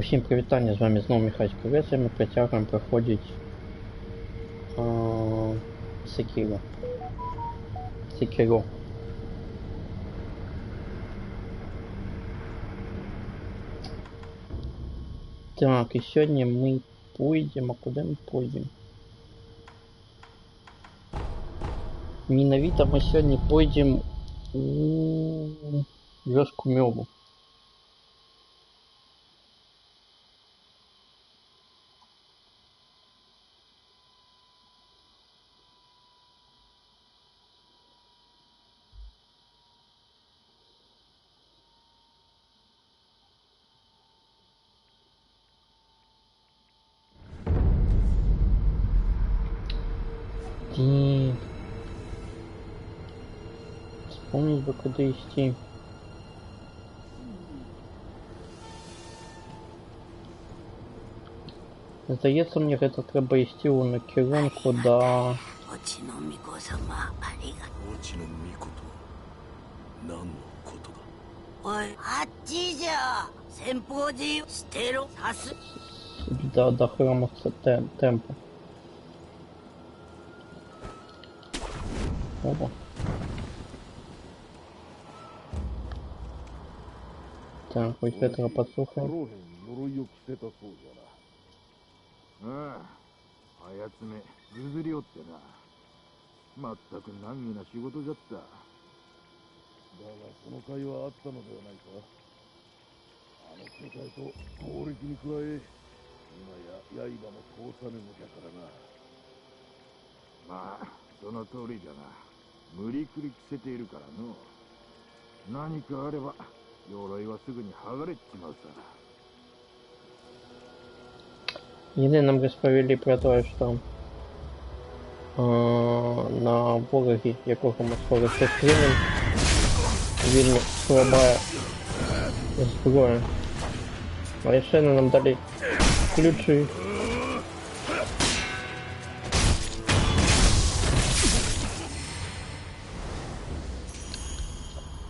Усім привітання, з вами знову Михайло Ковець, і ми притягуємо проходити Секіро. Так, і сьогодні ми пойдемо, а куди ми пойдемо? Міновіто ми сьогодні пойдемо у вёску Мёву. И... Вспомнить бы, куда идти. Здається, мені это треба йти у накерунку до... до храму темпу. Опа. Так, хоть этого подслухаем. ああ、あやつめ、ぐずりおってな。まったく難儀な仕事じゃった。だが、その甲斐はあったのではないか。あの世界と攻撃に加え、今や刃も通さぬのじゃからな。まあ、その通りじゃな。無理くり着せているからの。何かあれば、鎧はすぐに剥がれちまうさ。 Єдине нам розповіли про те, що на ворогі, якого ми скоро зустрінемо, він слабає зброю. А ще нам дали ключі.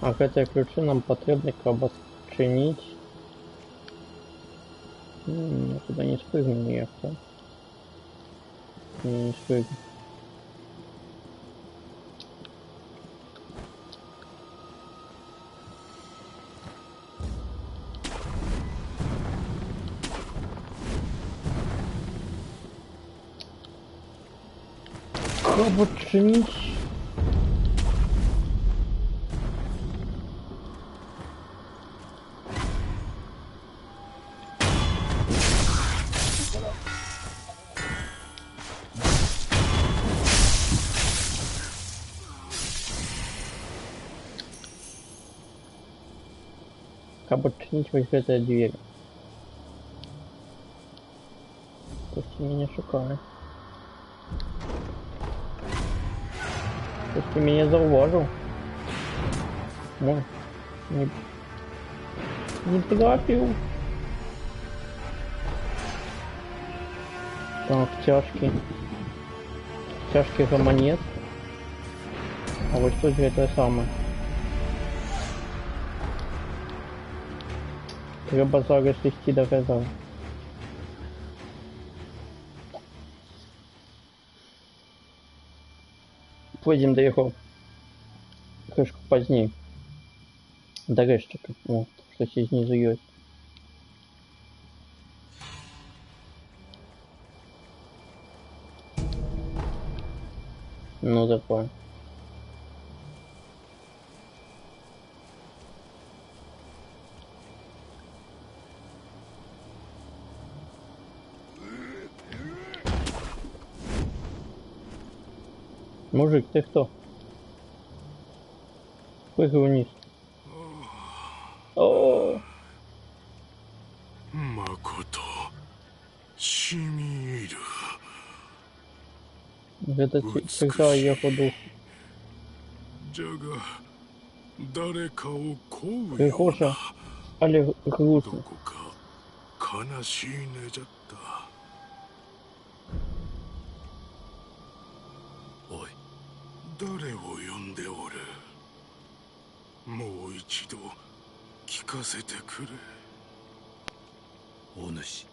А эти ключи нам потрібно, щоб чинить. Я туда не спрыгну никак, да? Не спрыгну. Как чинить? Как починить вот эту дверь? Пусти меня шукай. Пусти меня зауважил. Мой. Не трапил. Так, тяжкий. Тяжкий гаманец. А вот что же это самое? Треба зараз йти до резерву. Пойдем до його трошки пізніше. До рештика. О, щось із знизу є. Ну, такое. Мужик, ты кто? Прыгай вниз. О! Макото Шимиру. Это чертова его дух. Прихожа, але грустно. Ой, 誰を呼んでおる。もう一度聞かせてくれ。お主。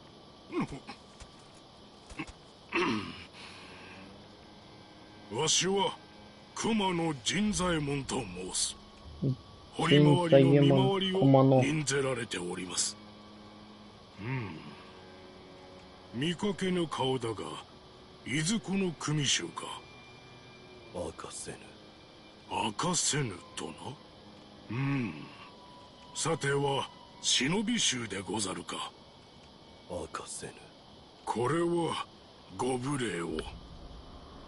わしは熊野陣左衛門と申す。堀陣回りの見左衛門回りを熊野任ぜられております。見かけぬ顔だが、いずこの組衆か。明かせぬ。明かせぬとな。さては忍び衆でござるか。明かせぬ。これはご無礼を。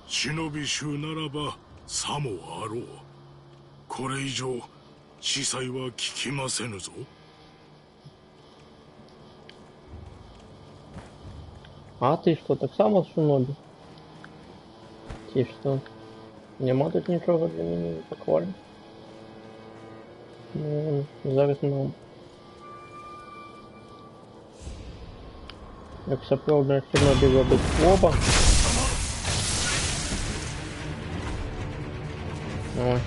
忍び衆ならばさもあろう。これ以上司祭は聞きませぬぞ。А ты что, так само шиноби? Ти что? Нема тут нічого для мене буквально. Зараз нам. Як справді шинобі робить оба. Ой.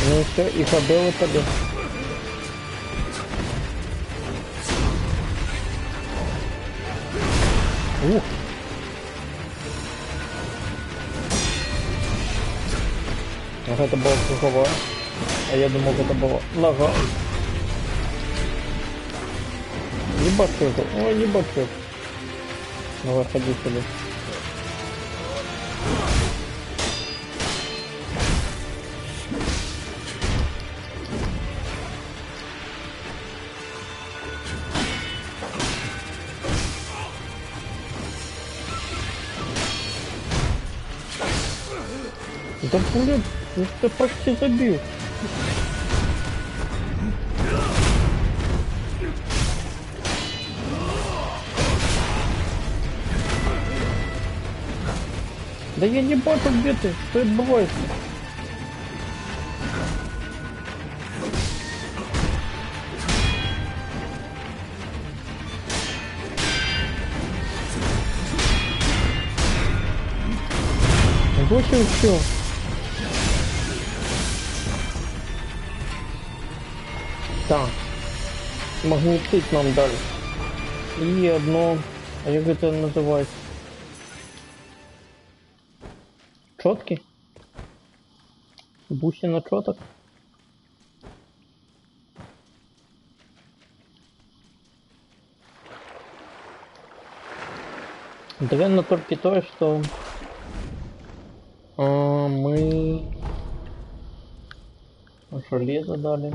Ну все, и побило тебе. Ух! Ах, это было круговое. А я думал, это было нога. Ебачок. Ой, ебачок. Давай, ходи сюда. Да блин, ну ты почти забил. Да я не бачу, где ты, что отбывается. Больше все. Так, магнетит нам дали. И одно, а как это называется? Четки? Бусина четок? Дрянно только то, что мы железо дали.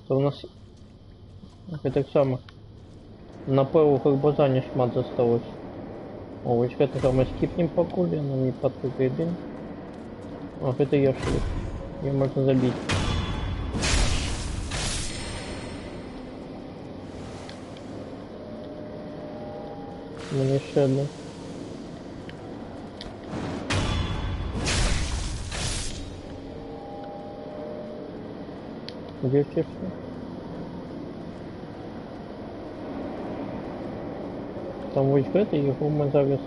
То у нас так само на первых базане шмат засталось. О, ось это там скипнем по куле, но не подпрыгает дым. Ах, это я шли. Ее можно забить. Мне еще одну. Где еще что? Там ось это, його ми зараз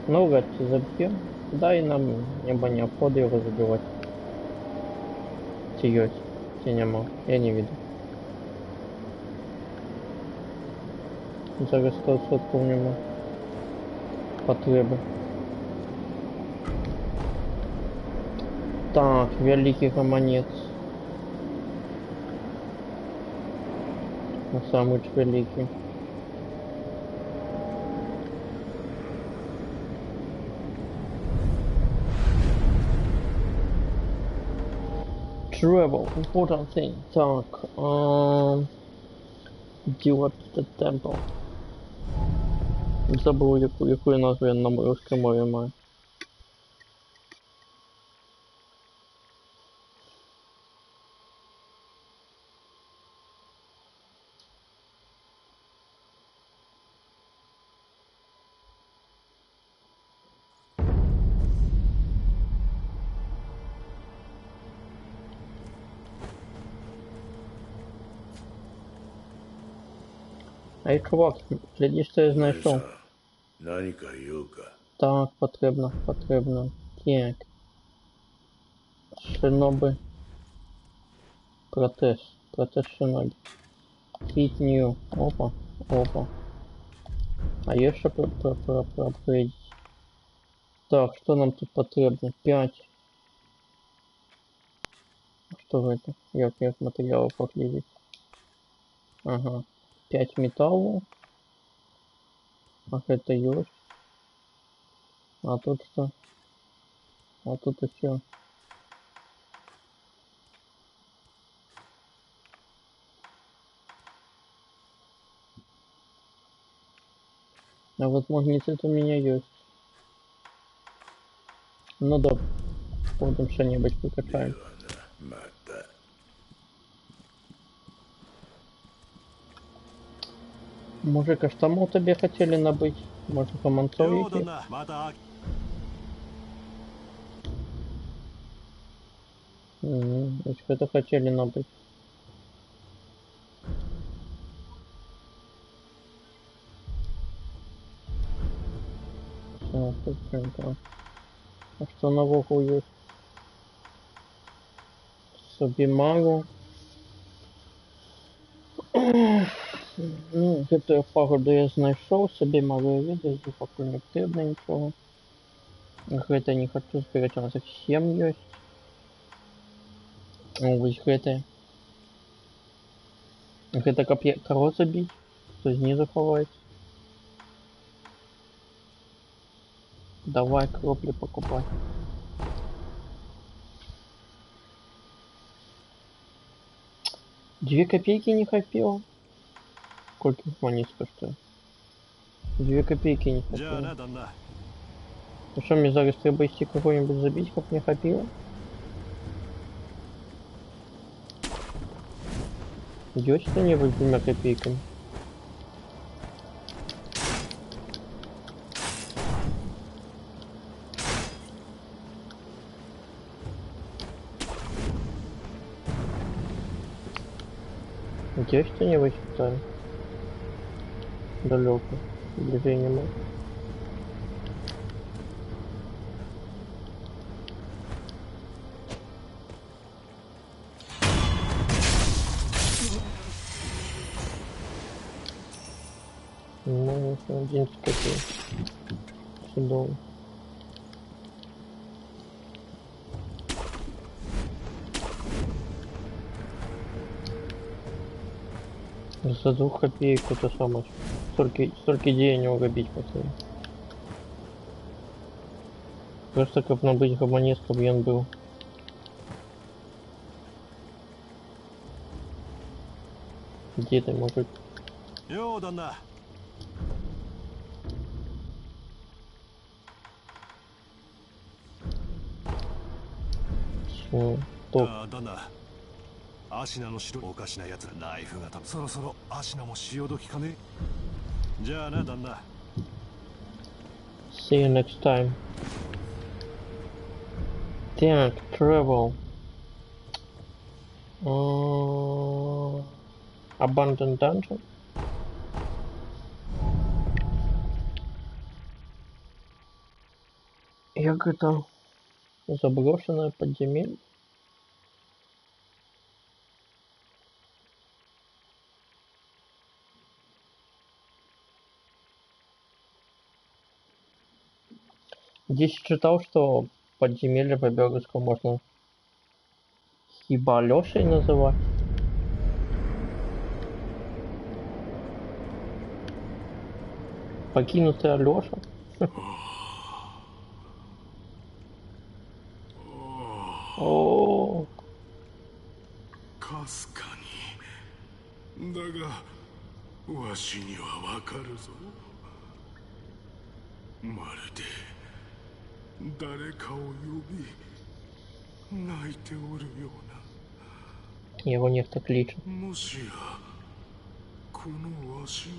навряд чи заб'ємо. Да, і нам нема необходу його забивати. Чи йось? Чи нема? Я не виду. Зараз 100% нема потреби. Так, великий гаманец. Самый великий. Travel, important thing. Так, Deal at the temple. Забув, яку назву я на русській мові маю. Ай, чувак, глядиш, що я お姉さ знайшов. ん何か言うか。 Так, потрібно. Так. Шиноби. Протез шиноби. Hit new. Опа. А є ще проапгрейдить. Так, что нам тут потребно? 5. Что это? Як материалы поглядеть? Ага. 5 металлу. Ах, это есть. А тут что? А тут еще. А вот магнитит у меня есть. Ну да. Будем что-нибудь で покачаем. はな、また。 Мужик, а что мы у тебе хотели набыть? Может, гаманцовики? また Что-то хотели набыть. Всё, быстренько. А что на вогу есть? Собімагу. Ну, гэтую пагоду я знайшов, Собімагу я ведаю, за пакуль не потрібно нічого. Гэта не хочу збіраць, у нас их 7 ёсць. О, вось гэтае. Гэта каб каро забіць, то знизу хаваецца. Давай кропли покупать. Две копейки не хапило. Сколько монет стоит? 2 копейки не じゃあ хапило. な旦那 Ну что, мне зараз треба идти кого-нибудь забить, как не хапило? Идет что-нибудь с 2 копейками? Где что-нибудь там? Далеко. Движение может. Ну, 11 копеек. Чудово. За 2 копеек это самое. Столько денег угробить потом. Просто как набыть гаманец, чтобы он был. Где ты, мужик? よう旦那 Топ. ああ旦那アシナの城おかしなやつナイフがそろそろアシナも潮時かねじゃあな旦那 See you next time. Так, travel. Abandoned dungeon. Як это? Заброшенное подземелье? Здесь читал, что подземелье по-белорусски можно хиба Алёшей называть. Покинутый Алёша. О, かすかにだがわしにはわかるぞまるで誰かを呼び泣いておるよう его некто кличет. なもしやこのわし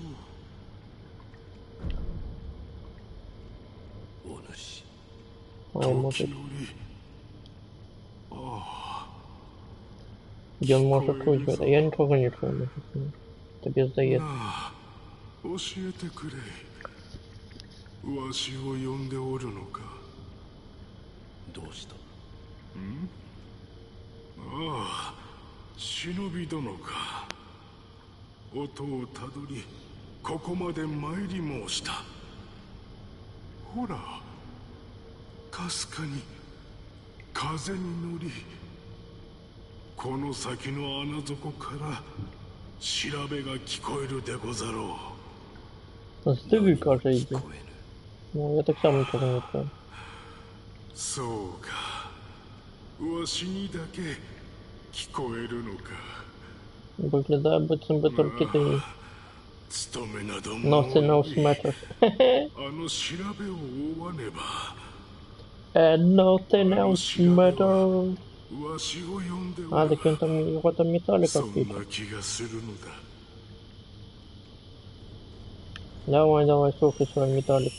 お主。を Ой, 時 может, 折 где он может крутить? Я ничего не чую, может, это без заезда. なあ教えてくれ。わしを呼んでおるのか。どうした？ああ、忍び殿か。音をたどり、ここまで参り申した。ほら、かすかに風に乗り、この先の穴底から調べが聞こえるでござろう。Стыгай, каже, иди. 聞こえぬ。 Ну, я так сам ничего не знаю. そうか。わしにだけ聞こえるのか。Выглядает, будто бы только ты 務めなど nothing も else matters. あの調べを追わねば。 And nothing else matters. わしを呼んでおる。 А, так он там его там метали そん какие-то. な気がするのだ。 Давай, давай, слухай свой металлик.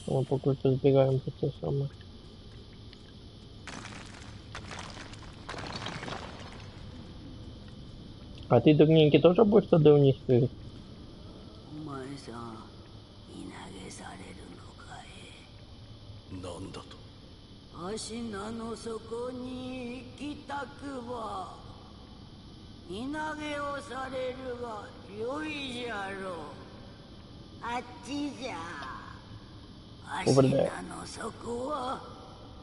Мы по круто сбегаем по те самые. А ты, дурненький, тоже будешь туда вниз прыгать? お前さん、い投げされるのかい。なんだと？芦名の底に行きたくば、い投げをされるがよいじゃろう。あっちじゃ。芦名の底は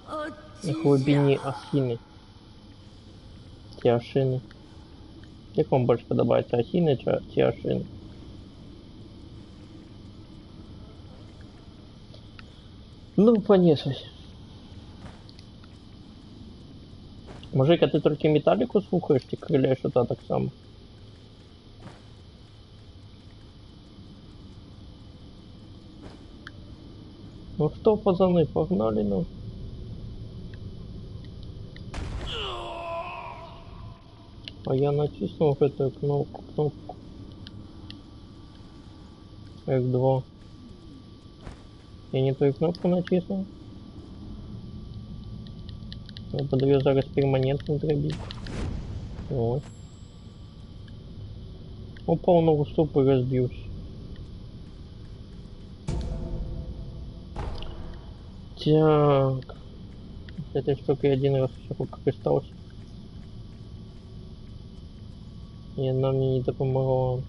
あっち В глубине じゃ。 осины. Тиашины. Как вам больше подобается, осины, тиашины? Ну, понеслась. Мужик, а ты только металлику слухаешь, ты крыляешь что-то так само. Ну что, пацаны, погнали, ну. А я натиснул эту кнопку. F2. Я не ту кнопку натиснул. Я буду ее зараз перманентно дробить. Вот. Упал на уступ и разбился. Так. С этой штукой один раз еще покрестался. И она мне не допомогла.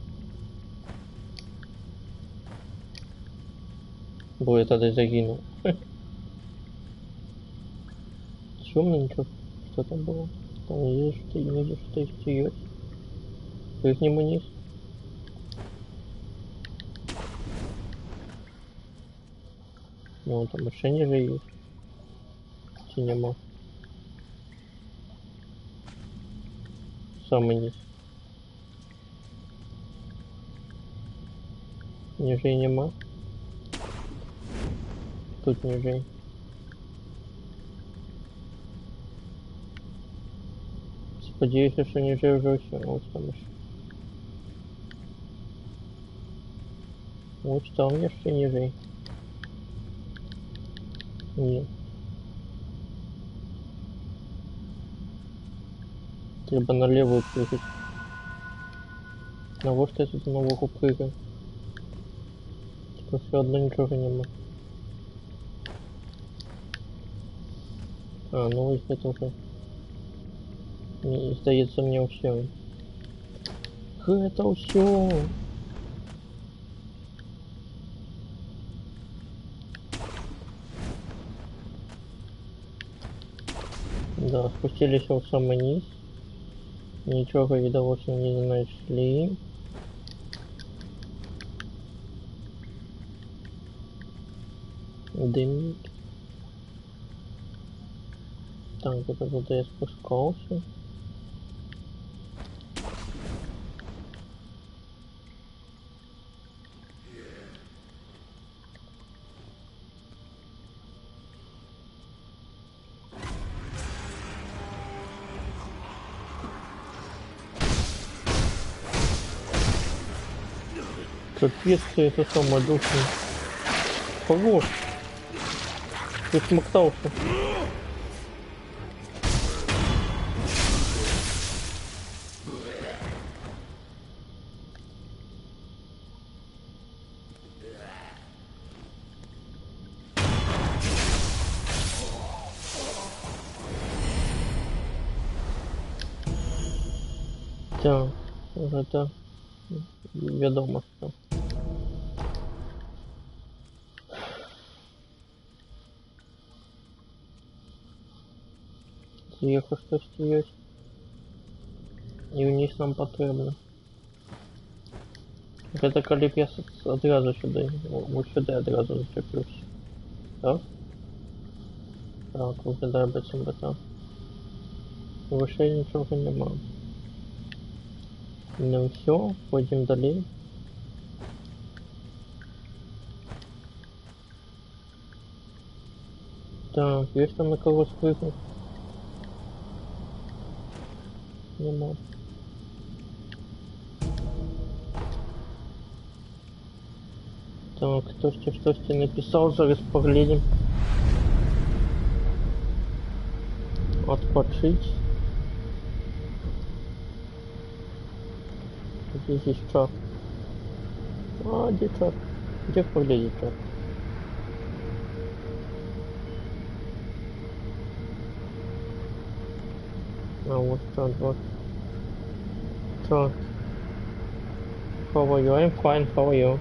Бо я тогда загинул. Темно ничего. Что там было? Там есть что-то, не вижу, что еще есть. Прыгнем вниз. Ну, там машине же есть. Синема. Самый низ. Ниже нема. Тут ниже. Сподіваюся, що ниже вже все. Ось там ще. Ось там ще ниже. Ні. Треба на левую прыгать. На вот я тут на вуху прыгаю. Типа все одно ничего нема. А, ну ось это уже. Не, сдается мне все. Это все. Да, спустились в самый низ. Ничего видовочного не нашли. Дымит. Так, это туда я спускался. Капец, ты это самое душный. Хорош. Ты смоктался. Так, это відомо що. Зверху щось є. І вниз нам потрібно. Это коли б я одразу сюди, ось сюди одразу зачеплюсь. Так? Так, виглядає би цим би так. Вище нічого нема. Ну все, пойдем далі. Так, є там на кого спрыгнуть? Нема. Так, хтось написал, зараз поглядим. Отпочить. Где здесь чат? А, где чат? Где поглядеть чат? А, вот чат, вот. Чат. How are you? I'm fine, how are you?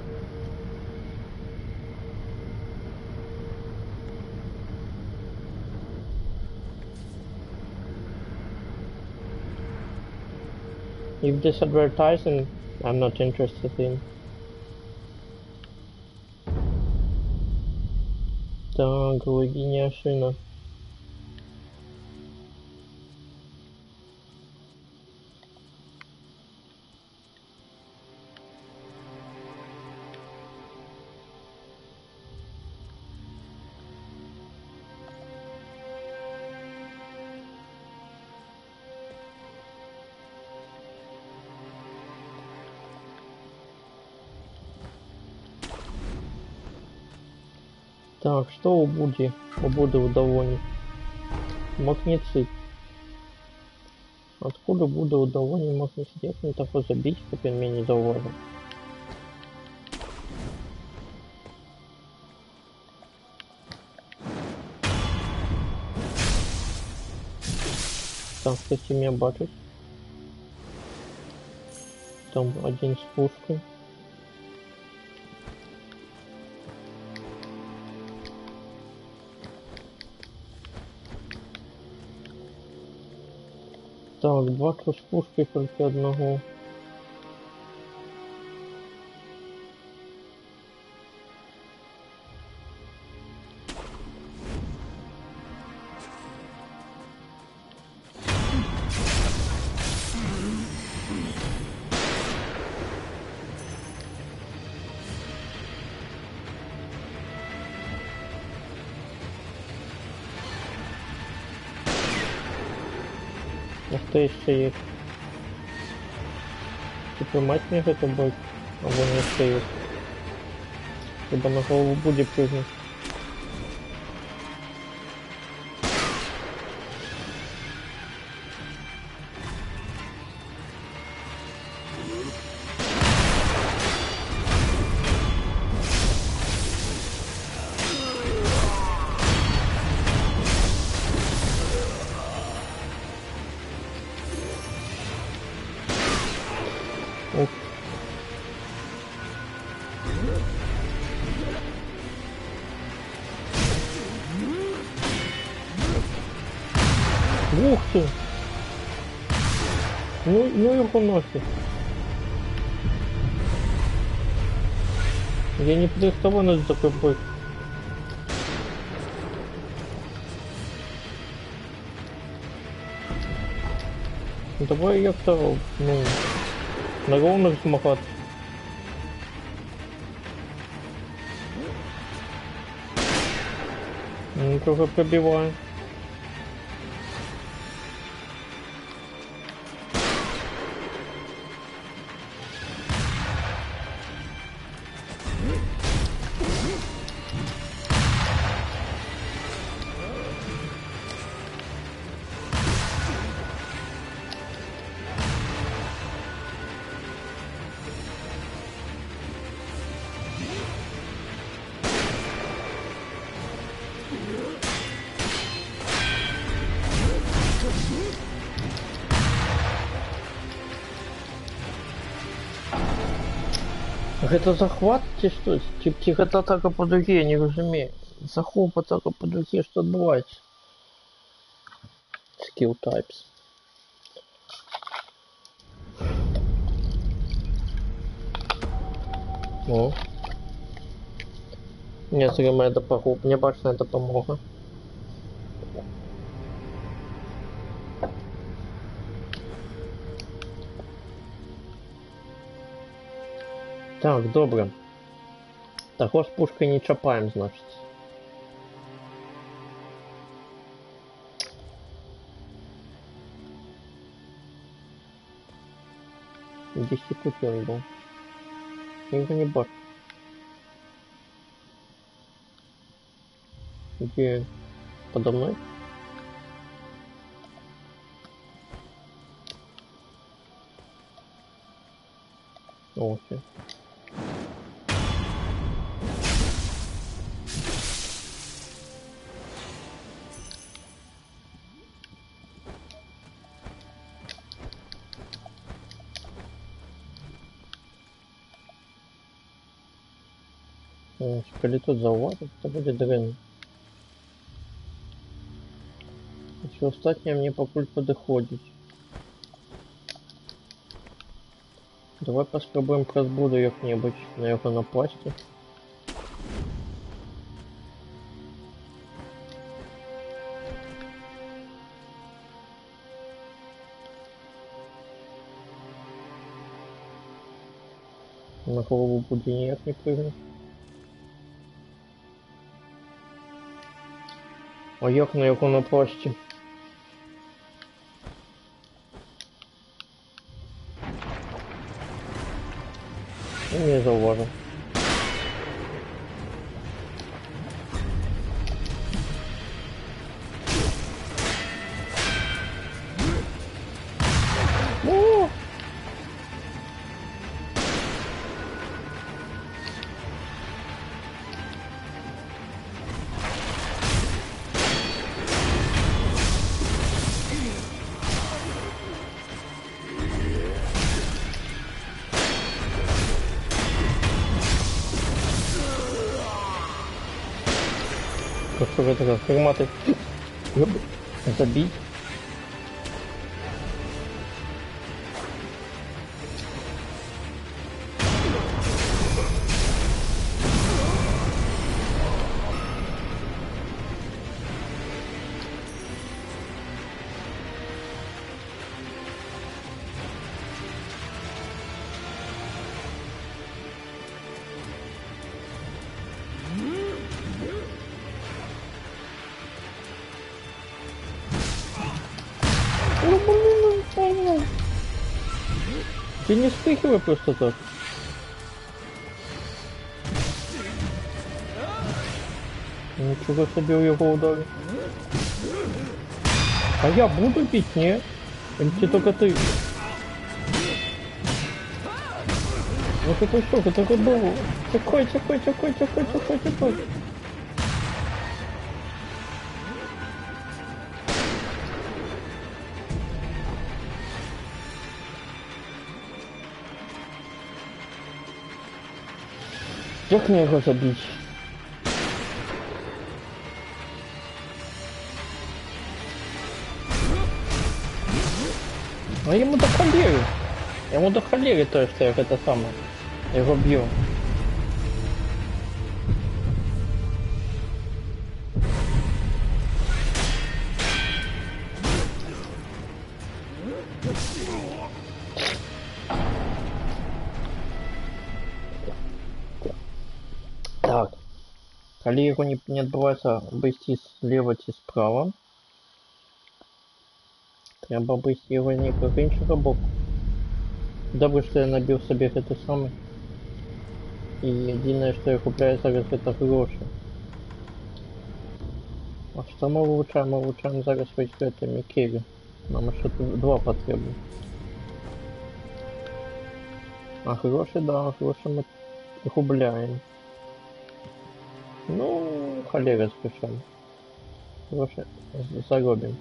If this advertising, I'm not interested in. Так, логиня шина. Так, что у Буди в Давоне? Магнецит. Откуда Будда в Давоне магнецит? Не того забить, как он меня не зауважил. Так, кстати, меня бачит. Там один с пушкой. Так, два з пушки тільки одного. А хто ще є? Типу мать міг это бой, а вони ще є. Хіба на голову буде прыгнуть. Ух. Ух ты! Ну его нафиг. Я не предоставлен за такой бой. Давай як-то, ну, на ровных змагати. Ну, трохи пробиваю. Гэта захват ці што? Ці гэта атака па дуге, я не разумею. Захоп, атака па дуге, што адбываецца? Skill types. О. Незримая допомога. Небачная допомога. Так, добре. Таго з пушкой не чапаем, значит. Десять пути он был. Я его не бачу. Где? Подо мной? О, окей. Коли тут зауважить, то буде древно. Все остатнє мені покуль подоходить. Давай поспробуем прозбуду як-небудь на його напасти. На голову буде ніяк не прыгнуть. А як на його напасти? Не зауважу. О! Что же это, форматы забить? Ты не вспыхивай просто так. Ничего себе у его ударил. А я буду бить, не? Или только ты? Ну какой шок, это такой был. Такой. Як мне його забити? А ему до холеры. Ему до холеры то, что я это самое. Его бью. Так. Коли його не відбувається обійти зліва чи справа, треба обійти його ніякого іншого боку. Добре, що я набив собі це саме. І єдине, що я купляю зараз, це гроші. А що ми вилучаємо? Ми вилучаємо зараз військові Мікелі. Нам ще тут 2 потрібно. А гроші, да, гроші ми губляємо. Ну, холера спешим. Гроши заробим.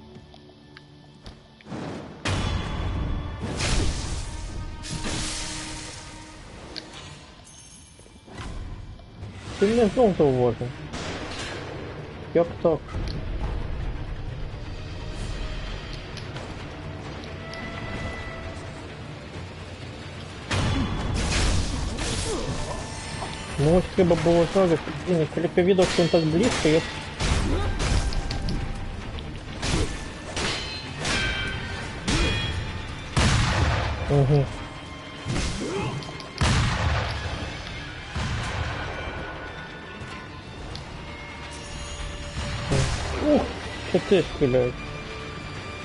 Ти мене знов зауважив. Як так? Ну ось треба було зараз. Блін, коли я видав, що він так близько, я... Угу. Ух, що ти стріляєш?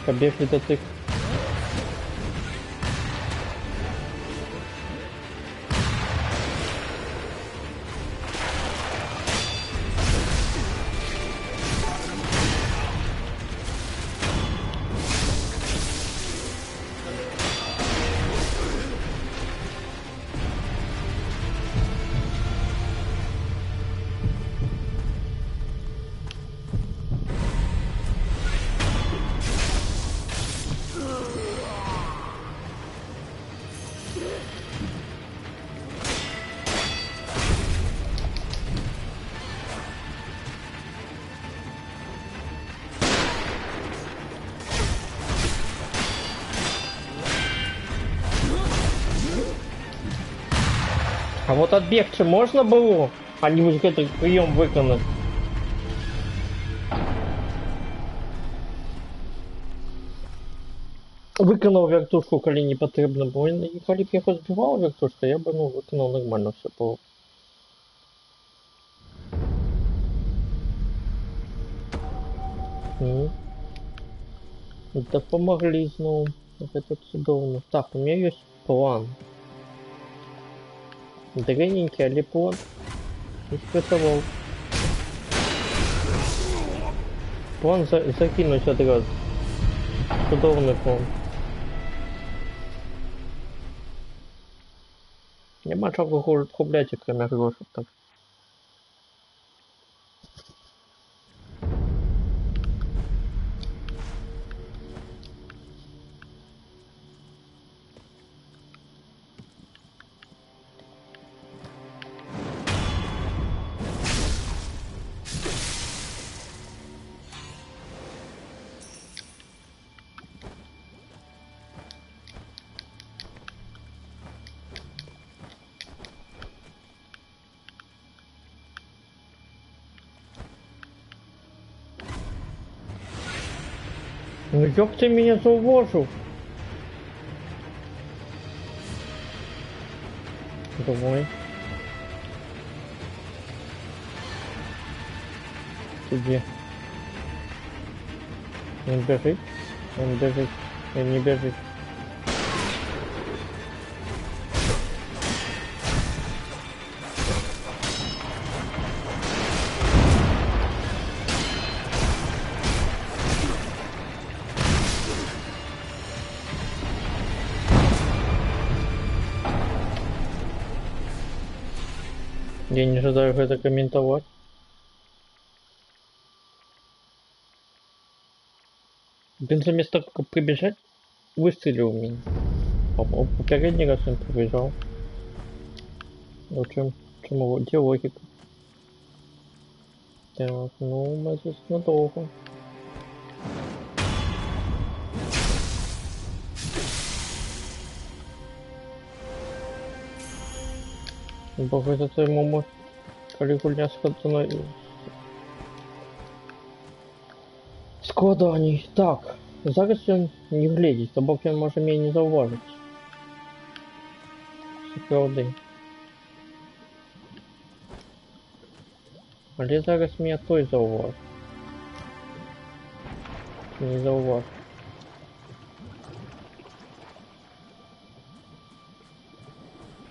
Побігли до тих. А вот отбегче можно было? А не вот этот прием виконати? Виконав вертушку, коли не потрібно було. І коли б я його збивав вертушку, я б ну, виконав нормально все було. Допомогли знову. Это чудовно. Так, у меня есть план. Дрененький, але план испытывал. План закинуть одразу. Чудовний план. Нема чого купляти, кроме грошей, так. Ну як ти мене зауважив? Давай. Ты где? Он бежит? Он бежит. Он не бежит. Я не ожидаю это комментовать. Блин, заместо того, как прибежать, выстрелил в меня. А попередний раз он прибежал. В чем где логика? Так, ну мы здесь надолго. Бо за це йому регулярно складаний. Так, зараз він не глядить, або він може мене не зауважити. Це правда. Але зараз мене той зауважить. Не зауважить.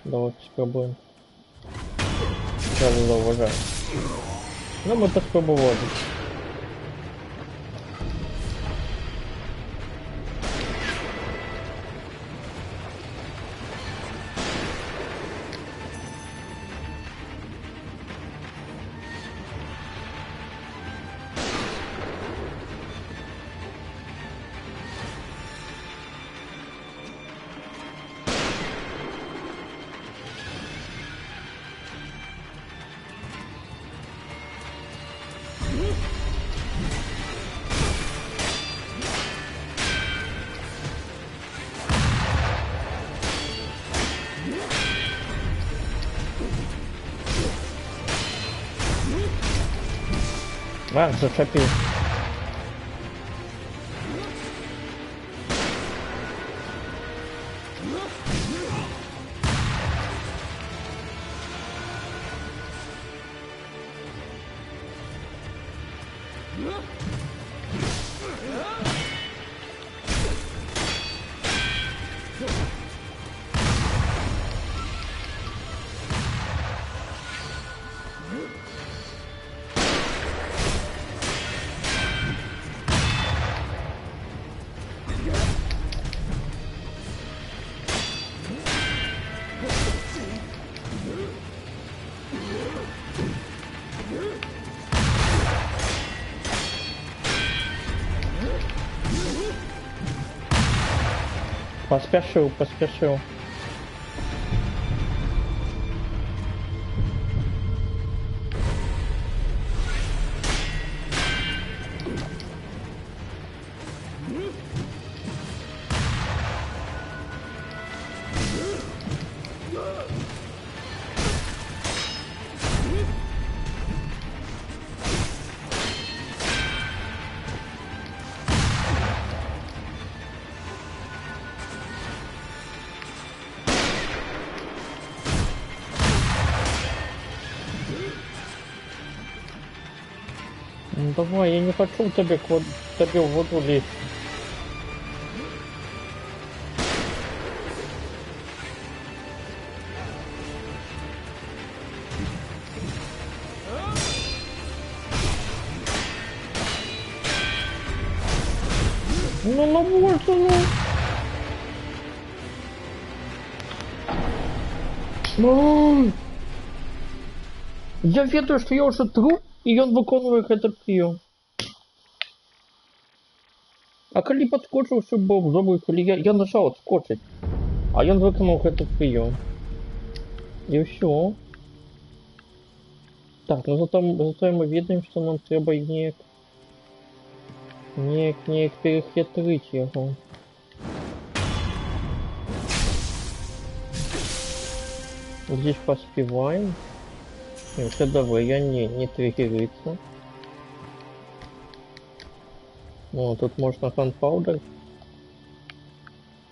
Давайте спробуємо. Я не зауважаю. Ну, ми так спробували. А, зачепил. Поспешил, поспешил. Ну давай, я не хочу тебе тебе в воду лезть. Ну навольте, ну. Я ведаю, что я уже труп, и он выполняет этот прием. А коли подскочил, чтобы был забыл, коли я нажал отскочить, а он выполнил этот прием. И все. Так, ну зато мы видим, что нам треба неяк перехитрить его. Здесь поспеваем. Ходовые не триггерится. Ну, тут можно ганпаудер.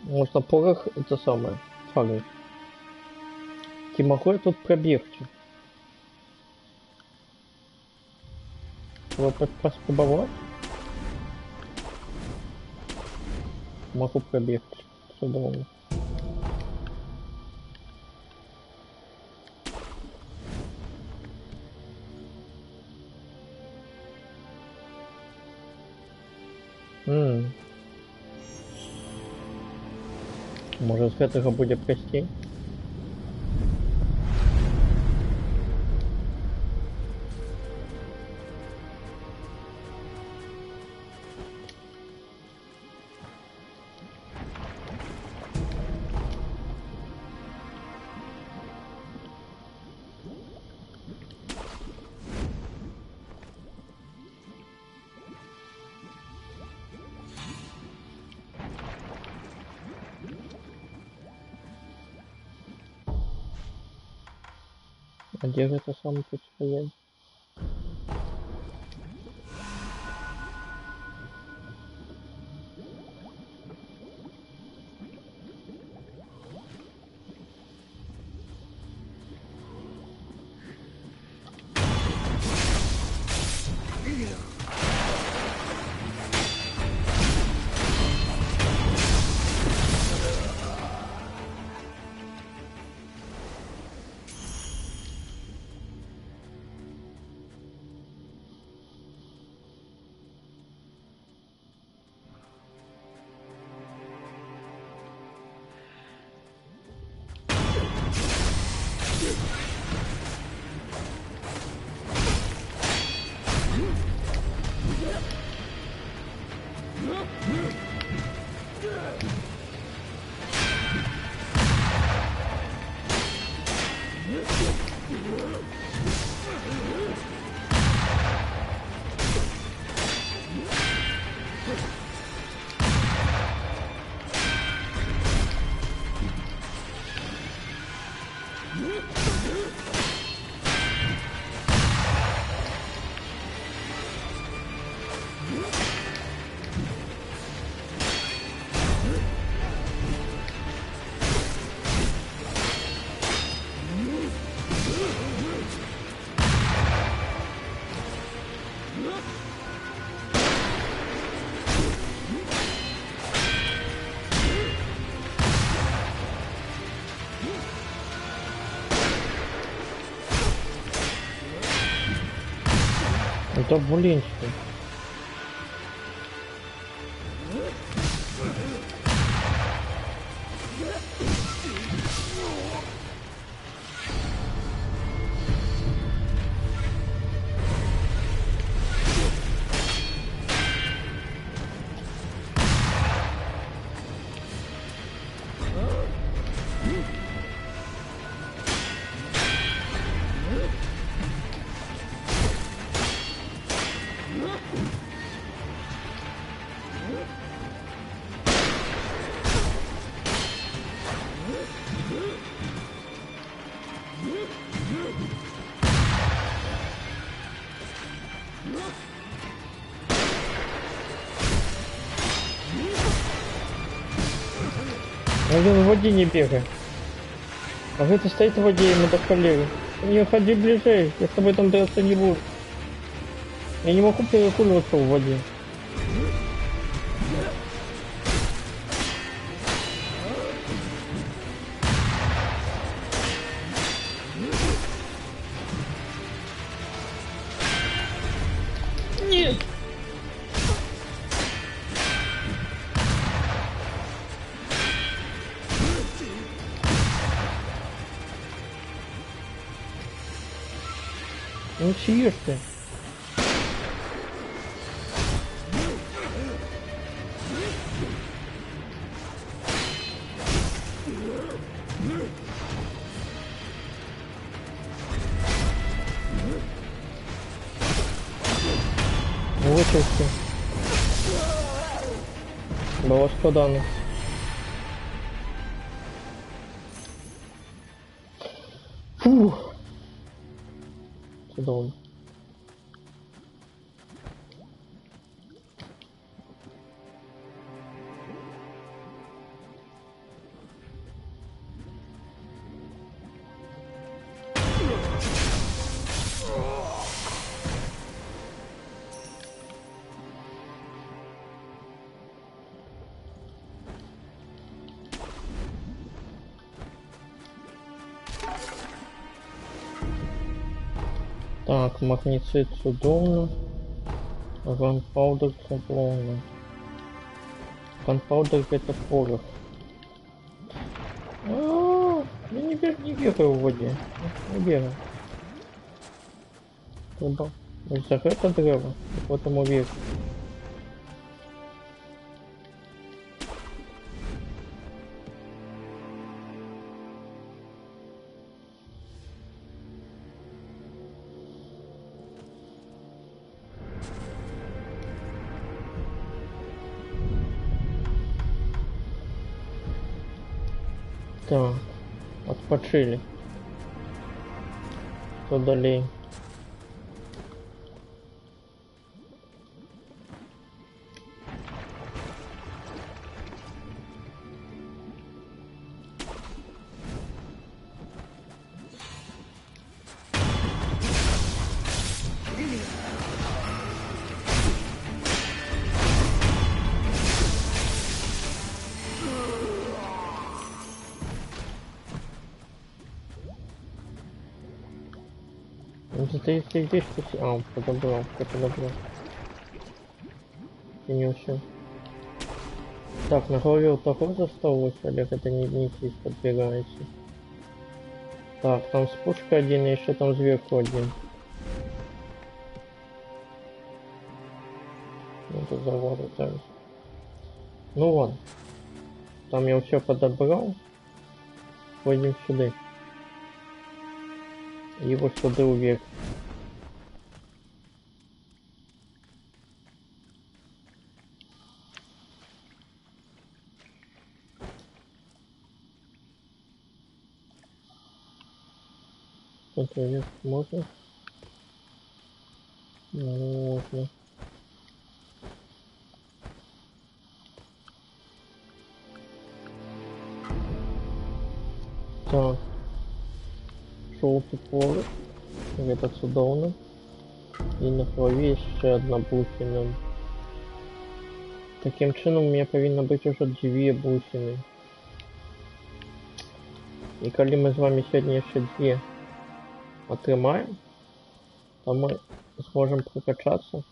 Можно порох, это самое. Фарить. Ты могу я тут пробегать? Попробовать? Могу пробегать. Все довольно. Может, з гэтага будзе прасцей? А где же это самое тут стоять? Да блин, что. Он в воде не бегает. А это стоит в воде, ему до коллеги. Не ходи ближе, я с тобой там драться не буду. Я не могу перекуливаться в воде. Нет! Ну чьешь ты? Вычерки. Было что дано. Фух. Чудовно. Так, магницит чудовно. Ганпаудер чудовно. Ганпаудер это порох. Я не бегаю в воде. Не бегаю. Труба. Закрыто древо. К этому веку. Так, отпочили. Удалей. Ты здесь спустя... А, он подобрал, я подобрал. И не ушел. Так, на голове вот такой осталось, Олег, это не здесь подбирается. Так, там спушка один, и еще там сверху один. Это заводы зараз. Ну ладно. Там я все подобрал. Пойдем сюда. И вот сюда вверх. Это вверх можно? Можно. Так. Желтый порох. Это чудовно. І на голові ще одна бусина. Таким чином у мене повинно бути вже 2 бусини. І коли ми з вами сьогодні ще 2 отримаємо, то мы сможем прокачаться.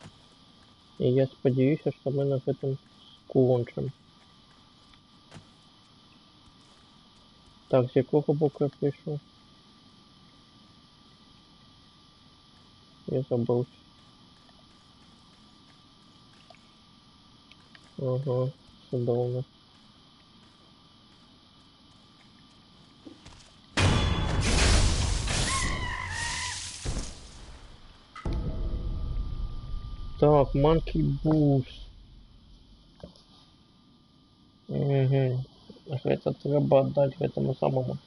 І я сподіваюся, що ми на гэтым скончым. Так, з якого боку я прийшов? Я забувся. Ага, чудовно. Так, Monkey Boost. Угу. Это треба отдать этому самому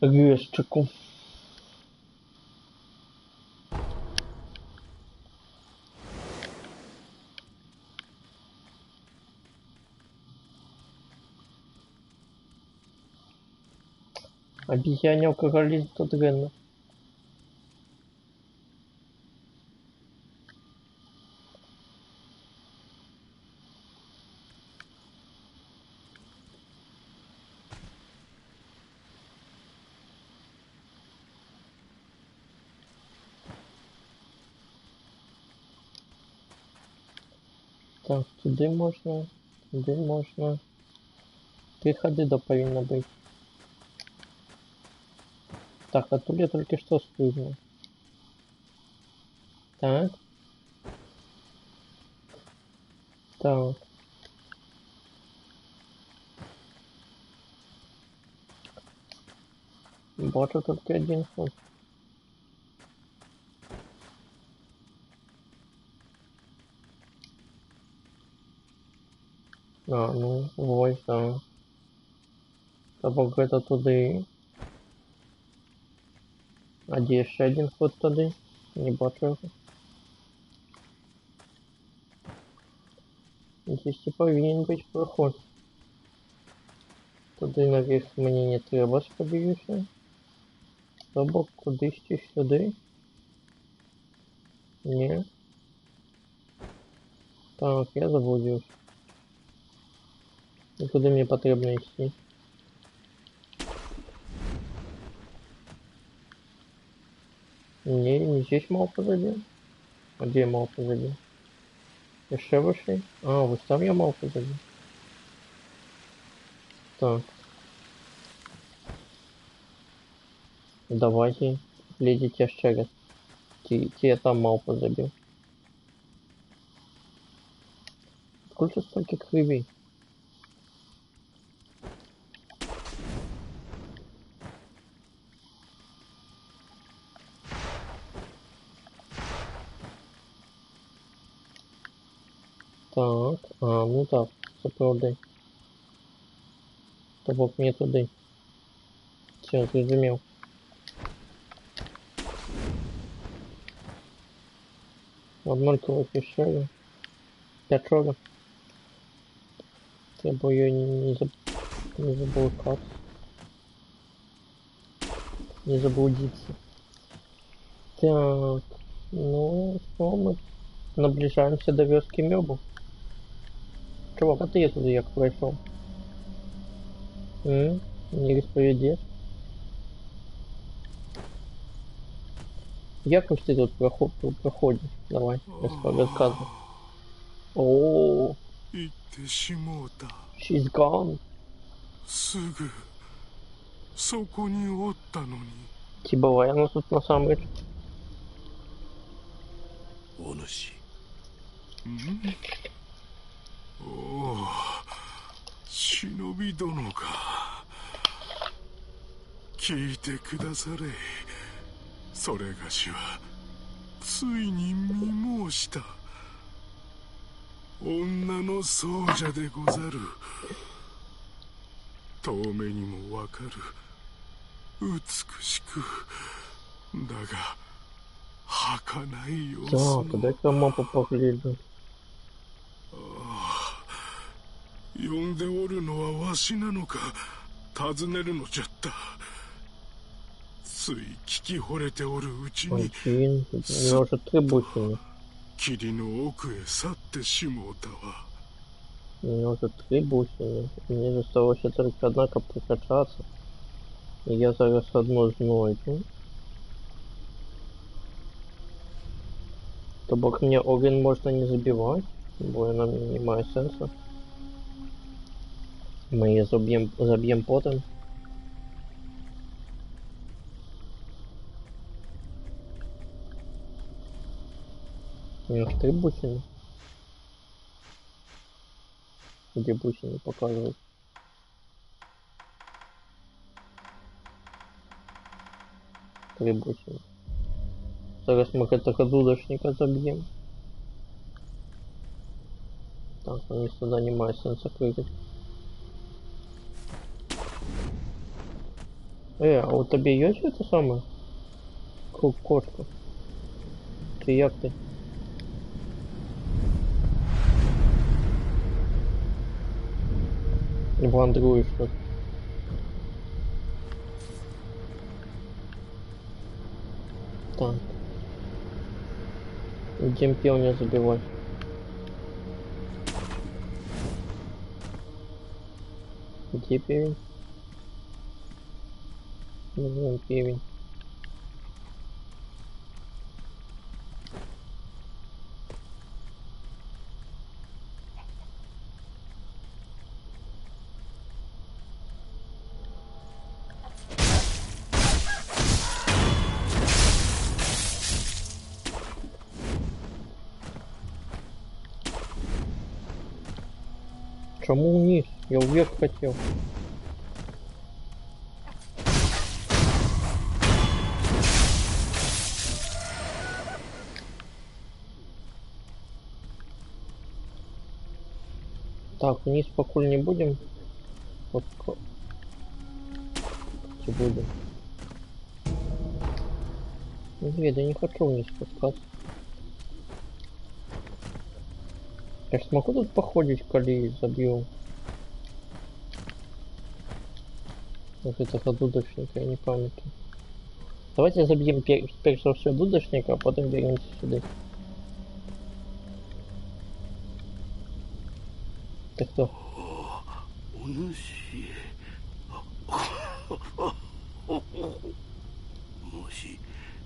резчику. Обезьяне алкоголизм тут дрянно. Так, туди можна, туди можна. 3 ходи до повинно бути. Так, а тут я только что спрыгнул. Так. Так. Бачу только один ход. А, ну, ось, да. Тобто это туди. А де ще один ход туди? Не бачу його. Здесь і повинен бути проход. Туди наверх мені не треба, сподіваюся. Тобто кудись чи сюди? Ні. Так, я заблудився. І куди мені потрібно йти? Не здесь мало позади. А где мало позади? Еще выше? А, вот там я мало позади. Так. Давайте глядите ще раз. Ті я там мало позабив. Сколько столько кривей? Так, а, ну так, це правда. Тобок не туди. Все, зрозумів. Однольково пішли. П'ячора. Треба її не заблукати. Не заблудиться. Так, ну, что мы наближаемся до вёски Мёбу. Чувак, а ты туди як пройшов? Не розповіді. Як ось ти тут проходиш? Давай, розказуй. О, 行ってしもうた。 she's gone. すぐそこにおったのに。 Чи буває нас тут насамреч? お主。おお、忍び殿か。聞いてくだされ。それがしはついに見申した。女の僧者でござる。遠目にもわかる。美しく、だが儚い様子 Так, の。 дай-ка мапу погляжу. 呼んでおるのはわしなのか尋ねるのじゃった。つい聞き惚れておるうちに Чин, у него уже 3 бусины. 霧の奥へ去ってしもうたわ。 У него уже 3 бусины. Мне же осталось только однако прокачаться. И я зараз одну знойду. Тобок мне огонь можно не забивать, бо она не має сенсу. Мы ее забьем потом. У него 3 бусины. Где бусины показывают? Три бусины. Зараз мы этого дудошника забьем. Так, он сюда не має сенсу прыгать. А у тебе есть это самое? Круг кошка? Ты як ты? Вандруешь тут. Так. Идем певня забивать. Где певень? Ну, певень. Чему вниз? Я вверх хотел. Так, вниз покуль не будем. Вот будем. Нет, я не хочу вниз спускаться. Я ж смогу тут походить, коли забью. Вот этого дудочника, я не памятаю. Давайте забьем перш все дудочника, а потом вернемся сюда. Ты кто? お主もし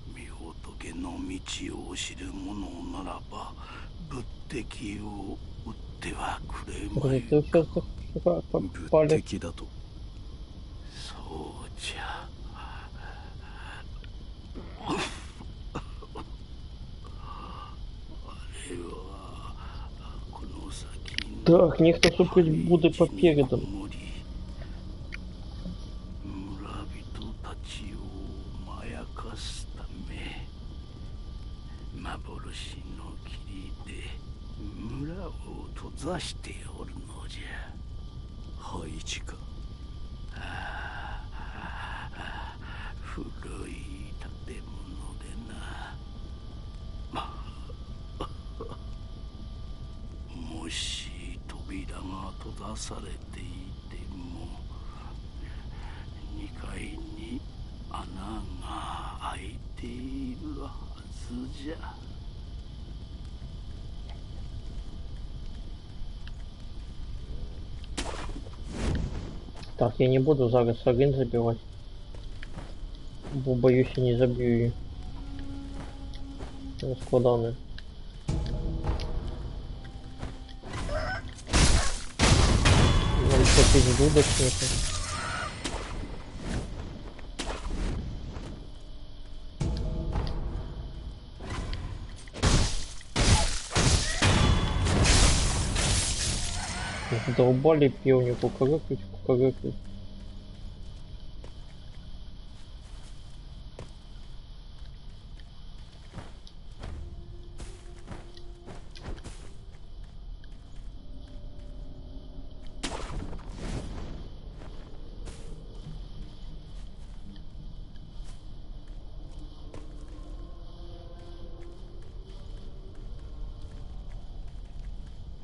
御仏の道を知る者ならば仏敵を撃ってはくれまい。 Ты сейчас попали. 仏敵だと。そうじゃ。あれはこの先の Так, ніхто супить буде попередом. 村人たちをまやかすため幻の霧で村を閉ざしておるのじゃ。配置か。古い建物でな。もし扉が閉ざされていても2階に穴が開いているはずじゃ。 Так, я не буду зараз один забивать. Бо боюсь, я не забью ее. Складаны. Надо купить дудочника. Долбали пивню, кукарекать.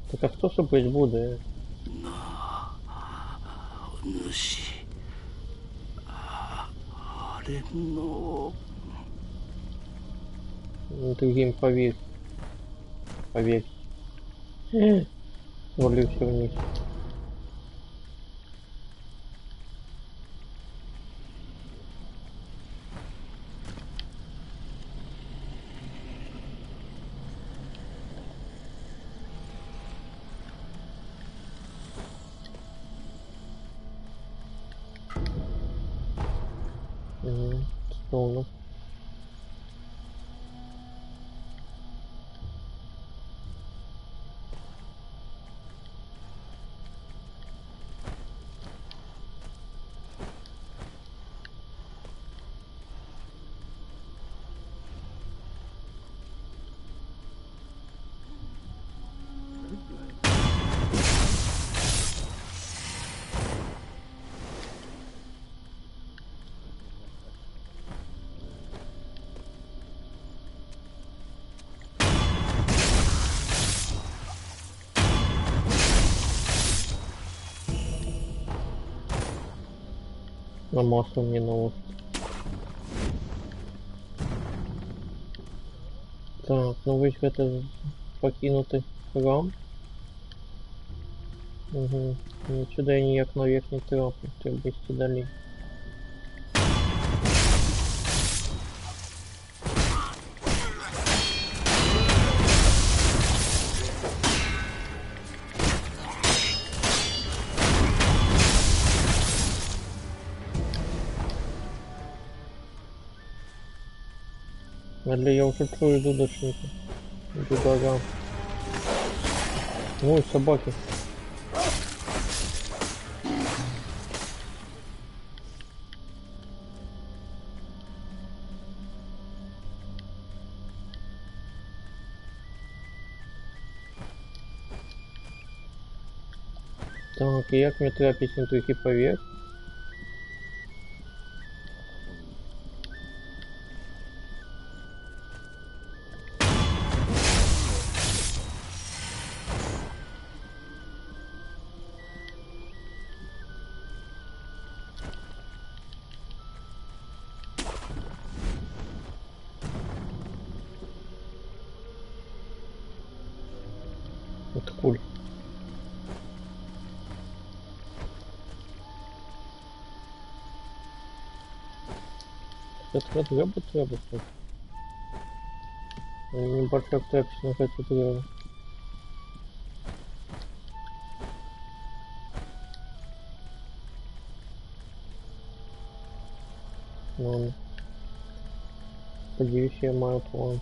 Так а хто супить буде? お主、あれの Другим поверь. Поверь. Свалился вниз. Что у нас? На масло мне на уст. Так, ну вось гэта пакінуты храм. Угу. Нічуда я ніяк наверх не трапу, трэба ісці далей. Але я уже чую дудочника. Дудага. Ой, собаки. Так, і як мне трапіць на другий поверх? Откуль? Это треба. Небольшой трапез на эту дыру. Ладно. Надеюсь, я маю план.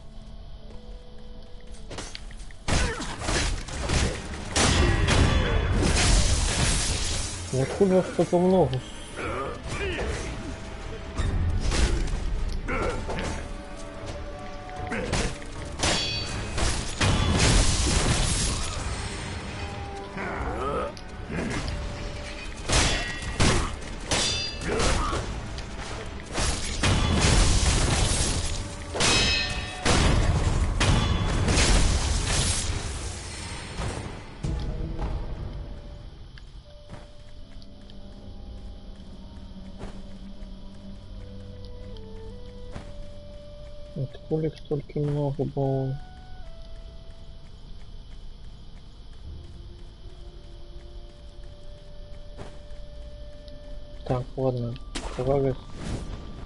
Откуда вас столько много? Откуда столько много было? Так, ладно. Стараюсь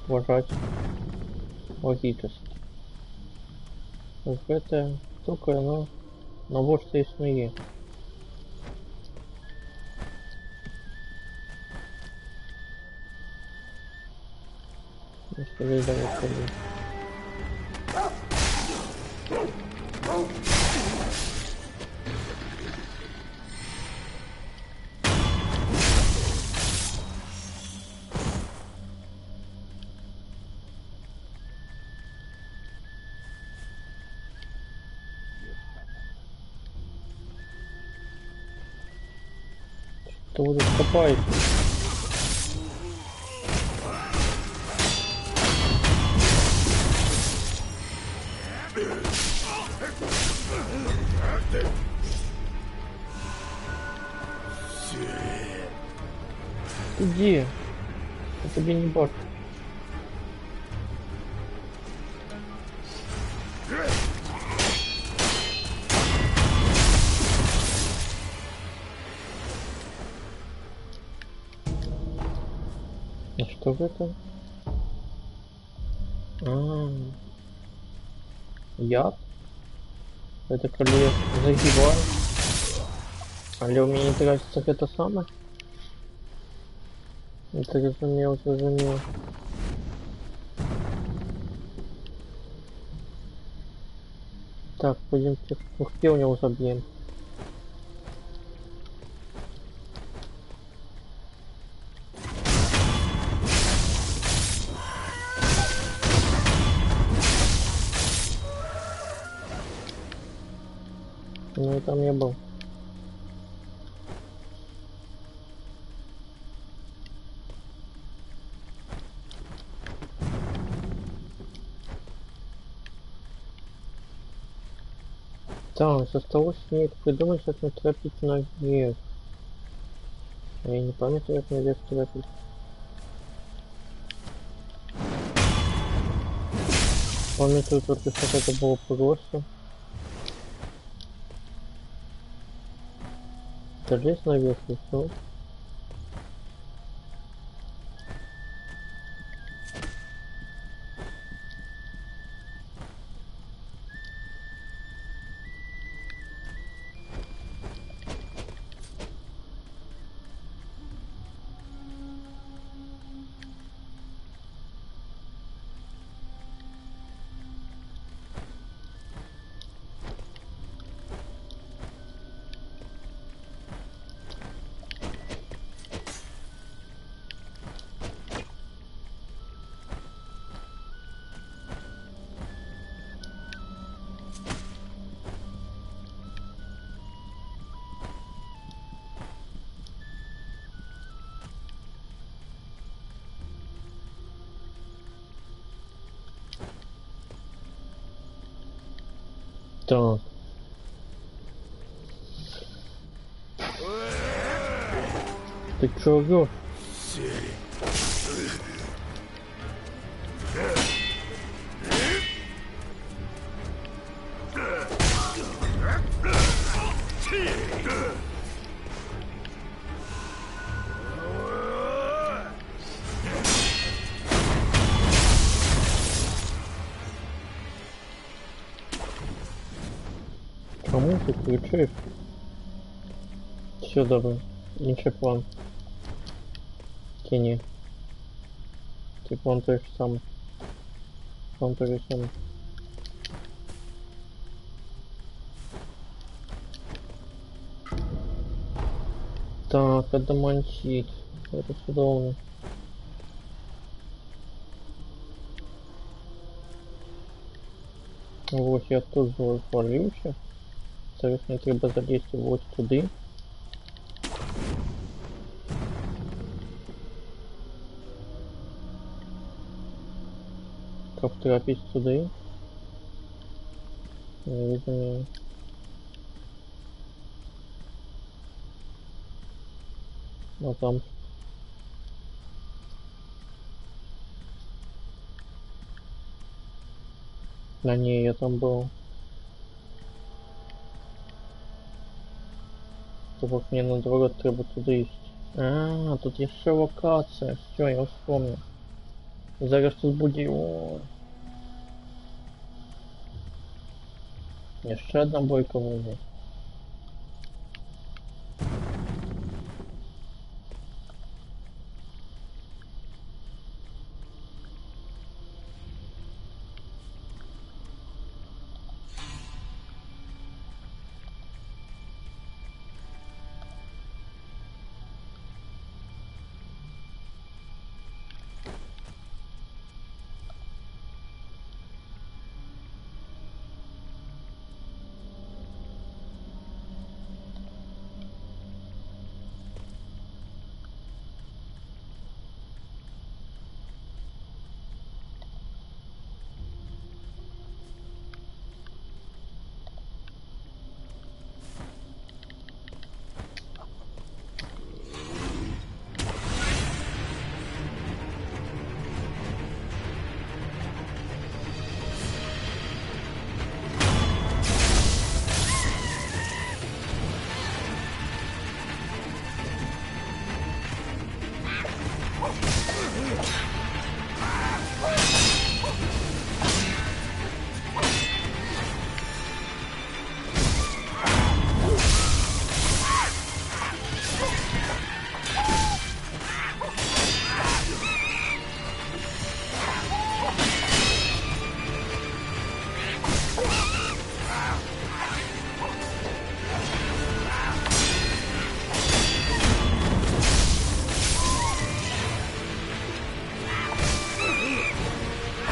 уважать логичность. Это только оно на вот что існує. Если вы давайте. Что вы тут копаете? Ты где? Я тебе не бачу. А что это? Яд? Это коли я загибаю. Але у меня не тратится это самое. Это разумел. Так, пойдемте. Ух ты, у него забьем. Ну, там не был. Так, осталось мне придумать, как мне тропить наверх. А я не помню, как наверх тропить. Помню только, что это было просто. Залезь наверх и все. Так. Ты чё орёшь? Кому ты кричишь? Все добро. Інший план. Тени. Типа он той же самый. Он той же самый. Так, адамантит. Это судовно. Вот я тут звалився. Соответственно, треба залезть вот туди. Как втрапить туди? Не розумію. А там. Да не, я там был. Тобто мне наоборот треба туди йти. А, тут еще локация. Все, я вспомнил. Зараз тут буде. О. Еще одна бойка будет.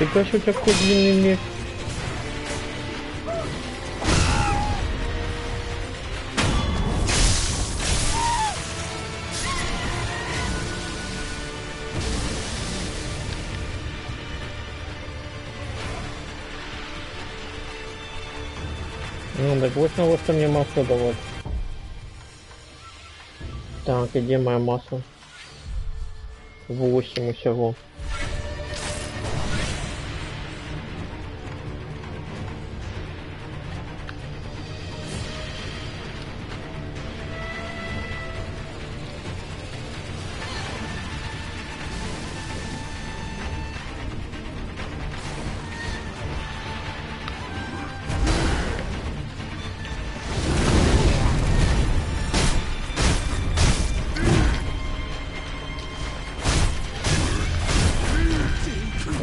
Фига себе, такой длинный меч. Ну, так вот на вот что мне масло давать. Так, где моя масса? 8 усего.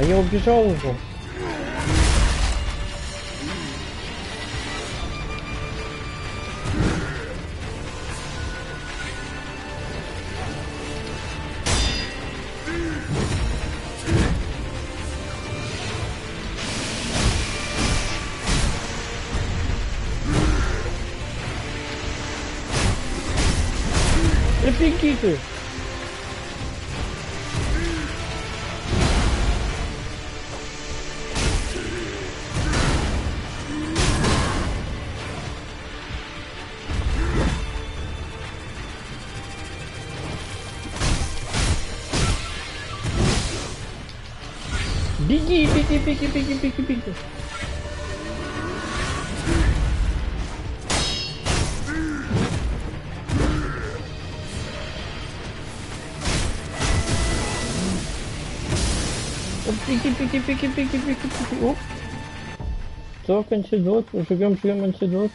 А я убежал уже. Беги ты! Беги, беги, беги, беги, беги, беги. Беги, беги, беги, беги, беги, беги. Оп. Так, антидот. Живем антидот.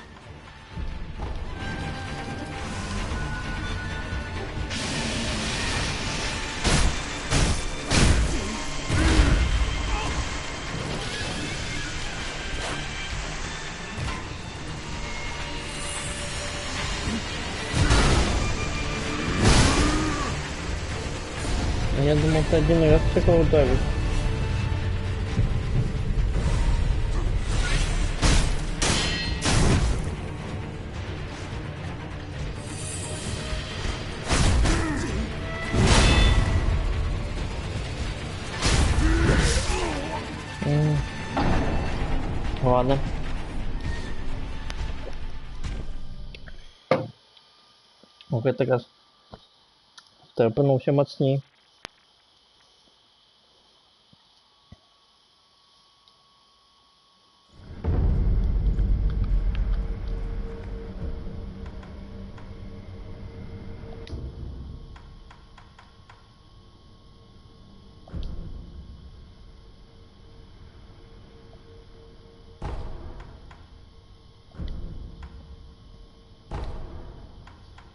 Я думал, ты один раз всего ударишь. Ладно. В этот раз тепнувся мацні.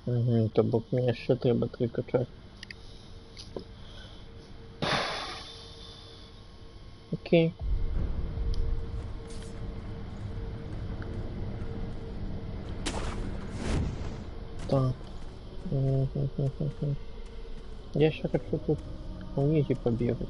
Угу, то бок мені ще треба 3 качати. Окей. Так. Я ще хочу тут у Ізі побігати.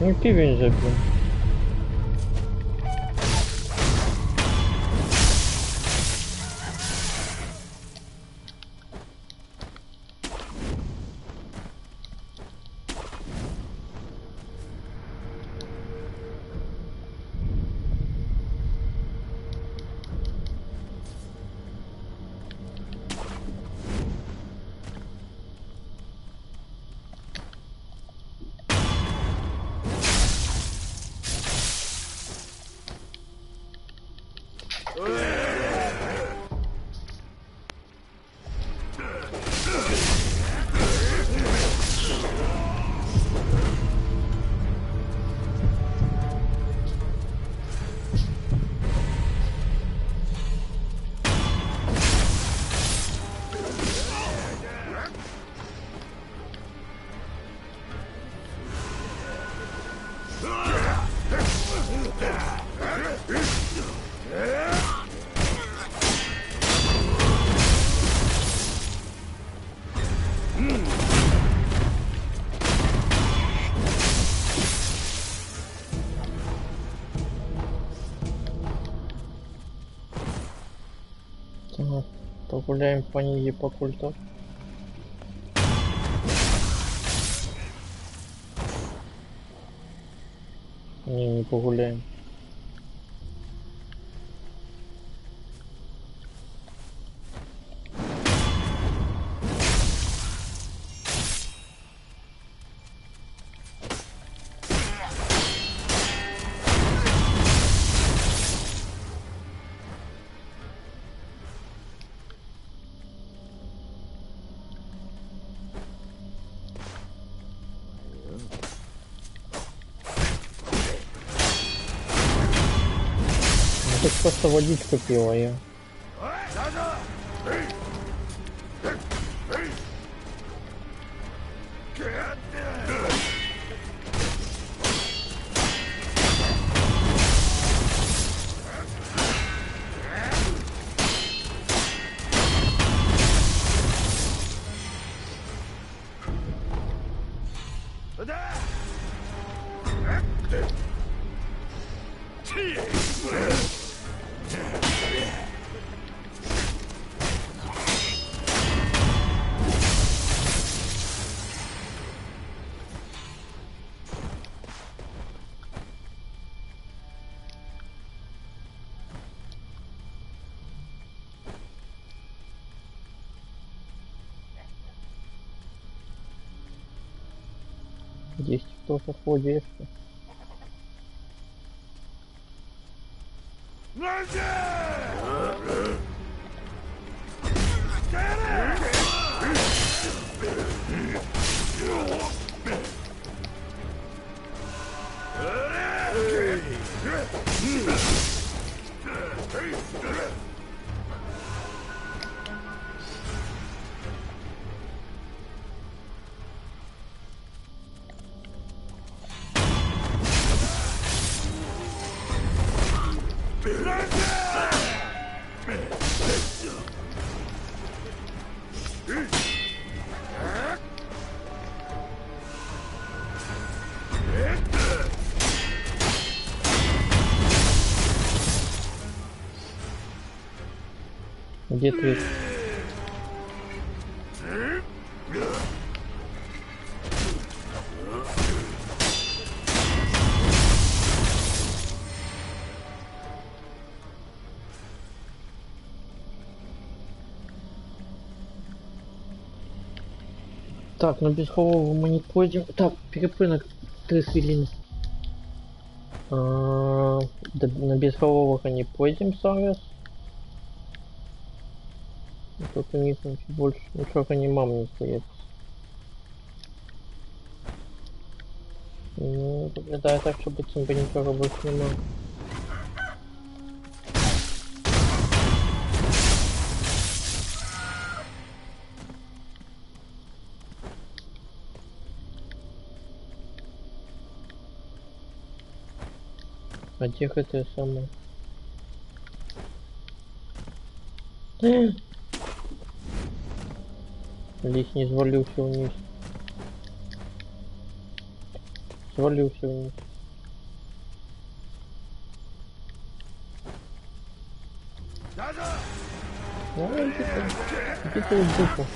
Ну ти він же, блін. Ладно, погуляем по низе по культу. Не погуляем. Тут просто водичку пила я. Здесь кто-то ходит. Где ты? Так, ну без холова мы не пойдем. Так, перепынок 3 хвилины. Да, на безголовых не пойдем зараз. Тут у них больше ничего не мам не стоит. Ну, выглядает так, чтобы цимба ничего больше не мам. А тех это самое. Лис не свалился вниз. Свалился вниз. Где-то в дупу.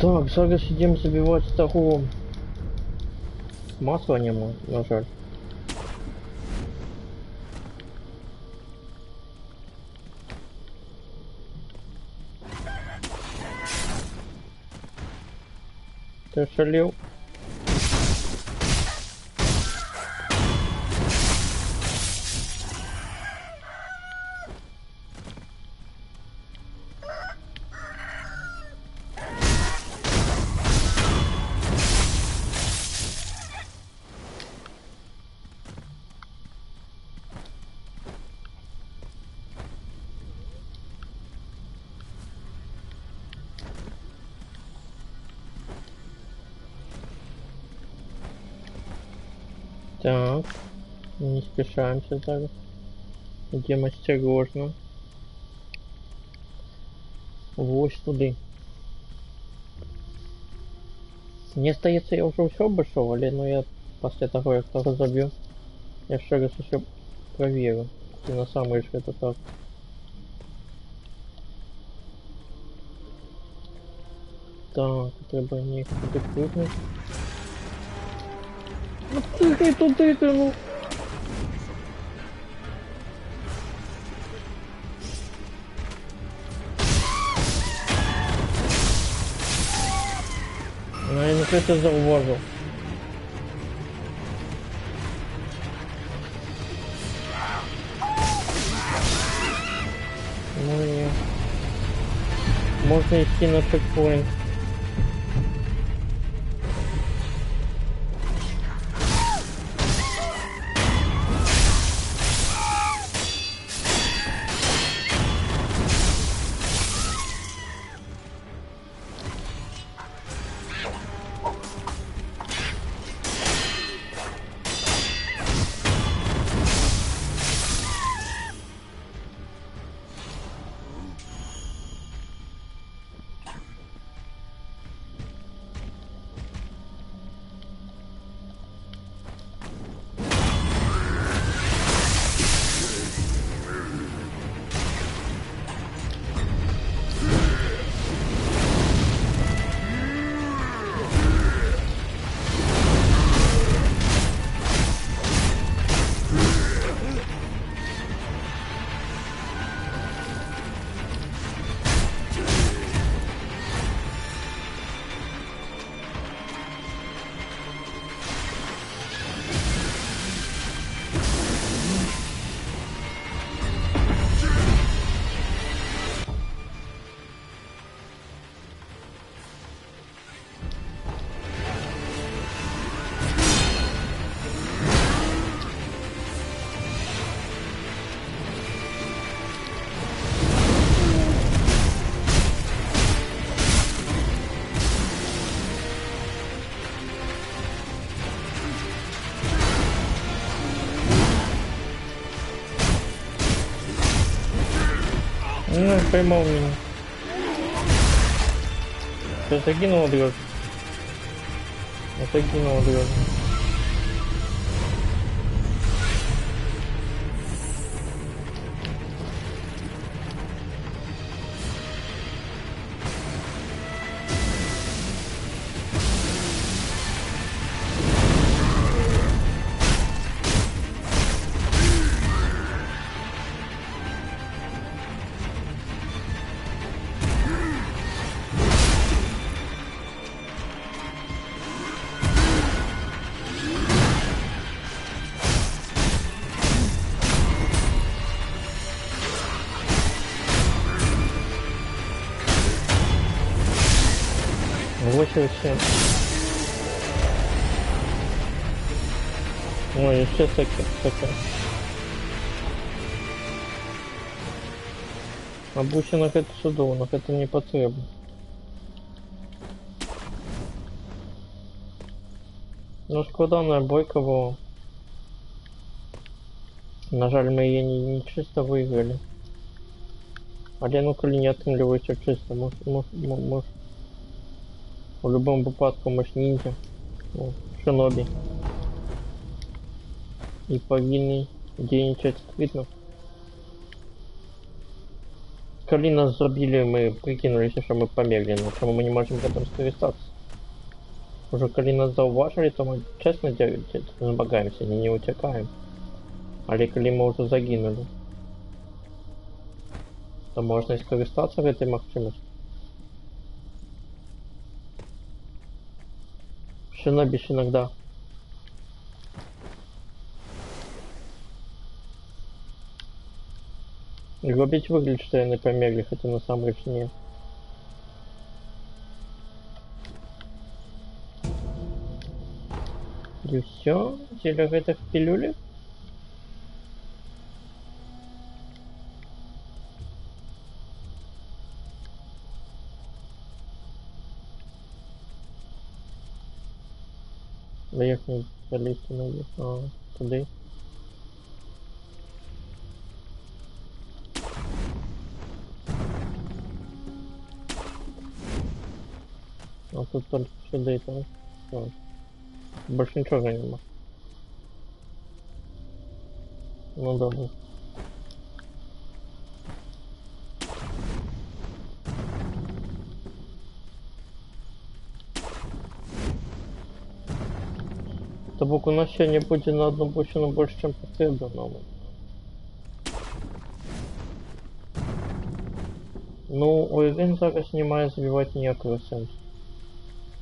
Так, зараз идем забивать старого. Масла нема, на жаль. Ты шалил? Так, не спешаемся зараз. Идем осторожно. Ось туди. Мне здається, я вже все обійшов, але ну я після того, як то розоб'ю, я ще раз ще провірю. Чи на самом деле это так. Так, треба їх туди крикнути. Ну тикай туди ти, ну. Ну я не це зауважив. Ну і можна йти на чекпоінт. Ну, поймал меня. Ты закинул дрёж. Закинул дрёж. Вообще. Ой, еще такая. Обучених это судовних, это не потрібно. Ну, складана бойка була. На жаль, ми її не чисто виграли. Але ну, коли не отрымливається чисто, може. В любом випадку ми ж ніндзя. Ну, шинобі. І повинні діянчать видно. Коли нас зробили, мы прикинулись, что мы померли, но чому мы не можем в этом скористаться. Уже коли нас зауважили, то мы честно змагаемся, не утекаем. Але коли мы уже загинули, то можно и скористаться в этой махчимости. Шиноби иногда. Любить выглядит, что я не померли, хотя на самом деле нет. И все, зелье это в пилюле. Доехали до лифта наверх, туда. А тут только сюда и там. Всё. Больше ничего же нема. Ну да. Тобок у нас сьогодні буде на одну бочину більше, ніж потрібно. Ну, Ойрен зараз не має забивати ніякого сенсу.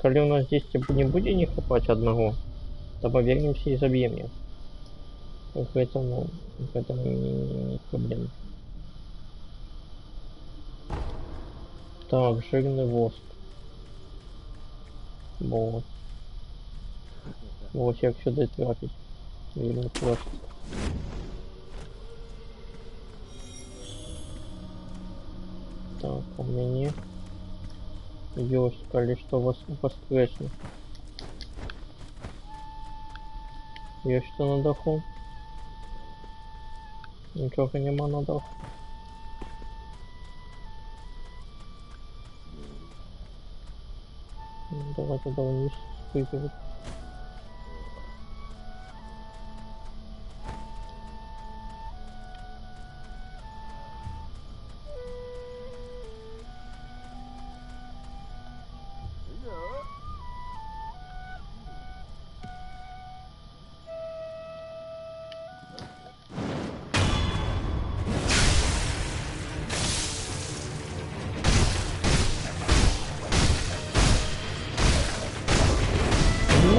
Коли у нас здесь не буде не хапати одного, то повернемся и забьем его. Поэтому не проблема. Так, жирный воск. Вот. Вот як сюда тратить. Или просто. Так, у меня есть, коли что воскреснет. Есть что на даху? Ничего нема на даху. Ну, давай тогда вниз спрыгивать.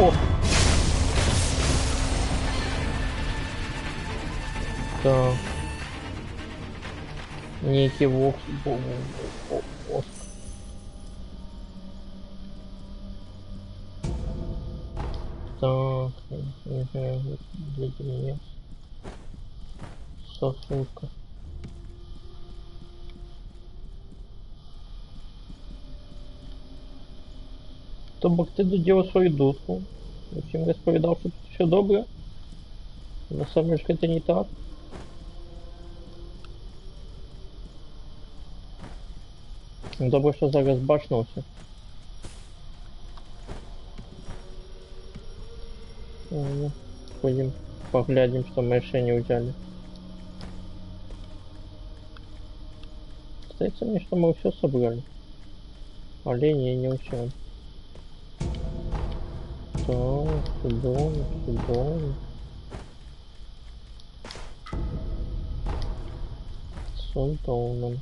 О! Так. Некий вокс. Так, для меня сосулка. Тобок ти доделал свою дудку. Я всем розповідав, що тут все добре. На самом деле это не так. Добре, що зараз бачнувся. Ну, пойдем поглядим, что мы еще не взяли. Остается мне, что мы все собрали. Оленей не все. Так, сюда. С Антоном.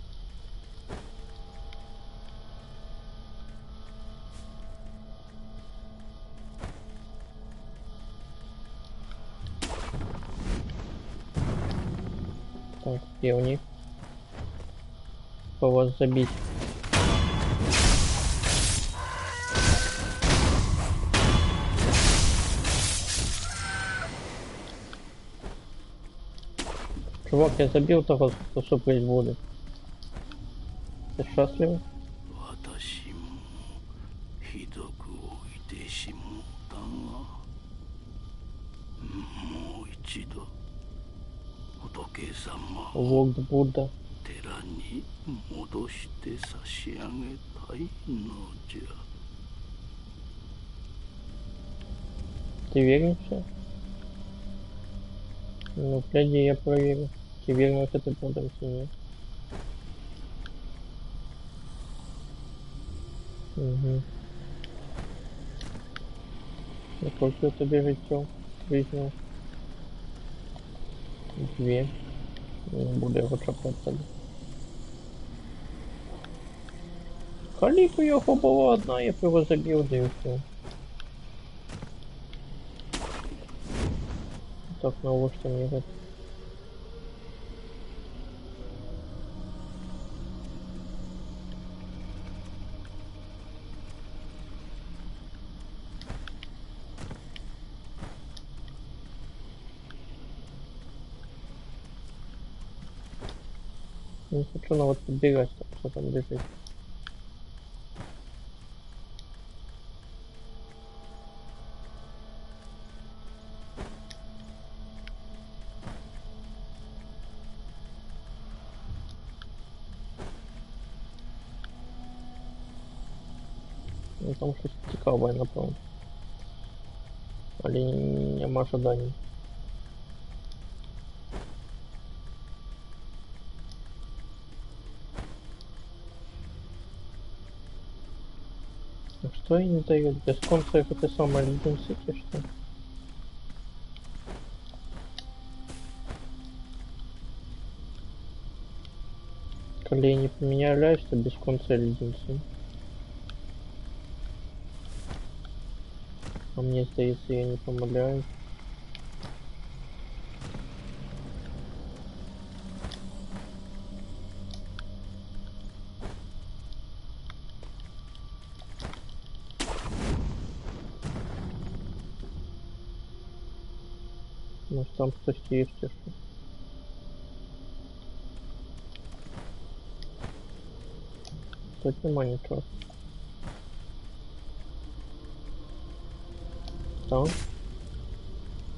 Так, где у них? По вас забить. Чувак, я забил того, кто супрать будет. Ты счастлив? 私もひどく置いてしもうたが、もう一度仏様を Волк Будда. 寺に戻して差し上げたいのじゃ。 Ты веришься? Ну, гляди, я проверю. Ты верно, что ты продам синий. Угу. Я сколько тебе житье жизнью? 2. Не буду його чапати тоді. Каліпу його було одна, я б його забив, да і все. Так, ну что мне это? Не хочу на вот подбегать, что там лежит. Ну там щось цікаве, напевно. Але нема ожиданий. А что они дают? Без конца их это самое Legion City, что ли? Коли я не поменяюсь, то без конца Legion City. А мне здається, я не помиляюсь. Может там хтось є ще що? Тут нема нічого. Там?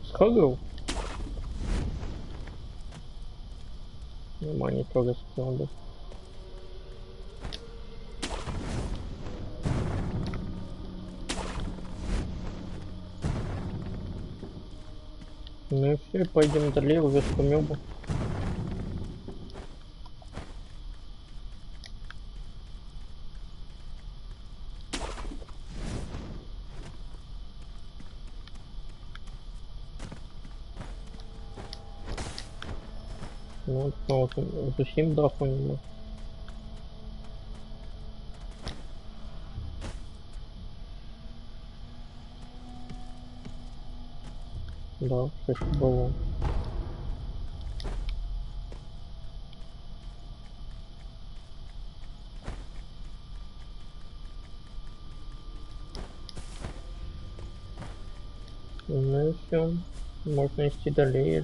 Схагав? Нема нічого справді. Ну и все, пойдем далее, уже скумёбу. Ну, снова зачем даху нема. Да, щось було. Ну и все. Можно идти далее.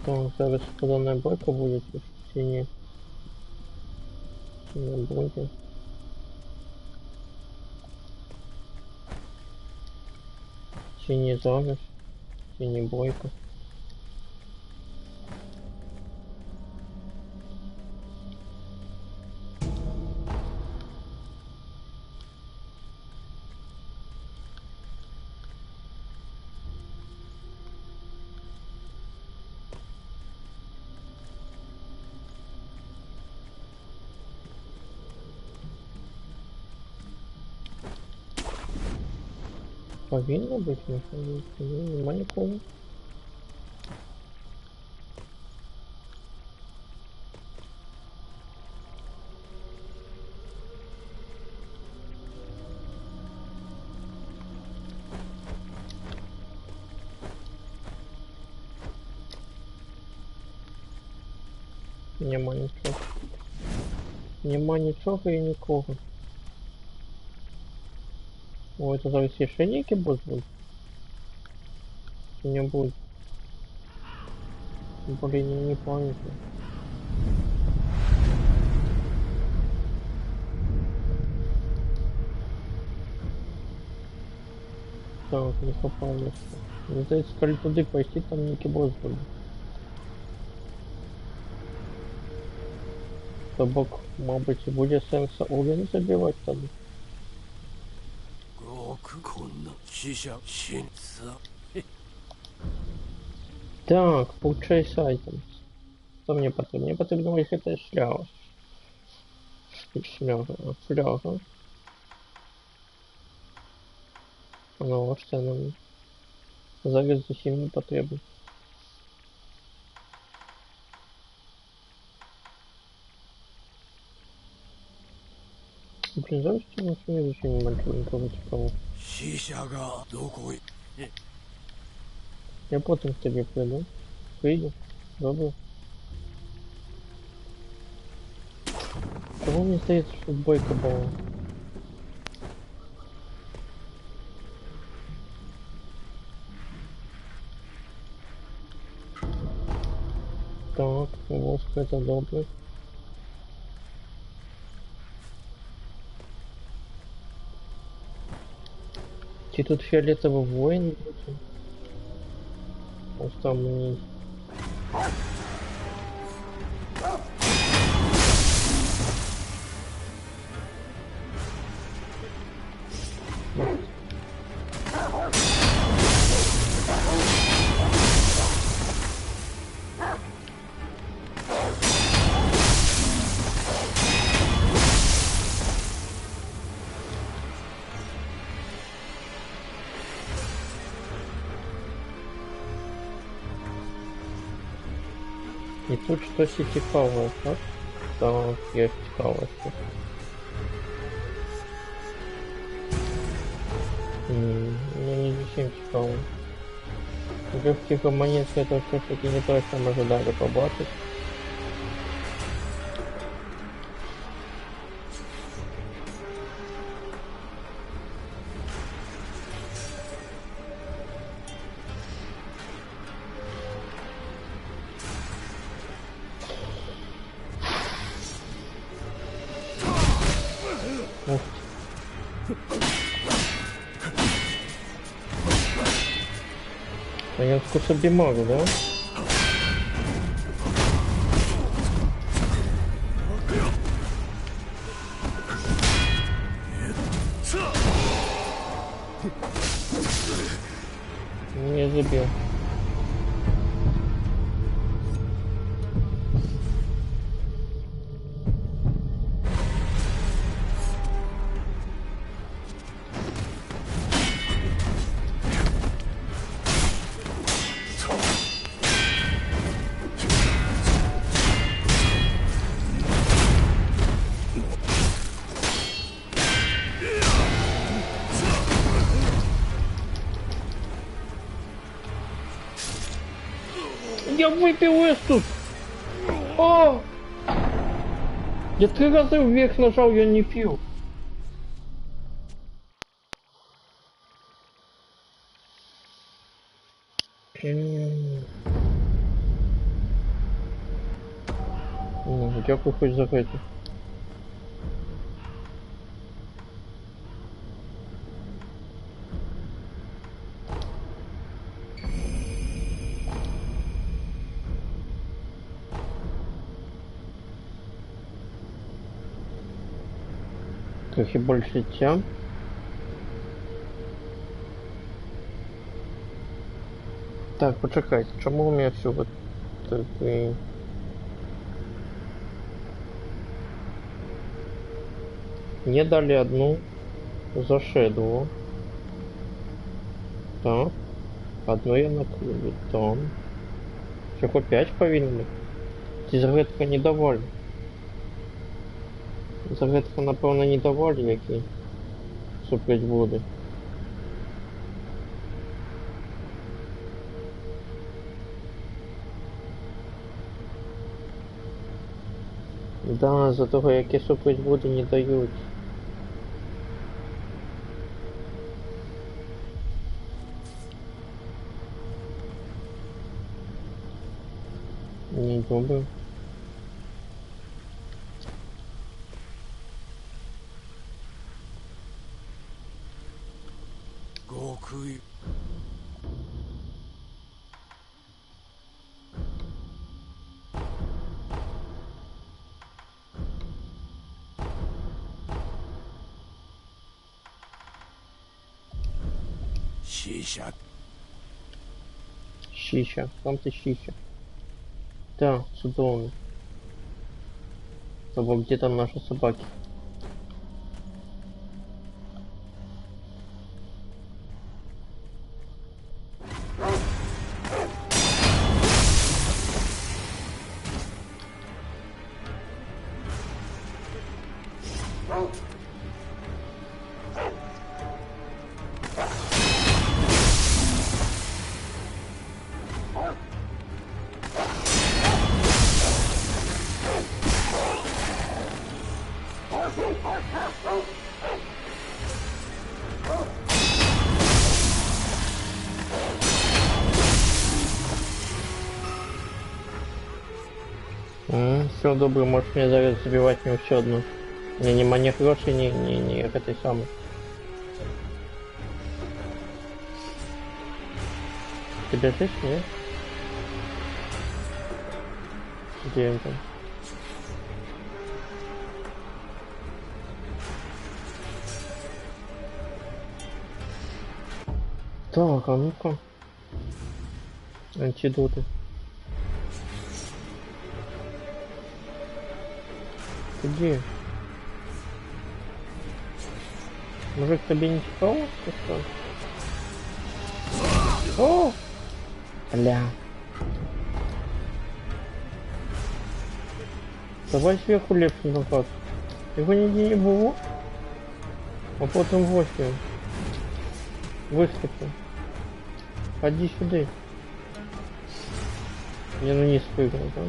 Так, зараз поданая бойка будет в тени. Не будет. Тени замес. Тени бойка. Повинно быть, нема нікого. Нема нічого. Нема нічого і нікого. О, это зараз ще некий босс будет? Не будет. Блин, не помню. Так, не попал место. Мне здається, коли туди пойти, там некий босс будет. Тобок, мабуть, і буде сенс Олін забивати тоді. Так, получай сайтом. Что мне потребно? Мне потребно их это шляга. Фляга. Ну, вот что нам зараз зовсім не потрібно. Блин, зараз что у нас не зовсім не бачу нікого цікавого. Я потім к тебе приду. Прийду. Добре. Кого мені здається, що бойка була? Так, воск это добре. Чи тут фиолетовый воин будет? Вот там мне... І тут щось і цікаве, так? Так, є цікаве щось. Ну не зовсім цікаво. Легкий гаманець это все-таки не то, що ми ожидали побачити. Ух ты. А я собі могу, да? Не забил. Я выпил эту! О! Я 3 раза вверх нажал, я не пил. Дякую хоть за это. Трохи больше тем. Так, почекайте, чому у меня все вот такие... Мне дали одну за Шэдоу. Так. Одну я накрою. Там. Всего 5 повинны. Ці загадка не давали. Загадка, напевно, не давали, які суплять води. Да, за того, які суплять води, не дають. Не добре. Гокуй. Шиша. Щища, там ты щища. Да, чудовно. Тобто, где там наши собаки? Все добре, можешь мне зараз забивать мне все одну. Не нема ні грошей, ні этой самой. Ты бежишь, нет? Где он там? Так, а ну-ка. Антидоты. Ты где? Мужик, тебе не цікаво? О! Бля. Давай сверху лепше назад. Його ніде не було. А потім восьмим. Вискочив. Ходи сюди. Я на низ прыгнул, да?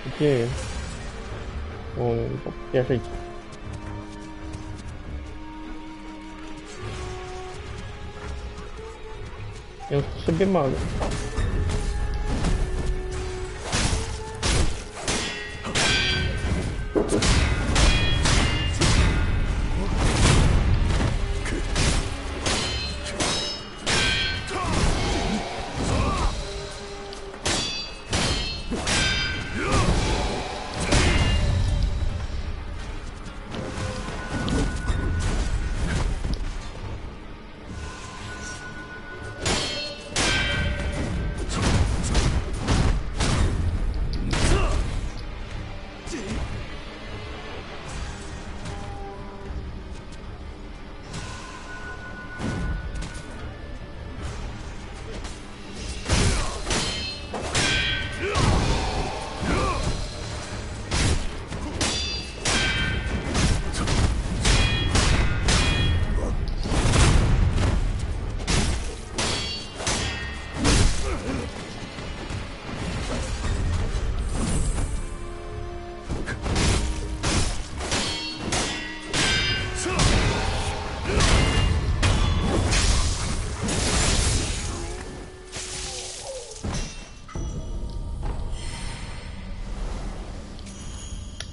Где я? Вон, бежите. Я собі мало.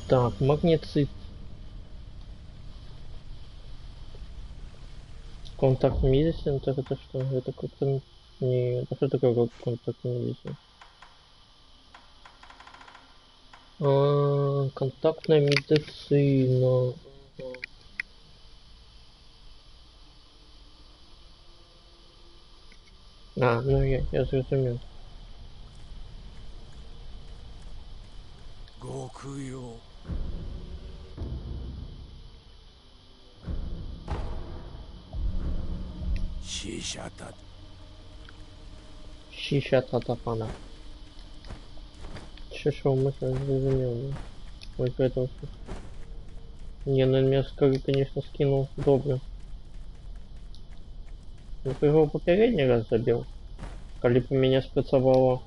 Так, магнецит. Контакт медицин, так это что? Это как-то... Не, это что такое контакт медицин? Контактная медицина. Ну я зрозумів. 極用 Шишата. Шиша татапана. Шишо мы зрозумів. Ой, это все. Не, ну меня скорее, конечно, скинул добре. Ну ты его попередний раз забил. Коли бы меня спрацовала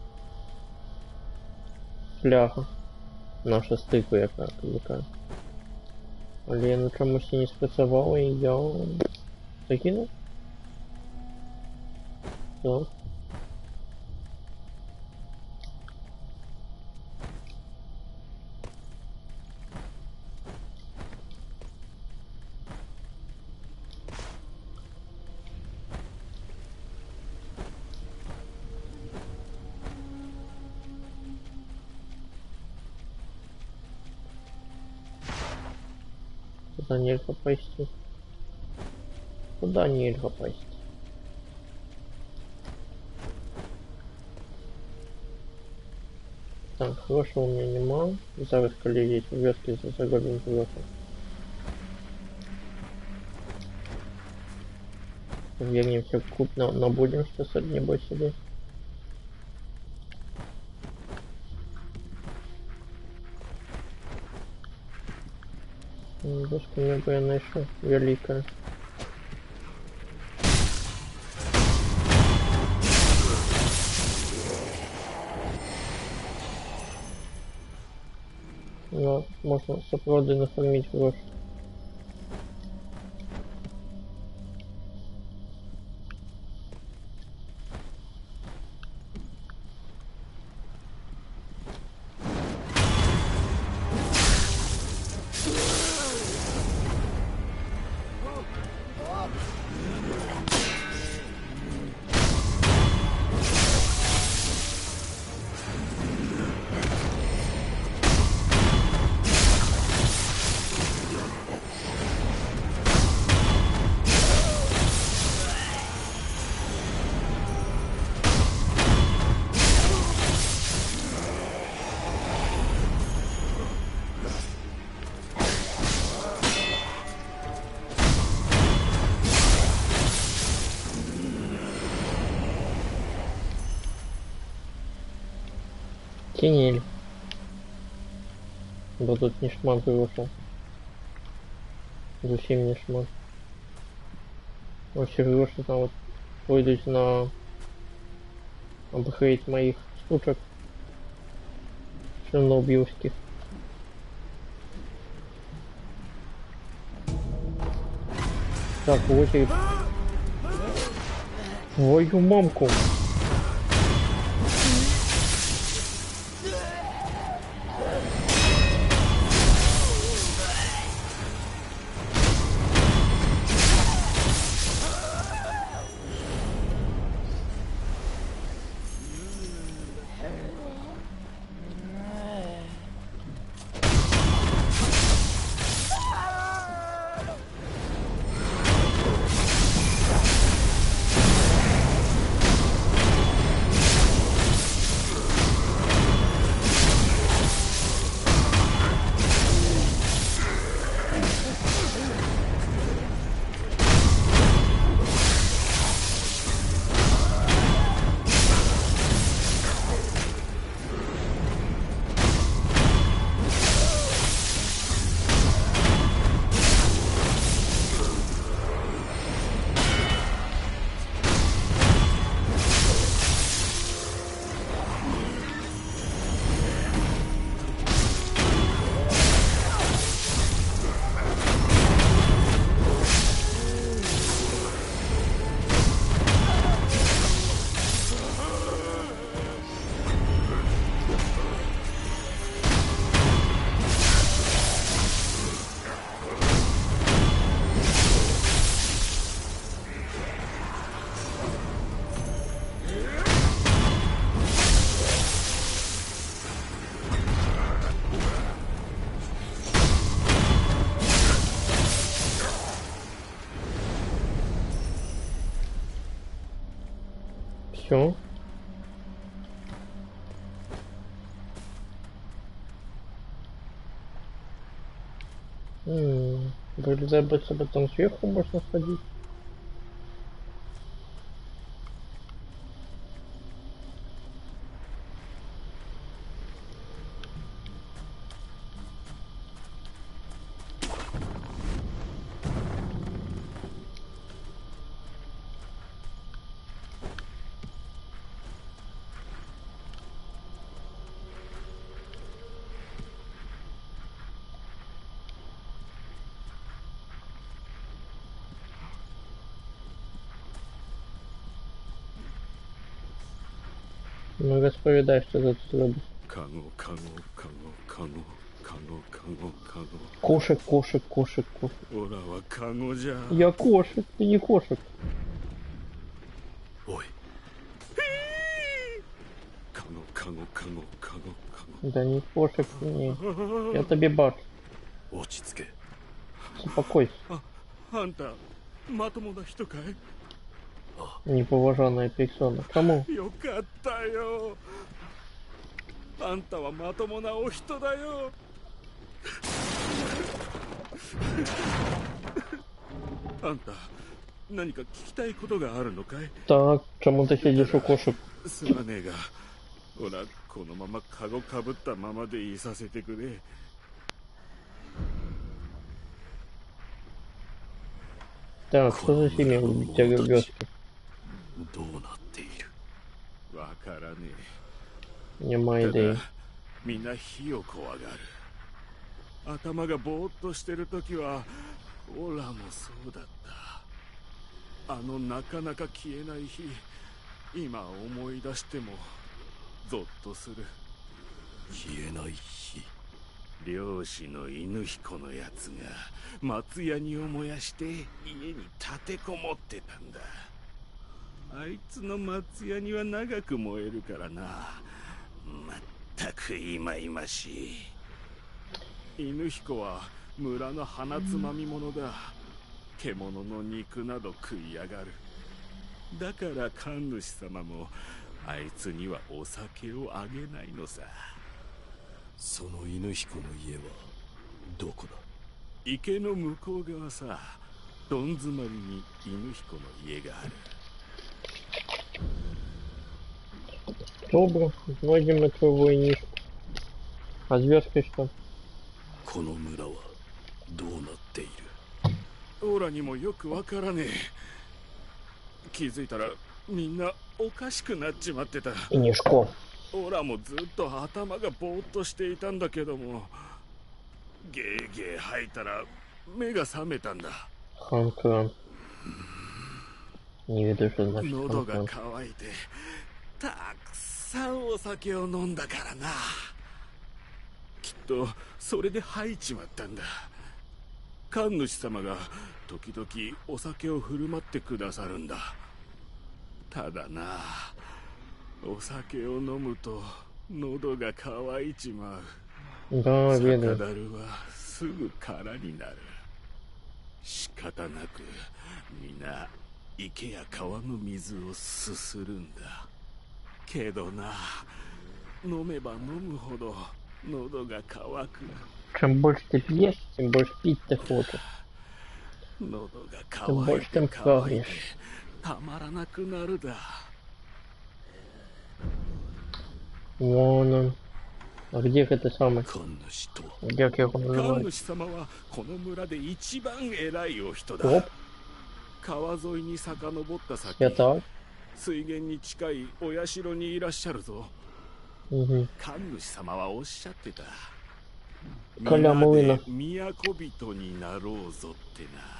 фляга. Наша стыку яка велика. Але я на чомусь не спрацював і я закинув. Так. Куда нельзя пойти? Куда нельзя пойти? Так, хорошего у меня нема. Зараз, коли есть в вёске, заробим гроши. Вернемся в куб, набудем сейчас от него себе. Дошка неба я нашел великая. Но можно сопроды нафармить гроши. Тенель. Бо тут не шмат вышел. Зусім не шмат. Вообще гроши там вот пойдуть на апгрейд моих штучек чернобыльских. Так, очередь. Твою мамку. Все. Вылезай бы себе там сверху можно сходить. Ну, расповедай, что ты тут любишь. Кошек, кошек, кошек, кошек. Я кошек, ты не кошек. Ой. Да не кошек, не. Я тебе бат. Успокойся. Неповажанная персона. Кому? よかったよ。あんたはまともなお人だよ。あんた、何か聞きたいことがあるのかい? Так, чему ты сидишь у кошек? すまねえが、ほら、このままカゴかぶったままでいさせてくれ。Так, что за семья у тебя в вёске? どうなっている? わからねえ。 Нема идеи. みんな火を怖がる。頭がぼーっとしてるときはオラもそうだった。あのなかなか消えない日、今思い出してもゾッとする。消えない日。漁師の犬彦のやつが松ヤニを燃やして家に立てこもってたんだ。あいつの松ヤニは長く燃えるからな。まったくいまいましい。犬彦は村の鼻つまみ者だ。獣の肉など食いやがる。だから神主様もあいつにはお酒をあげないのさ。その犬彦の家はどこだ？池の向こう側さ。どん詰まりに犬彦の家がある。Добре, знайдемо метрову ніжку. А зв'язки що? この村はどうなっている？オラにもよくわからねえ。気づいたらみんなおかしくなっちまってた。 І ніжко. オラもずっと頭がぼーっとしていたんだけども、ゲーゲー吐いたら目が覚めたんだ。 Ханкран. Не виду, що значить 喉が ханкран. 渇いてたくさんお酒を飲んだからな。きっとそれで吐いちまったんだ。神主様が時々お酒を振る舞ってくださるんだ。ただな、お酒を飲むと喉が渇いちまう。 Да, 酒 виду. だるはすぐ空になる。仕方なく皆池や川の水をすするんだ。けどな、飲めば飲むほど喉が渇く。 Чим більше ти п'єш, тим більше піть ти хочеш. 喉が Тим 渇い більше て тим 渇いて прагнеш. たまらなくなるだ。 Вон он. А где это самый? 神主と Як його 神 називають? 主様はこの村で一番偉いお人 Оп, だ。川沿いに遡った先、 я так. 水源に近いお社にいらっしゃるぞ。 Угу. 神主様はおっしゃってた。 Коля Млина. 皆で都人になろうぞってな。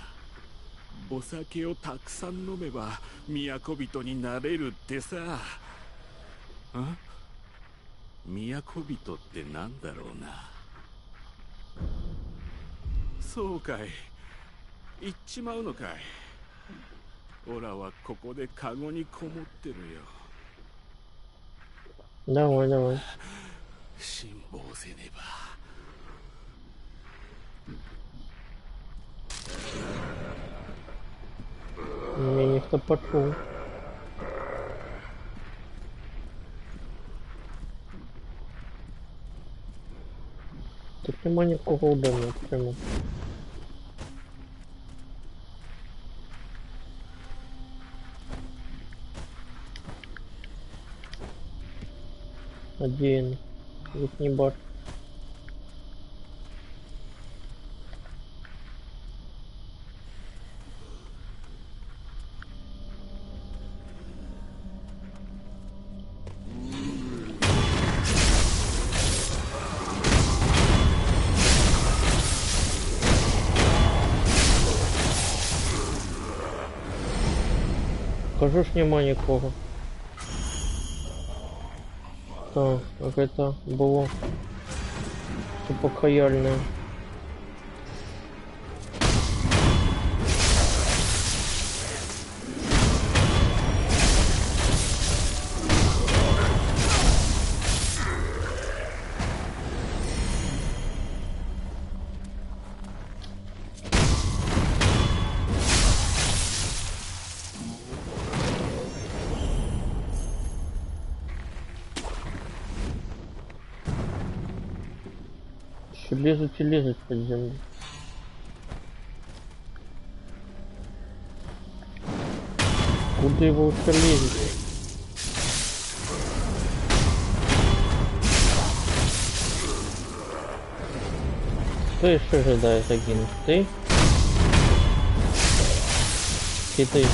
お酒をたくさん飲めば都人になれるってさ。ん？都人ってなんだろうな。そうかい。行っちまうのかい。オラはここでカゴにこもってるよ。 Давай, давай. 辛抱せねば。 Меня ніхто почув. Тут нема нікого вдома, прямо. Один. Їх не бачу. Кажу ж, нема нікого. Так, як это було типа каяльне. Еще лезут и лезут под землю. Куда его еще лезет? Кто еще ожидает загинуть? Ты? И ты?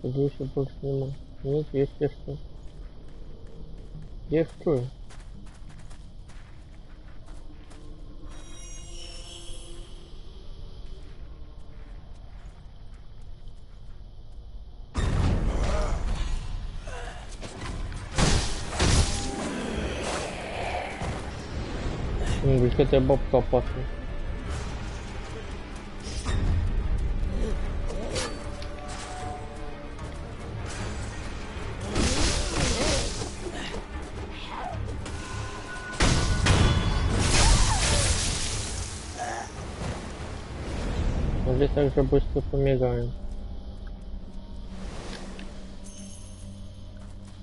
Здесь я больше не могу. Нет, есть я что. Я что? Какая-то бабка опасная. Здесь также быстро помигаем.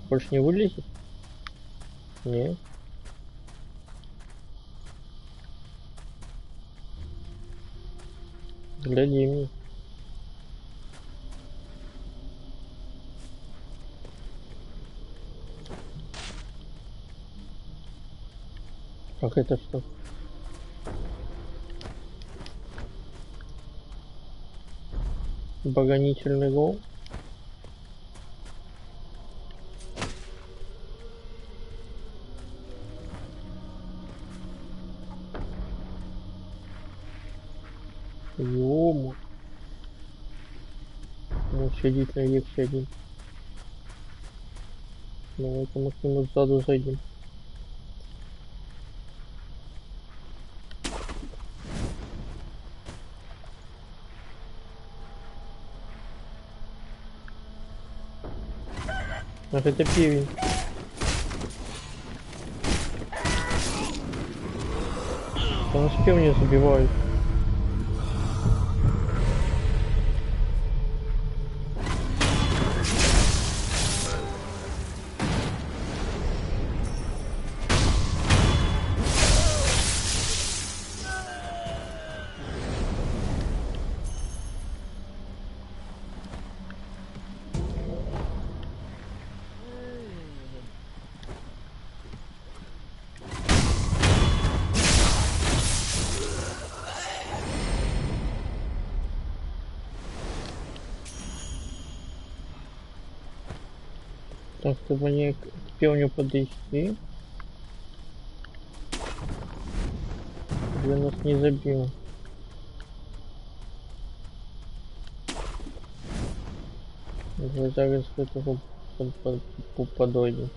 Больше не вылезет? Нет. Гляди мне. Как это что? Оборонительный гол. Ёма. Ну, сидит на Ексе один. Давайте мы к нему сзаду зайдем. Ах, это пивень. Он нас пивня забивает. Так, чтобы они к пивню подойти. Я нас не забил. Мы зараз до этого подойдем.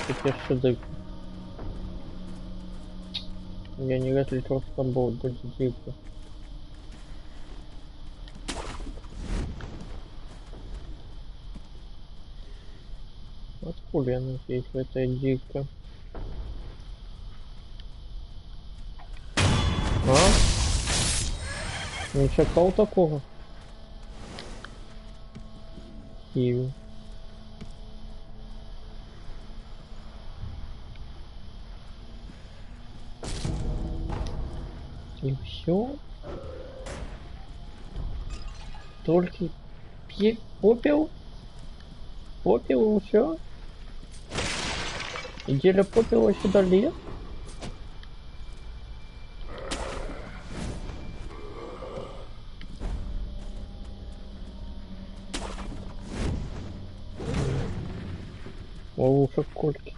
Теперь сюда. Я не готов просто был до дико. Откуда она здесь в этой дико? А? Не чекал такого? Киви. И все. Только попел. Попел и все. И деля попела сюда лет. Ловушек кольки.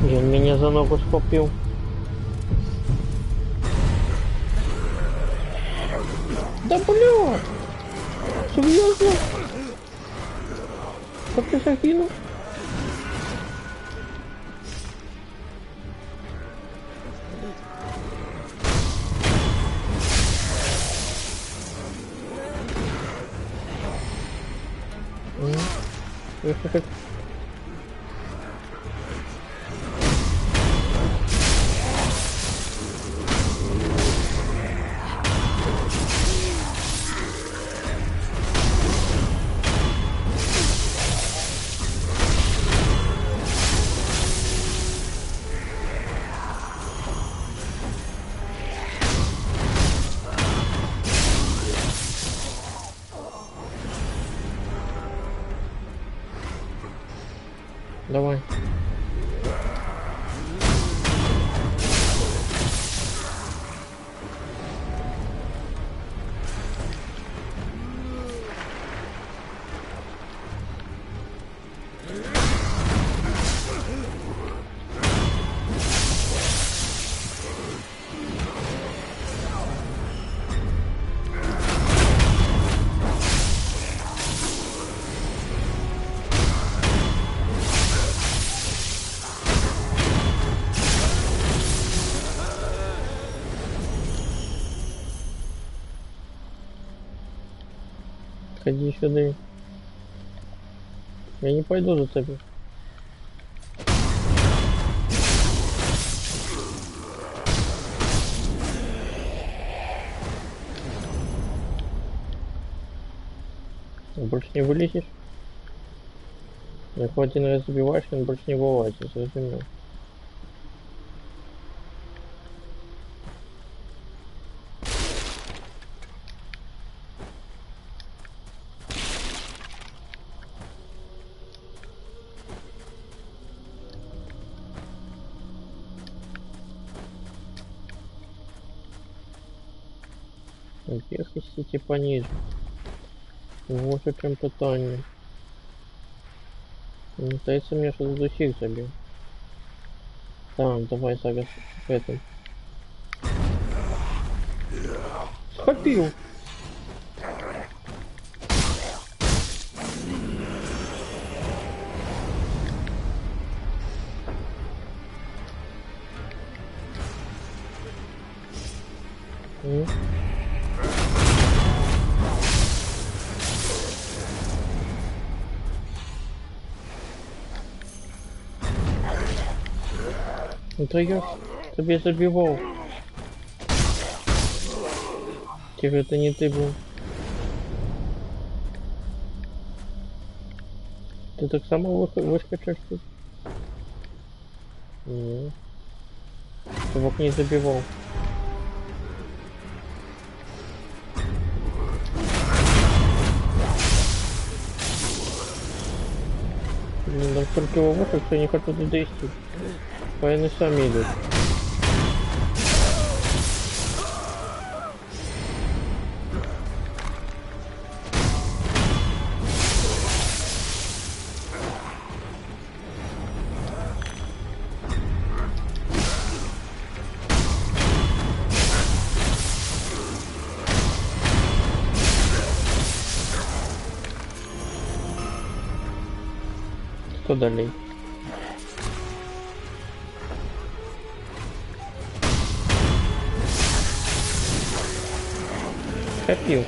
И он меня за ногу схватил. Да блядь! Серьезно? Как ты закинул? Как... Давай. Иди сюда. Я не пойду за тобой. Больше не вылезешь? Его один раз забиваешь, он больше не вылазит, зрозумел. Вверх идти пониже. Вот в чем питание. Не пытается мне что-то духих забил. Так, давай зараз этим. Схопил. Это я тебе забивал. Тихо, это не ты был. Ты так само выскочишь тут? Нет. Чувак не забивал. Блин, настолько его вышел, что я не хочу туда идти. Военные сами идут. Что далее? Копил.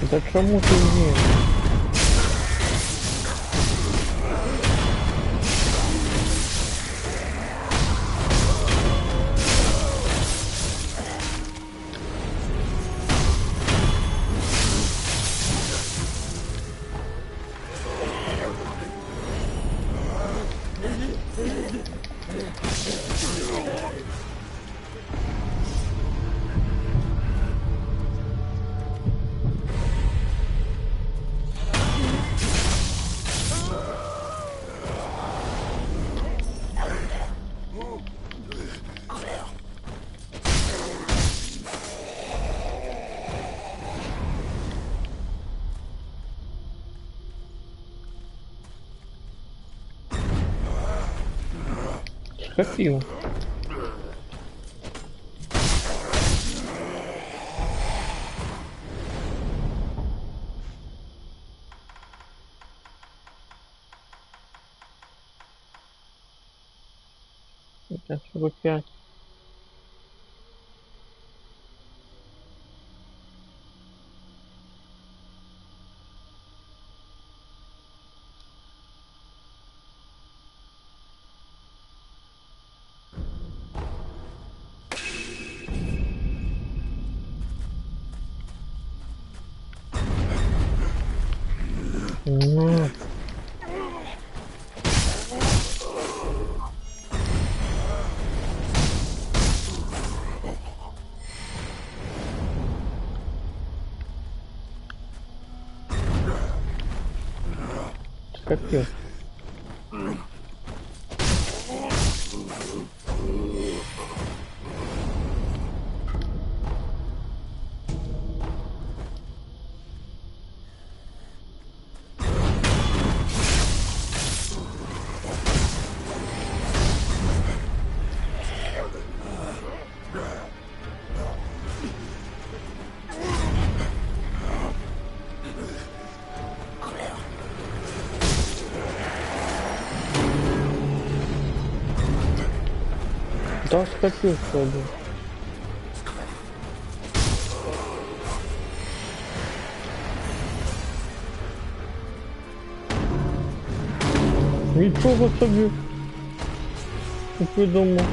Да чому ти не? Копил. Так, чтобы 5. Ну. Капец. Да, скопился один. Нічого собі. Як ви думали?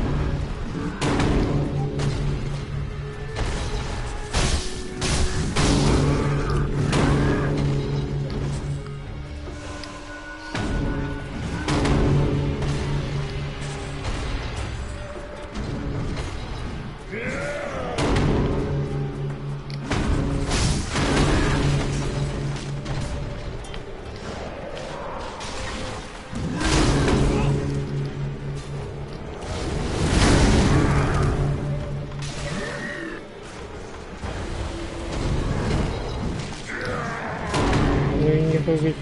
Ну і не говорить.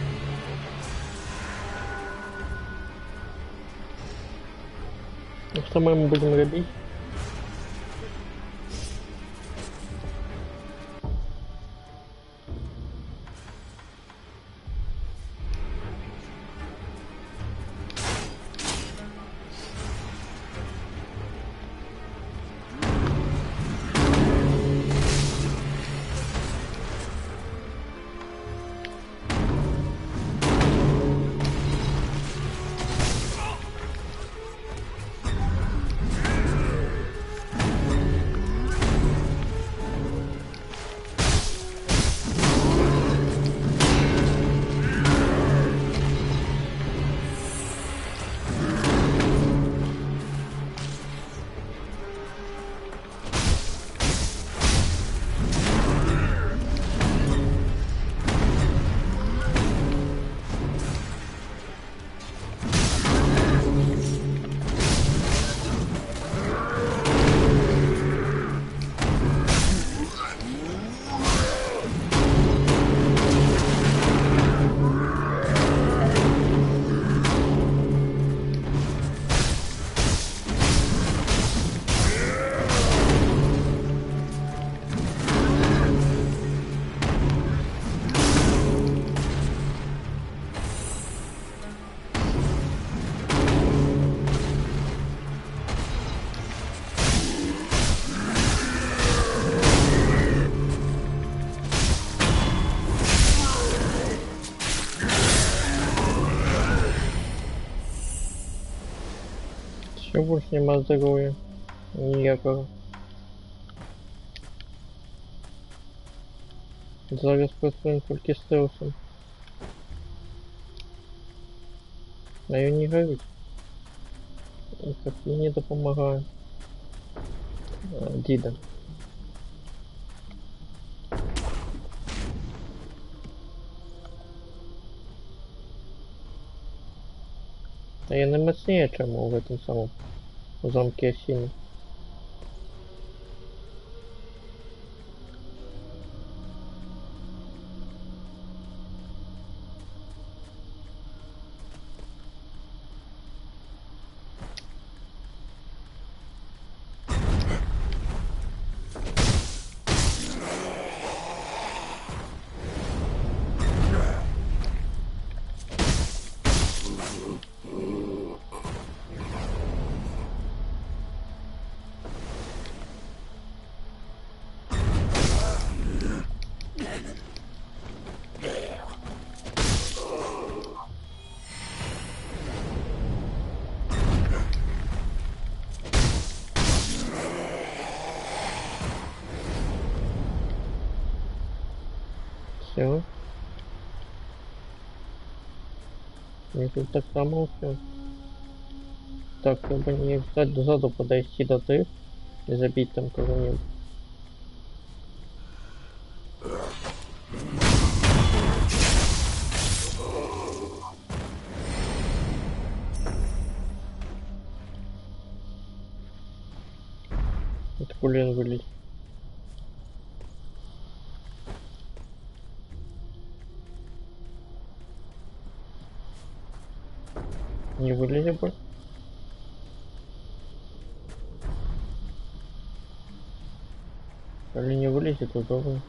Що ми йому будемо робити? Ще більше нема здоров'я. Ніякого. Зараз працюємо тільки стелсом. А я не горить. Как мені допомагає. Діда. А я не мощнее, чем в этом самом замке Осины. Все. Мне тут так само все. Так, чтобы не взять сзаду подойти до тых и забить там кого-нибудь. Блин, вылез. Не вылезет бы. Или не вылезет, удобно.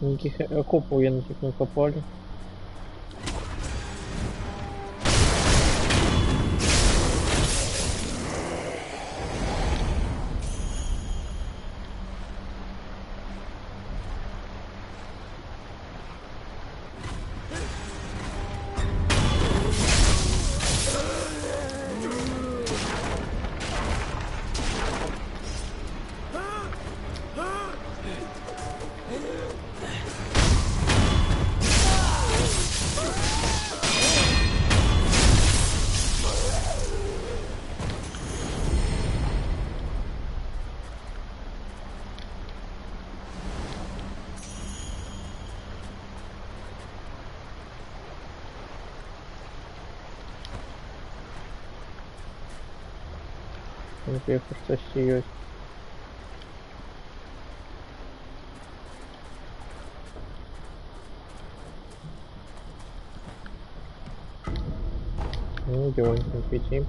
Никаких окопов я на них не попали. Я просто сиюсь. Ну, делаем конфетти.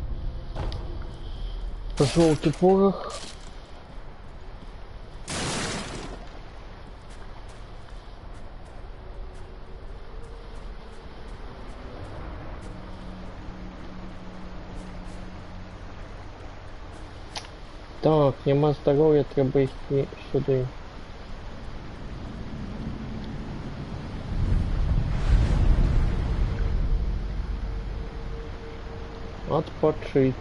Желтый порох. Так, нема здоров'я, треба йти сюди. Отпочить.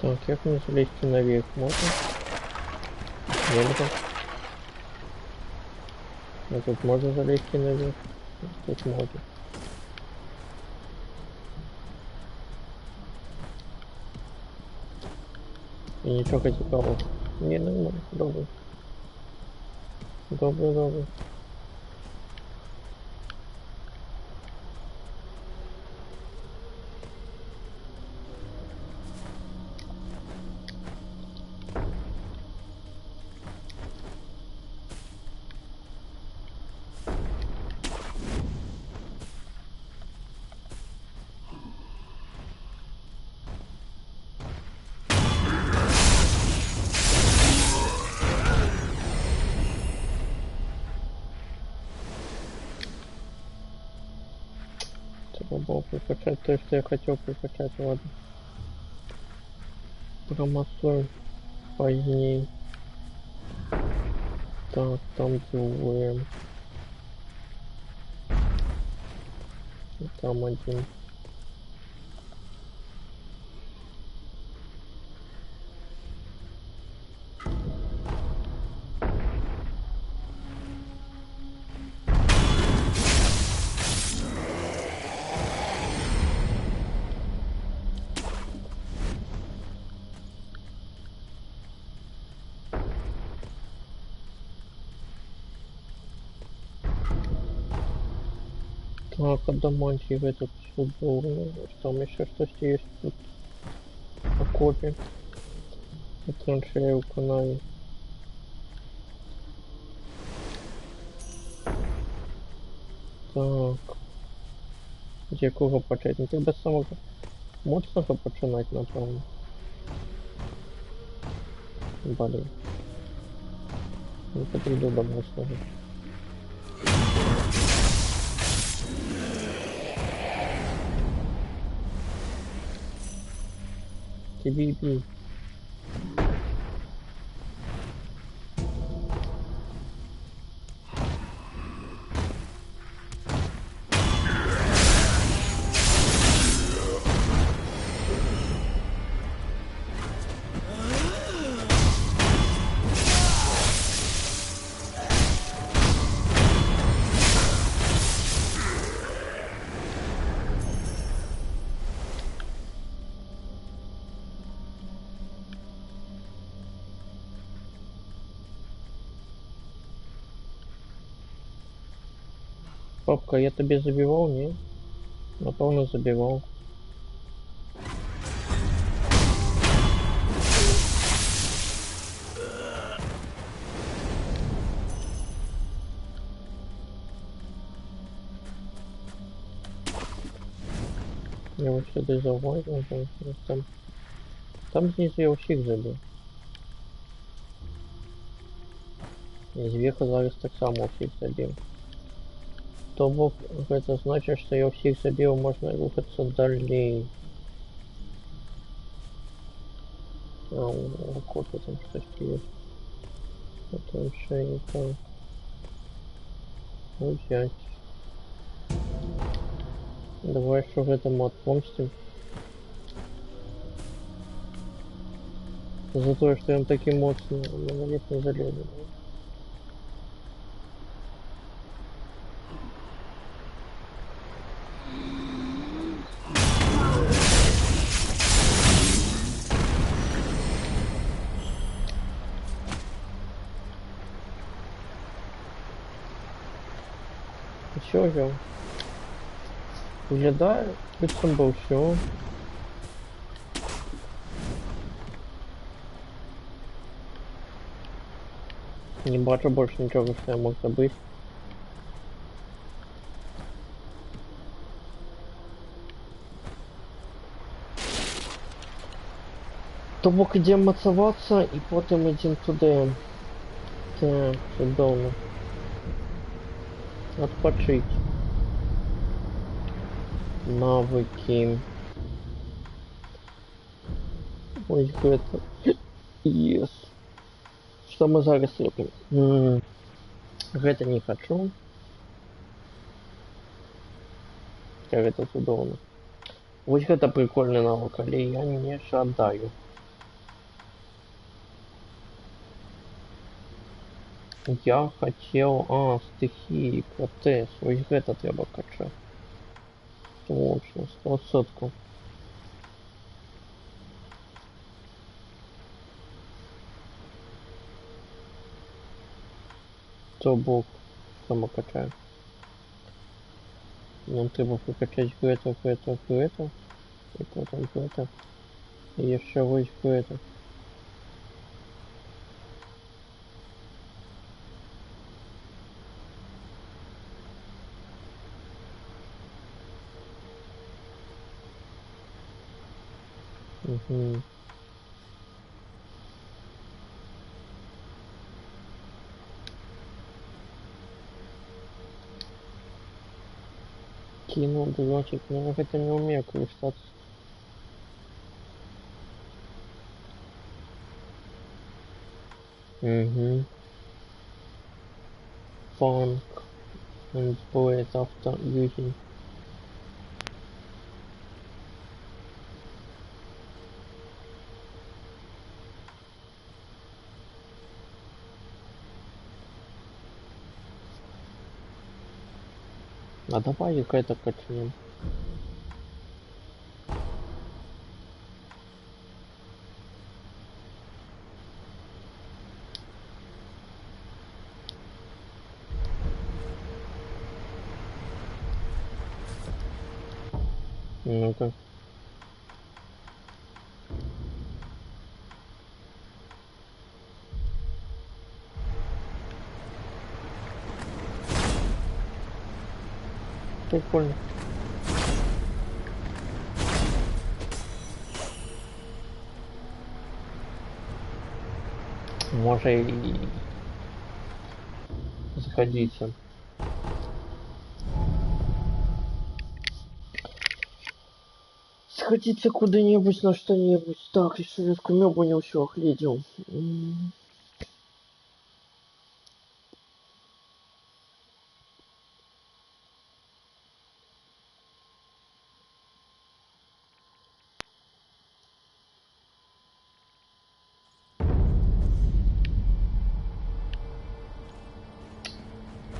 Так, як мне залезти наверх? Можно? Нельзя. А тут можно залезти наверх? Тут можно. И ничего цікавого. Не, нормально. Добре. Добре. Было прокачать то, что я хотел прокачать, ладно. Промассуем позднее. Так, там делаем. И там один. Так, адамантий в этот футбол. Там еще что-то есть тут. Окопе. И траншея у канаве. Так. З якого почати? Ну, треба з самого моцного починати, напевно. Блин. Не подойду домой сразу. Тебе. Папка, я тебе забивал, не? Напевно забивал. Я вот сюда заводил, там снизу я всех забил. І звіха зараз так само всіх забив. То это значит, что я всех забил, можно рухаться дальше. Кофе там что-то есть. Это еще и там. Взять. Давай что в этом отомстим. За то, что он так эмоционально монолитно залезет. Все, я виглядає під собою все. Не бачу больше ничего, что я мог забыть. То бок ідемо мацаватися і потім ідемо туди. Так, чудово. Отпочить. Навыки. Ой, это. Yes. Что мы зараз робимо? Это не хочу. Как это удобно. Вот это прикольный навык, але я не жадаю. Я хотел, стихии, протез. Ось это треба качать. Точно, 100%. То бок самокачаю. Нам треба прокачать это. И потом это. И еще ось это. Угу. Кинул дурачек, но это не умею користаться. Угу. Funk and bullet after using. А давай какая-то качнем. Ну-ка. Прикольно. Може і згодиться. Сходиться куда-нибудь на что-нибудь. Так, еще редко мёбу не все охледил.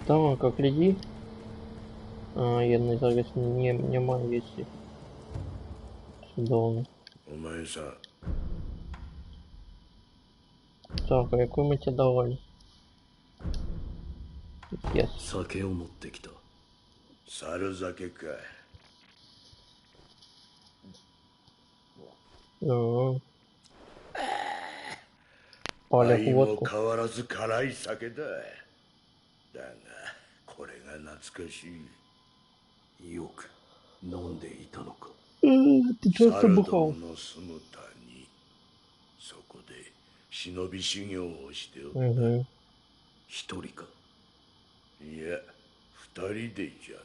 Так, как гляди. Я не зараз немає вісі. Чудовно. お前さん、 Так, а яку ми тебе давали? Yes. 酒を持ってきた。 猿酒か。 Паля 相も водку. 変わらず辛い酒だ。だが、これが懐かしい。よく飲んでいたのか。 Ты часто 猿ど бухал? もの住む谷。そこで忍び修行をしておった。 Угу. 一人か。 いや、二人でじゃ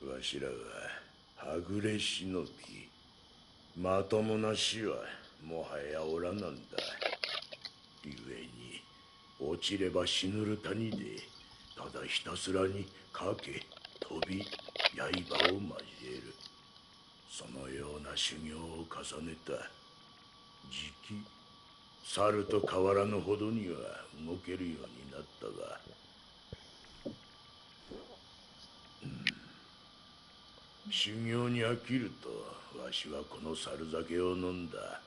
な。わしらははぐれ忍び。まともな死はもはやおらなんだ。ゆえに落ちれば死ぬる谷でただひたすらにかけ飛び刃を交える。そのような修行を重ねた。じき猿と変わらぬほどには動けるようになったが、修行に飽きるとわしはこの猿酒を飲んだ。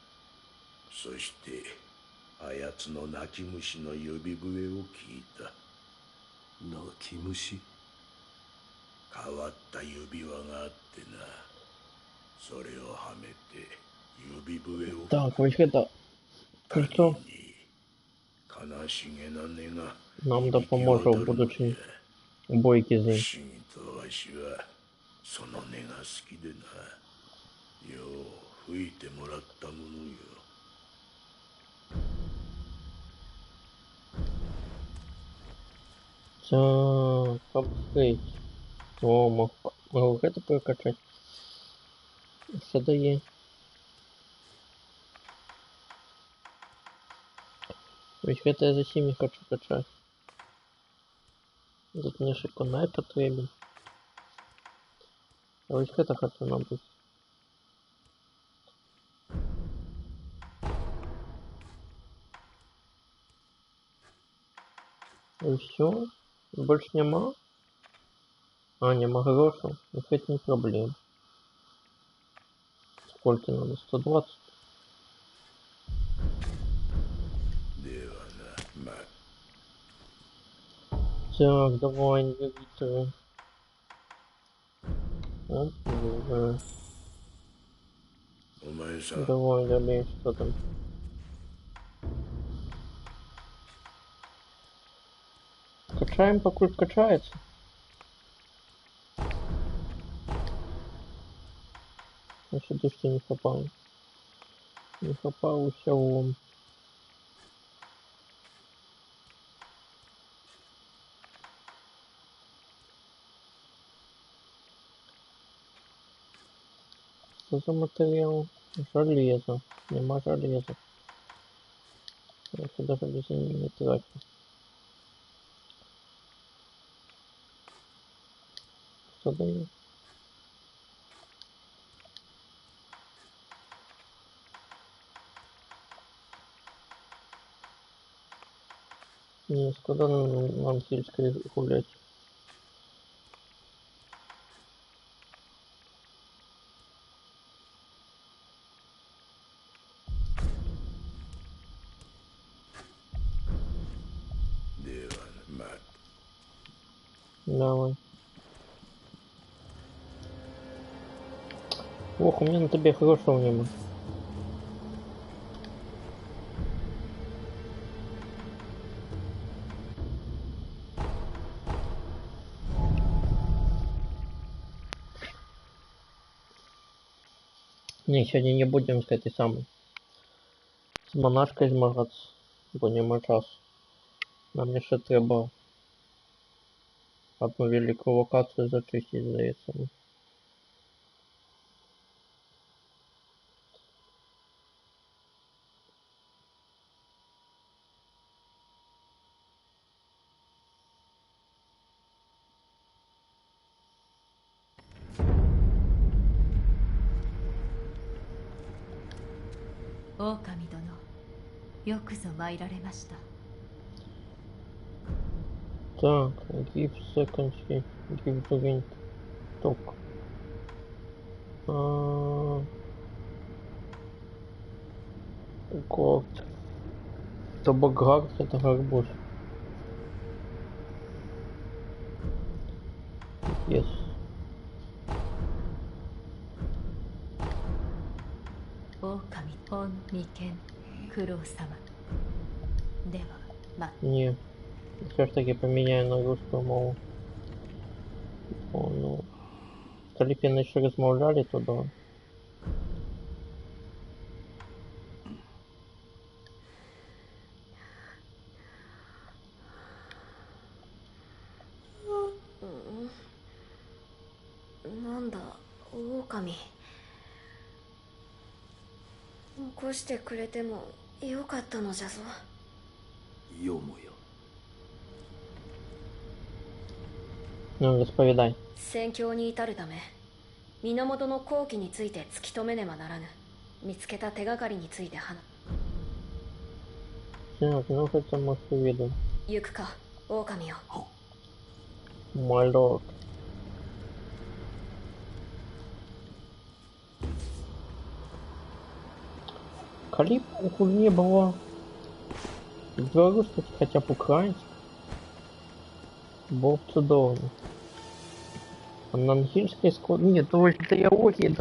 そしてあやつの泣き虫の呼び笛を聞いた。泣き虫。変わった指輪があってな。それをはめて指笛を Так, вот это. Ну что, 悲しげな音が нам да поможет в будущем бойки 不 з 思議とわしはその音が好きでな。よう吹いてもらったものよ。 Так, побыстрее. О, могу это прокачать. Что дає? Ведь это я зачем не хочу качать? Тут мне ще конай потребен. А ведь это хочу набыть. И все? Больше нема? А, нема грошей. Ну, это не проблема. Сколько надо? 120? ではな、まあ Так, давай, ингибиторы. Оп, давай. お前さん、 Давай, добей, что там. Качаем, пока качается. Я сюда что не попал. Не попал, все вон. Что за материал? Железо. Нема железа. Я сюда железо не трачу. Что дает? Нет, куда нам сельской гулять? Давай. Ох, у меня на тебе хорошего нема. Не, сегодня не будем с этой самой. С монашкой измагаться. бо нема часу. Нам ще треба одну велику локацію зачистити, здається.狼殿、よくぞ参られました。 Так, give second, give to wind. Talk. Горд. Тобогард — это гарбуз. Yes. 狼本眉間九郎様。では、ま、 Не. Все ж таки поменяю на русскую мову. О, ну. Таліпіни ще розмовляли, то да. Nanda, 狼。起こしてくれてもよかったのじゃぞ。よもや。 Ну, розповідай. 戦況に至るため、源の好機について突き止めねばならぬ。見つけた手がかりについて話。 Так, ну хотя мы видим. 行くか、狼よ。 My lord. Коли б у гульні було білоруська, хоча б українська, було б чудовно. А на англійській складно. Ні, то ось діалогія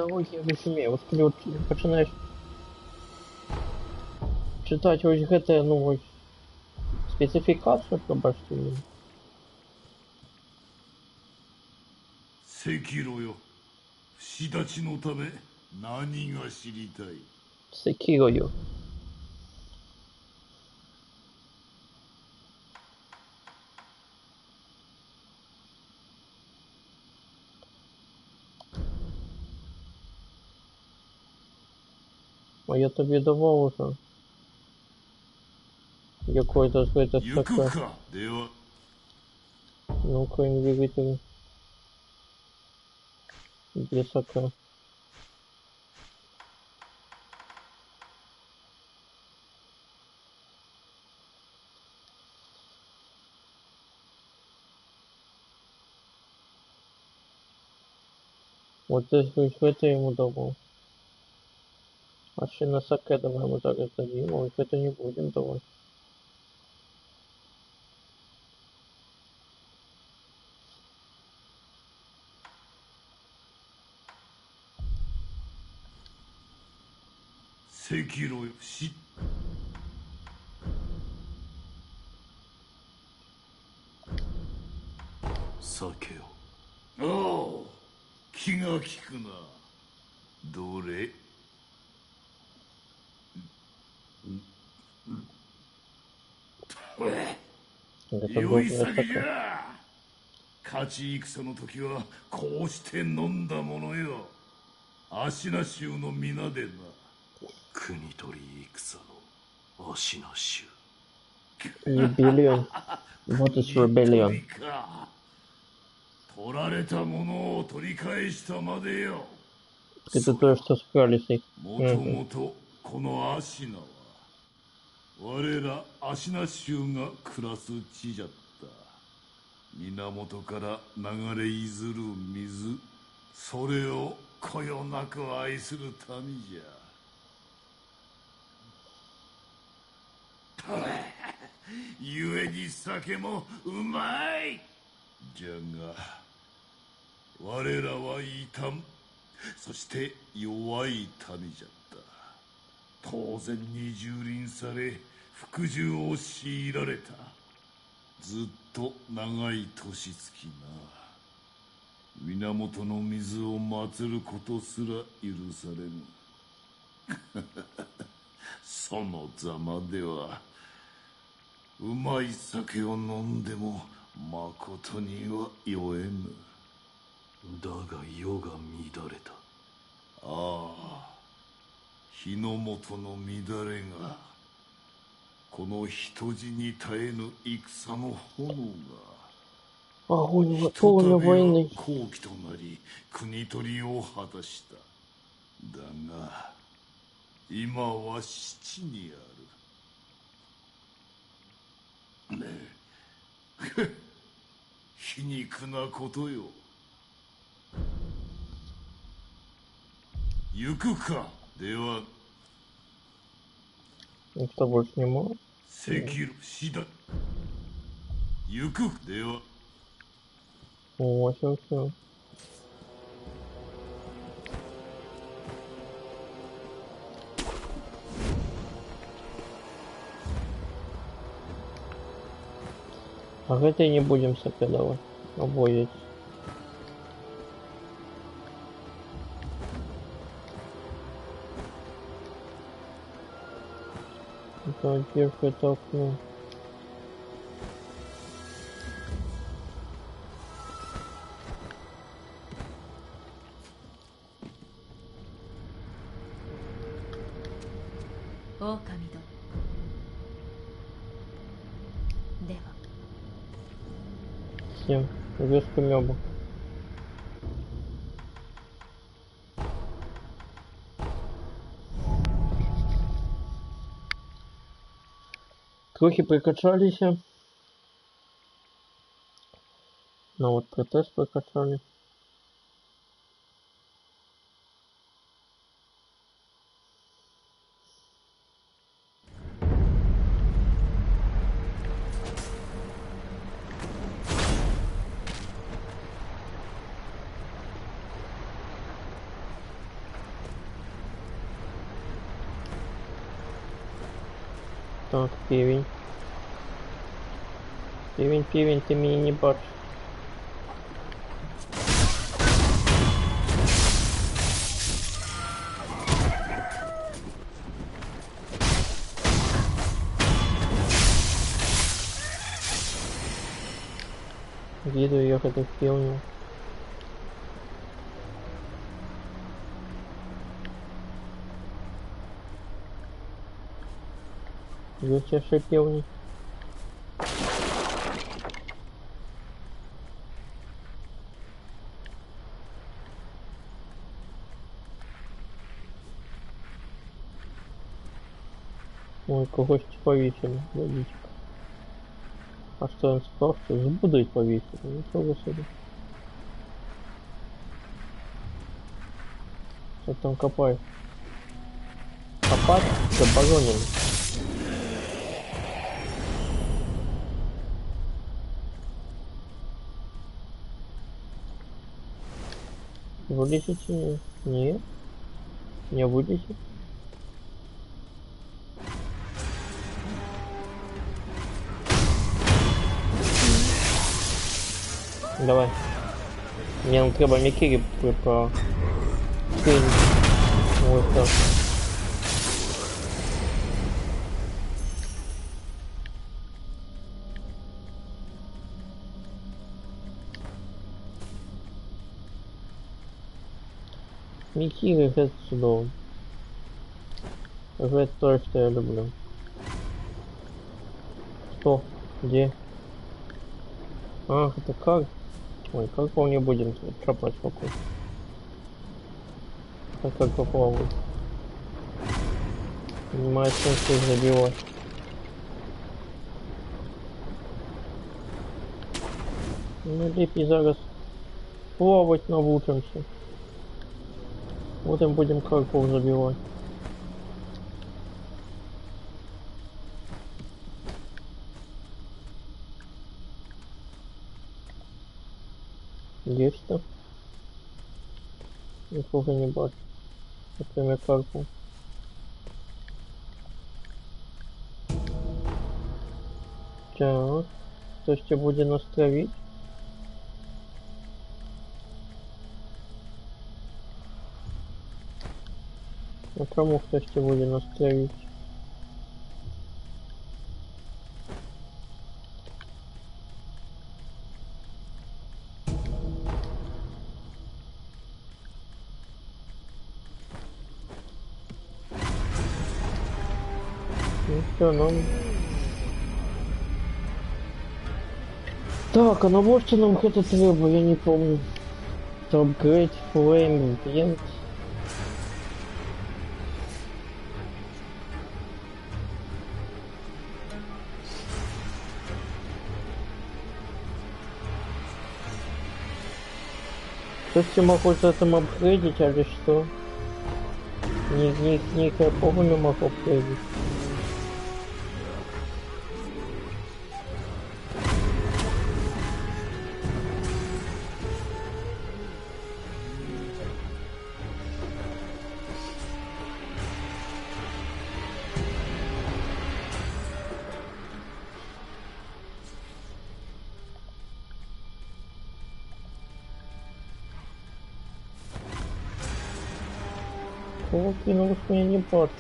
розумію. Ось коли от починаєш читати ось гэта, ну ось специфікацію, пробачте мені. 赤炉よ、不死立ちのため何が知りたい。 Секірою. А я тобі давав уже. Якої-то згоди 行く таке. か。では Ну-ка, двигатель. Где сака? Вот здесь это ему давал. А ще на саке давай мы зараз дадим, а вот это не будем давать. Секироよ、酒を。ああ、気が利くな。どれ。Это よい добрая 酒 саке. が。勝ち戦の時はこうして飲んだものよ。芦名衆の皆でな。国取り戦の芦名衆。 Rebellion. What is rebellion? 取られたものを取り返したまでよ。 Это то, что скрались их. もともとこの芦名は我ら芦名衆が暮らす地じゃった。源から流れいずる水、それをこよなく愛する民じゃ。ゆえに酒もうまい。じゃが我らは異端、そして弱い民じゃった。当然に蹂躙され服従を強いられた。ずっと長い年月な。源の水を祀ることすら許されぬ。そのざまではうまい酒を飲んでもまことには酔えぬ。だが世が乱れた。ああ、日の本の乱れが、この人死に絶えぬ戦の炎が、 Огонь ひとたび полной は войны. 好機となり国取りを果たした。だが今は死地にある。ねえ、皮肉なことよ。行くか。では Никто больше не может. 赤炉死だ。行く。では О, все. А это и не будем сопердавать. Обойтись. Это держит это окно. О, Камидо. Дева. Всем. Вёска мёба. Трохи прикачались. Ну вот протез прокачали. Так, пивень. Пивень, ты меня не бачишь. Еду ехать в пивню. Где ще пивни? Ой, когось повісили, водичка. А що він сказав, що збудуть повісили? Нічого собі. Що там копаєш? Копать заборонено. Вылезете? Нет. Не вылезет. Давай. Мне треба Микири про... Вот так. Микири это чудово. Это то, что я люблю. Что? Где? Ах, это как? Ой, как по мне будем копать какой? Как попробовать? Понимаю, что забивать. Ну, лепи зараз плавать научимся. Вот и будем карпов забивать. Есть что? Нікого не бачу. Окрім карпу. Так. Хтось ще буде нас травить? А кому хтось ще буде нас травить? Ну все, нам... Так, а навошта нам гэта трэба, я не помню. To upgrade flame vent. Что все могу за этим апгрейдить, или что? Никакая бога не могу апгрейдить. Кинулось меня не падали.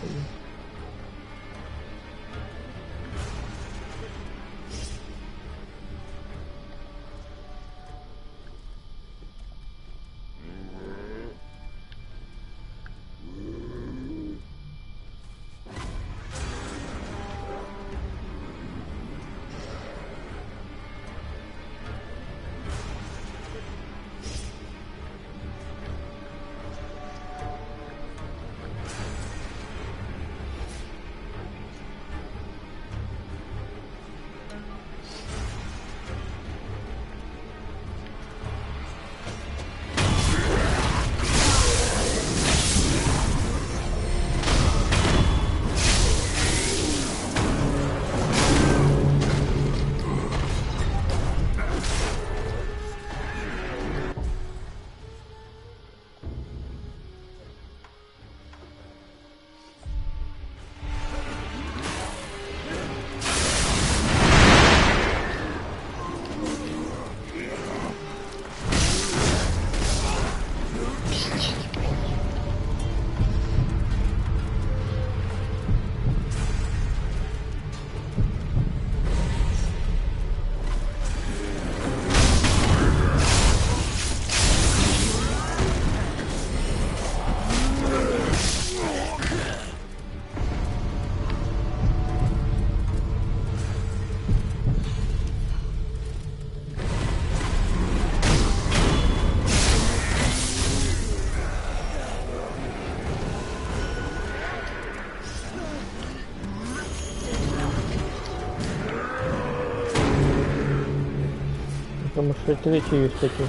Потому что третий есть такие.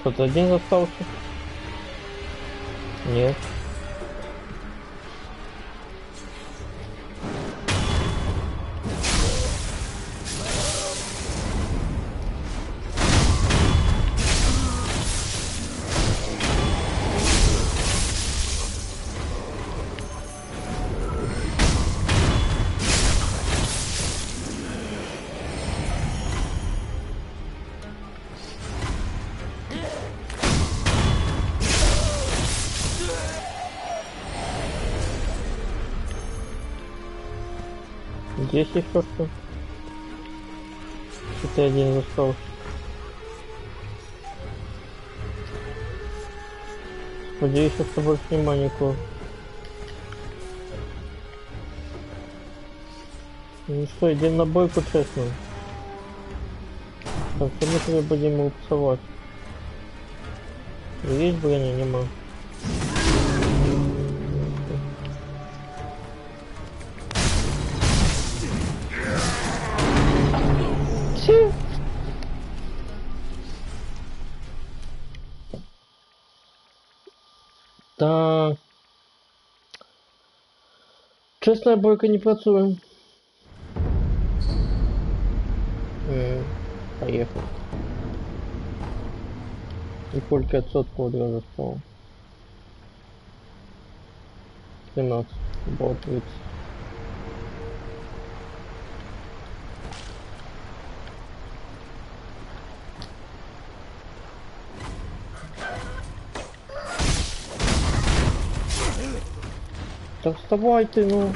Кто-то один остался? Нет. Здесь еще что? Что-то один остался. Надеюсь, что больше внимания никого. Ну что, иди на бойку, честно. Так, что мы тебе будем его псовать? Есть броня? Нема. Так. Честная бойка не працує. Поехал. И сколько отсотков одразу стало? 13. Было 30. Так вставай ты, ну.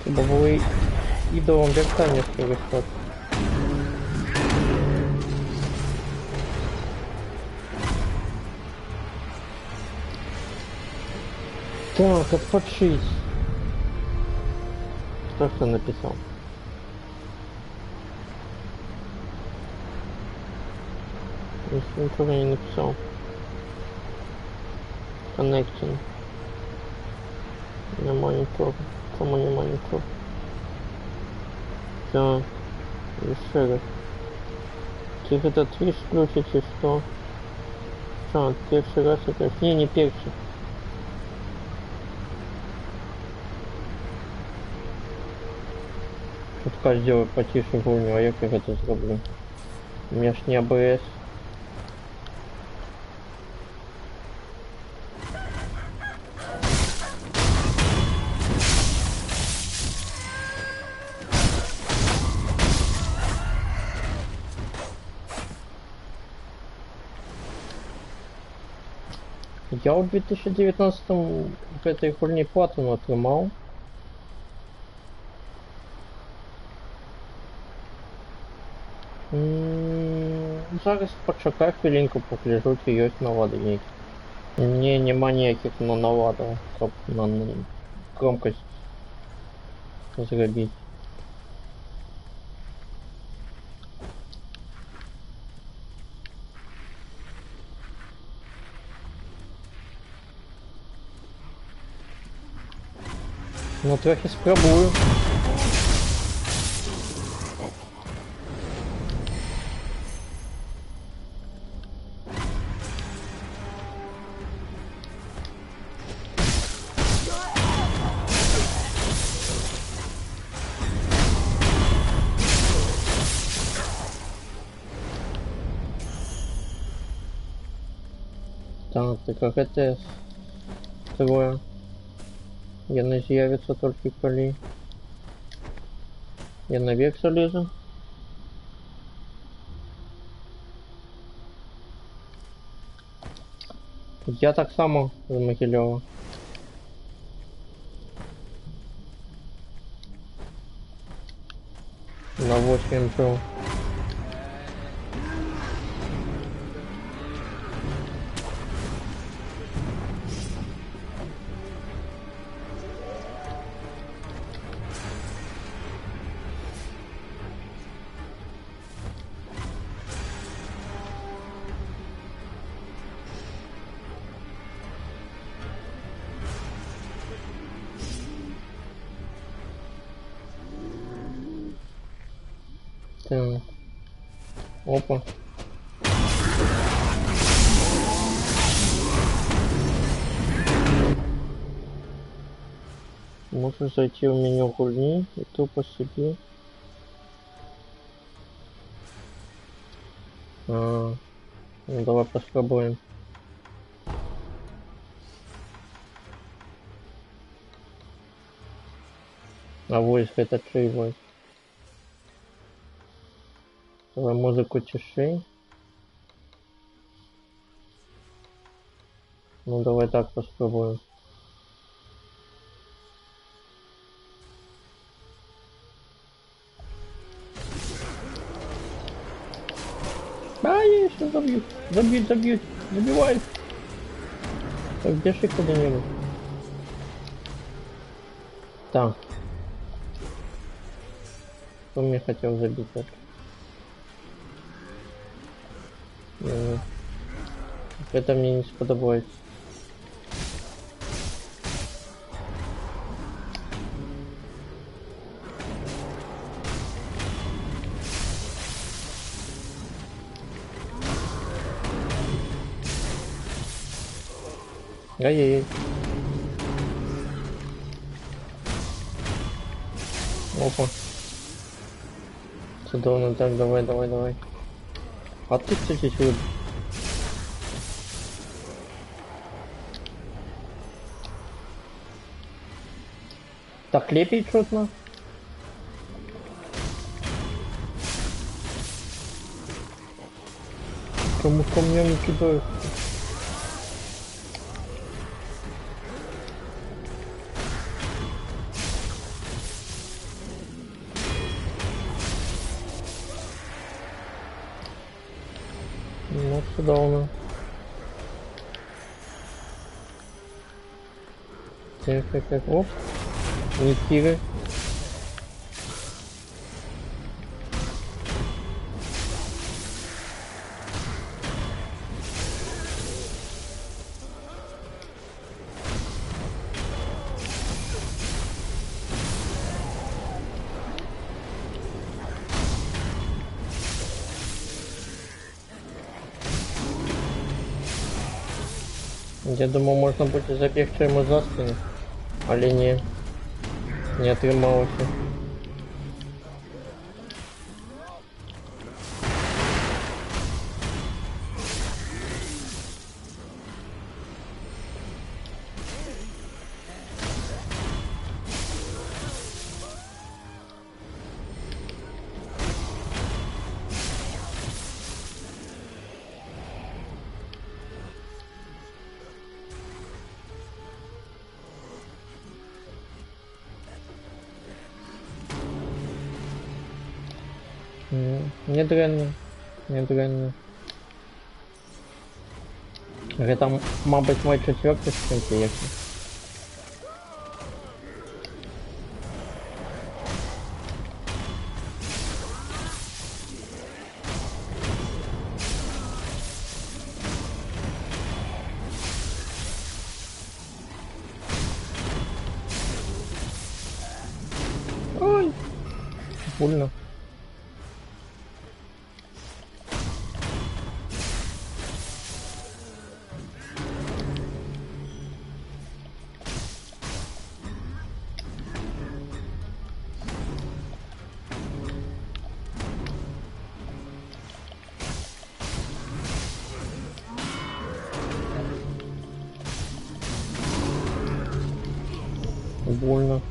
Chyba były idą wiertanie z tego statu. Так, отпочить. Кто написал? Если ничего не написал. Connecting. На монитор. Кому не монитор? Да. Еще раз. Тебе этот виш включить и что? А, первый раз это... Не первый. Шутка сделай потише гоню, а я как это сделаю? У меня ж не АБС. Я в 2019-м в этой хуйне платину отримал. Зараз почекай хвилинку, погляжу, чи є навади ніякі. Ні, нема ніяких навадів, щоб на громкость зробити. Ну трохи спробую. Так, ты как это трое. Я не з'явится только коли. Я наверх залезу. Я так само з Могилева. На 8 жил. Так. Опа. Можешь зайти в меню гульни и тупо себе. Ну давай попробуем. А войск это чей войск? Давай музыку тиши. Ну давай так попробуем. Ай, что забьют? Забьют. Забивай. Так, держи куда-нибудь. Так. Кто мне хотел забить это? Это мне не сподобается. Ай-яй-яй. Опа. Чудовно, так, давай. А ты, кстати, чего? Так, лепей что-то. Кому ко мне не кидают? Ну, сюда у нас. Так. Оп. Не тигр. Я думал, можно будет забегче ему за спину, але не отрымалось. Не дрянно. Это, мабуть, мой четвертый спринт, если. Ой, больно. Больно.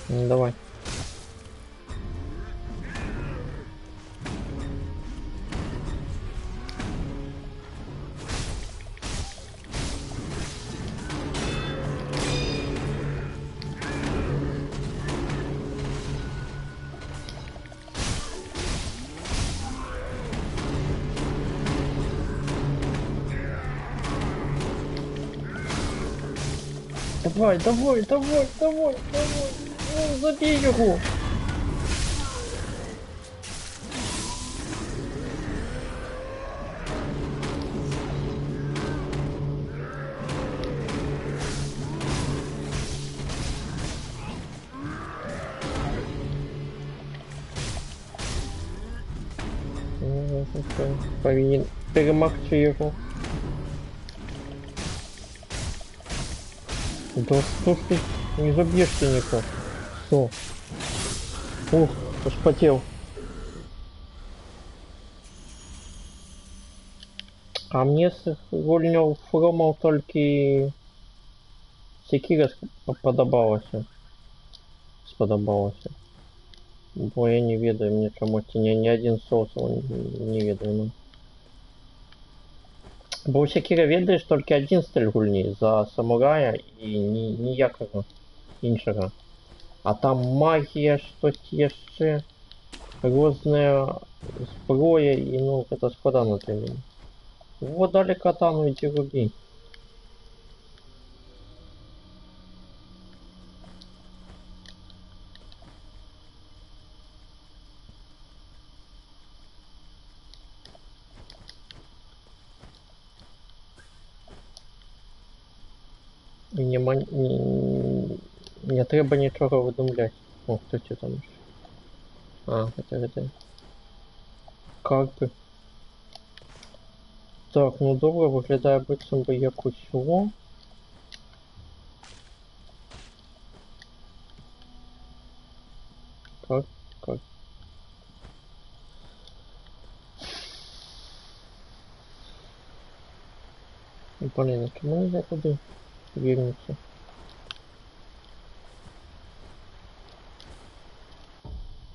Давай. Давай, давай, давай, давай, давай. Ну, забей его. Повинен перемогти его. Да что ж ты не забьешь ты никак? Что? Ух, вспотел. А мне с вольню Фромов только Секира сподобалася. Бо я не ведаю, мне чомусь ни один соус не ведаю. Бо у Секира ведаеш толькі один стыль гульні за самурая і ніякага іншага. А там магія, штось яшчэ, розная зброя і ну гэта складана для мяне. Вот далі катану ідзі рубі. Не трэба нічога выдумляць. О, хто це там яшчэ? А, гэта. Как бы. Так, ну добра, выглядае быццам бы як усё. Как? Блин, а чому нельзя туди вернуться?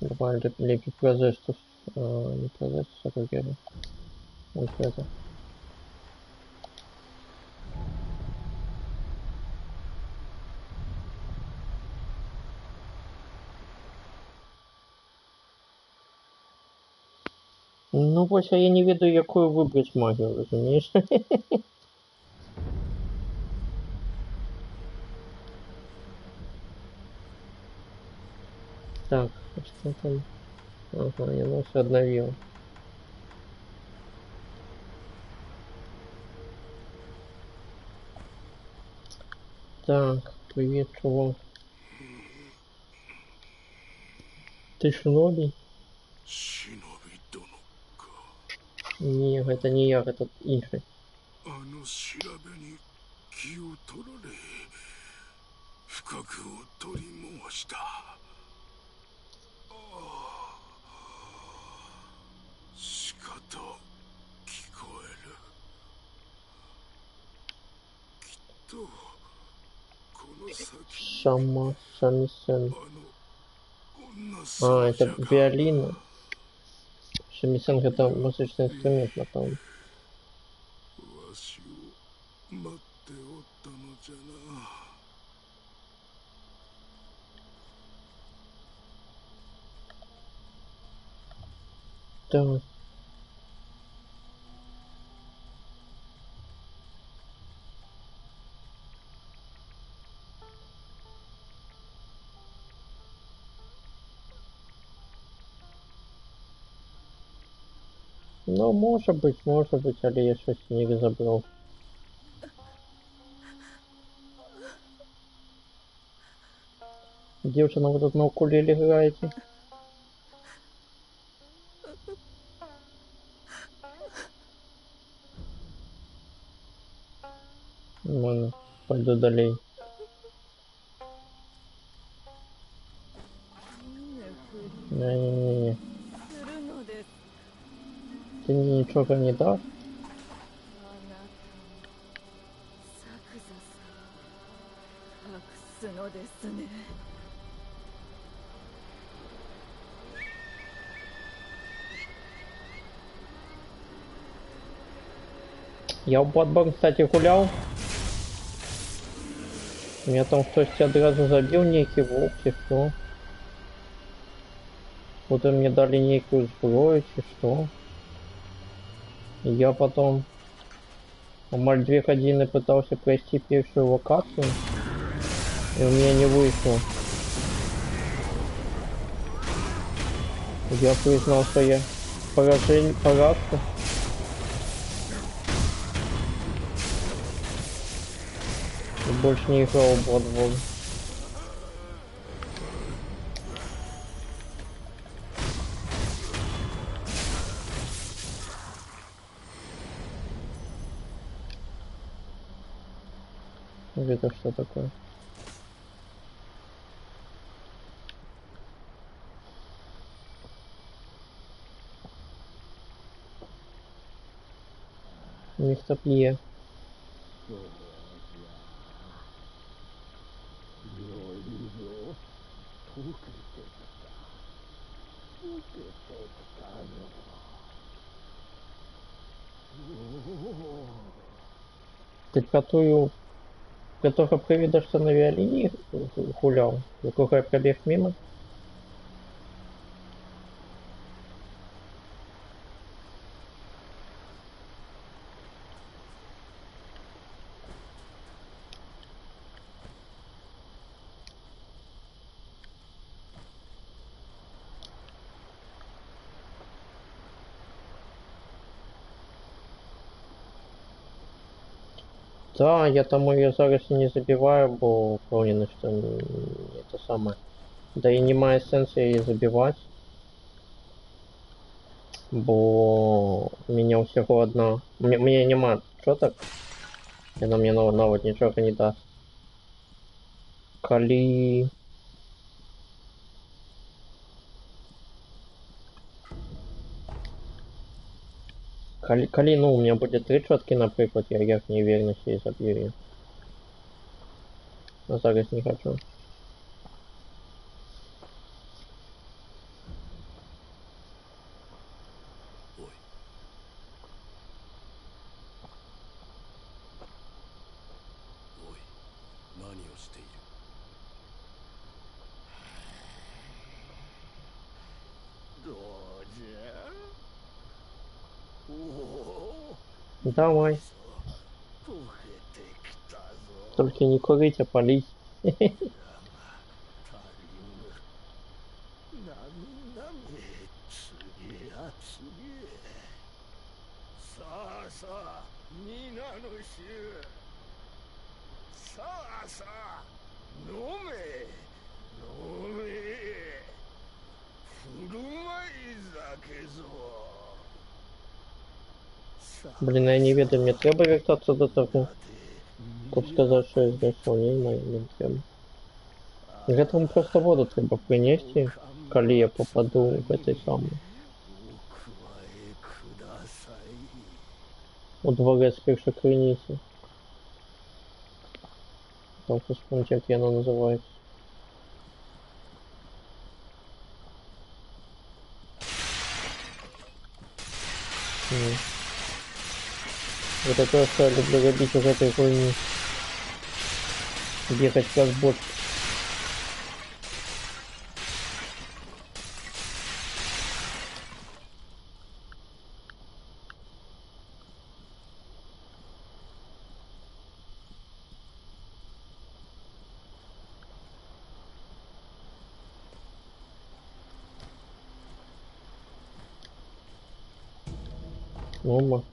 Давай лепи производство, не производство, как это. Вот это. Ну вось, а я не ведаю, якую выбраць магію, разумееш? Так, что там? Ага, я нас обновил. Так, привет, чувак. Ты Шиноби? Не, это не я, это Инфи. Шамисен. А, это виолин. Шамисен это музычный инструмент, напомню. Так. Ну, может быть, але я щось не забрал. Девчина, вы тут на укулеле играете? Ладно, пойду далее. Не-не-не. Ты мне ничего не дашь? Я в Bloodborne, кстати, гулял. Меня там кто-то одразу забил, некий волк, и что? Потом мне дали некую зброю, и что? И я потом амаль 2 годины пытался пройти первую локацию. И у меня не вышло. Я признал, что я поражка. И больше не играл в Bloodborne. Это что такое? Мистоплия. Ты которая приведешься на виолине гулял, какой пробег мимо. Да, я там ее зараз не забиваю, бо впевнений, що это самое. Да і немає сенсу її забивати. Бо у меня всего одна. Мне нема чоток. И она мне навод ничего не даст. Кали. Кали, ну, у меня будет 3 чотки, например, я в неверности и забью ее. Но зараз не хочу. Давай. Только не курить, а палить. Блин, я не ведаю, мне треба вертаться до того. Тут сказать, что я сдошел, не треба. Для того просто воду треба принести, коли я попаду в этой самой. У дворец першей криницы. Там что вспомнить, как она называется. Это то, что я люблю робить из этой хуйни. Ехать как бот. Ома.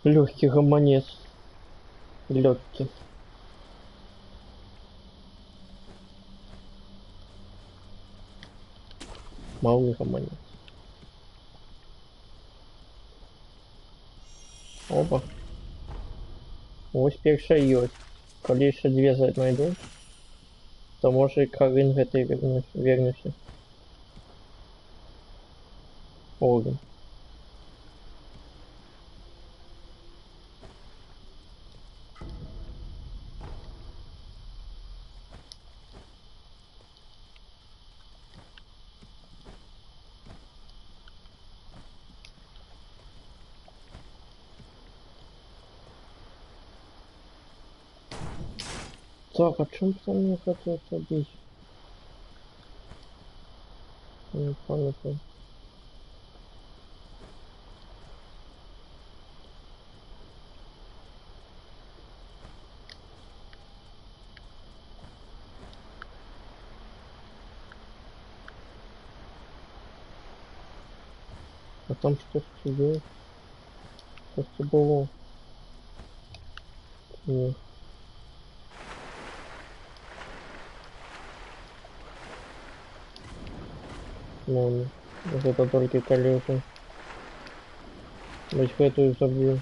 Легкий гомонец. Легкий. Малый гомонец. Оба. Ось перша ёсць. Калі яшчэ две знайду, то можа і Карин гэтай вернуся. Огонь. Так, а чем ты мне хотел побить? Не памятаю. там щось є. Щось це було. Ні. Ладно. Вот это только колеса. Быть эту и забью.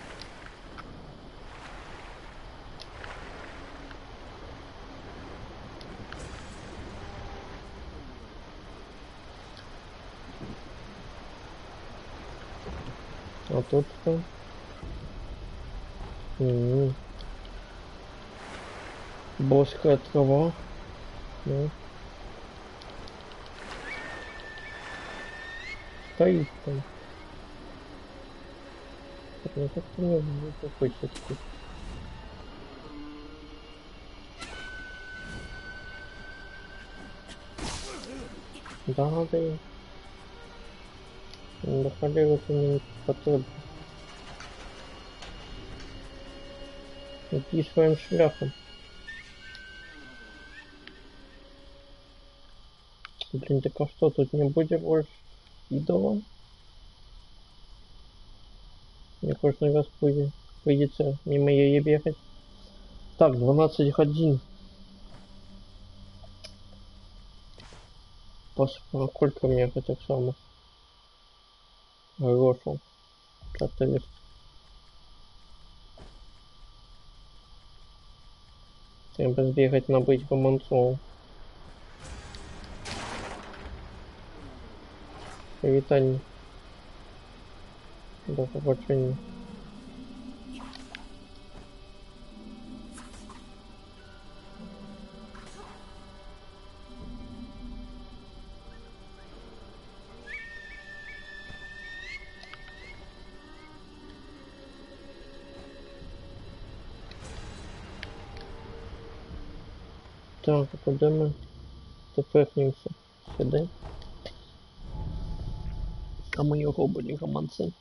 А тут что? Боская трава. Да. Стоит там. Я как-то не знаю, какой все-таки. Да, да. Да, холера, ты мне потребно. Иди своим шляхом. Блин, так а что, тут не будет больше идола? Мне каждый раз придется мимо ее бегать. Так, 12 годин. Сколько мне так само? Грошев. Каталист. Треба сбегать набыть гаманцов. Привитание. До побачення. Так, а куди ми тепехнемося? Сюди. А ми його були гаманці.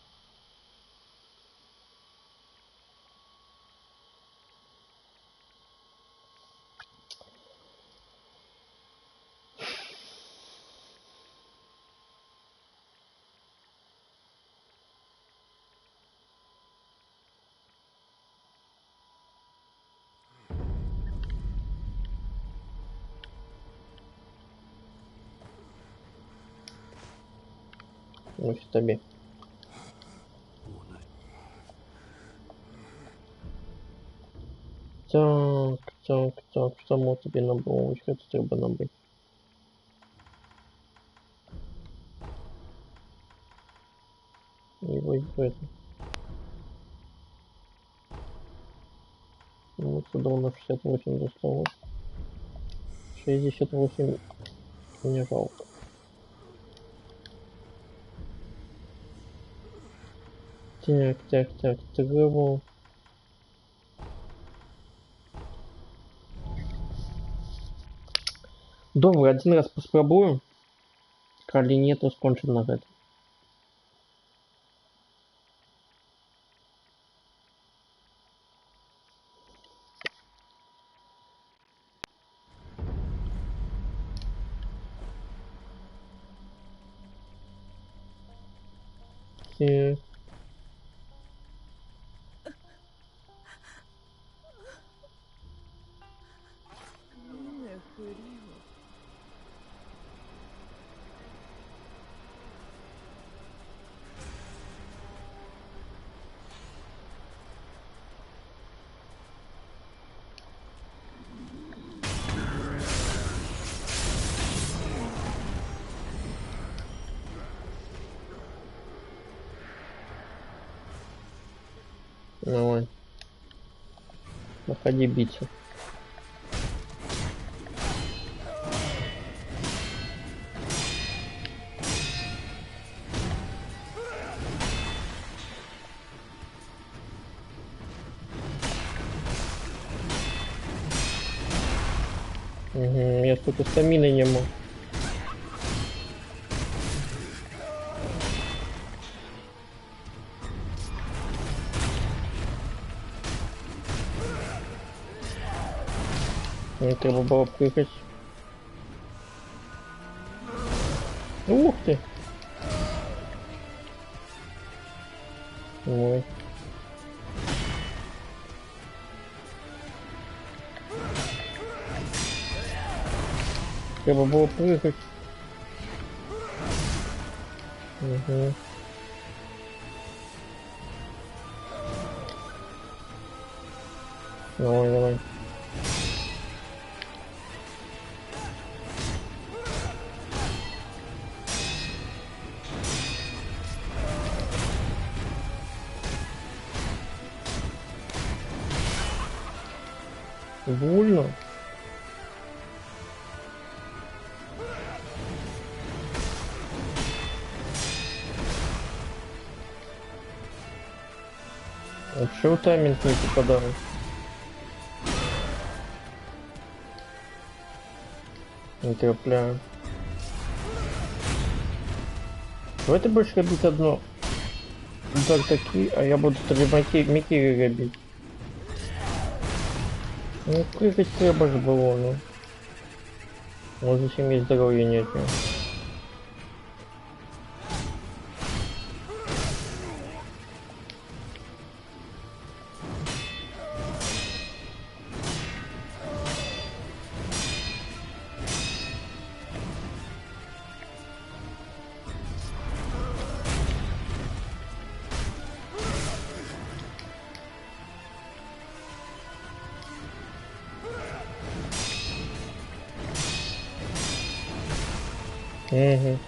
Ось тобі. Так, само тобі набуло, ось це треба набити. І ось в это. Ну, сюда у нас 68 досталось. 68 не жалко. Так, треба. Добре, один раз поспробую. Коли нет, то скончим на гэта. Так. Давай. Находи биться. Я тут и стамины не могу. Мне треба было прыгать. Ух ты! Ой. Треба было прыгать. Угу. Давай, давай. Больно. Вообще тайминг не попадает. Не трепляю. Давай ты будешь робить одно. Так такие, а я буду микири робить. Ну, прыгать треба же было, ну. Вот зачем есть здоровья нет. Угу.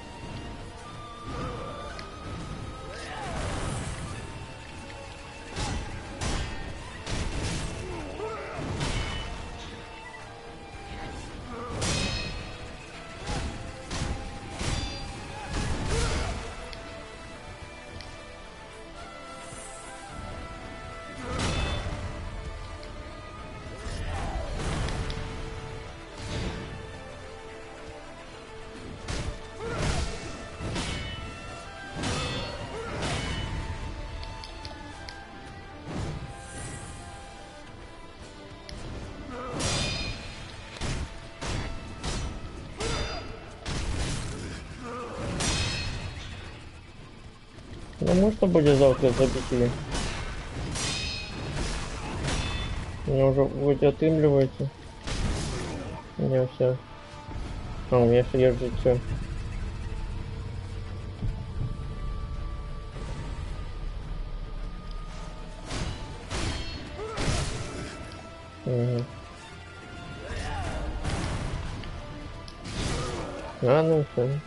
Ну можно будет завтра забить ее? Меня уже вроде отымливается. У меня все. А, у меня все держит все. Угу. А, ну все.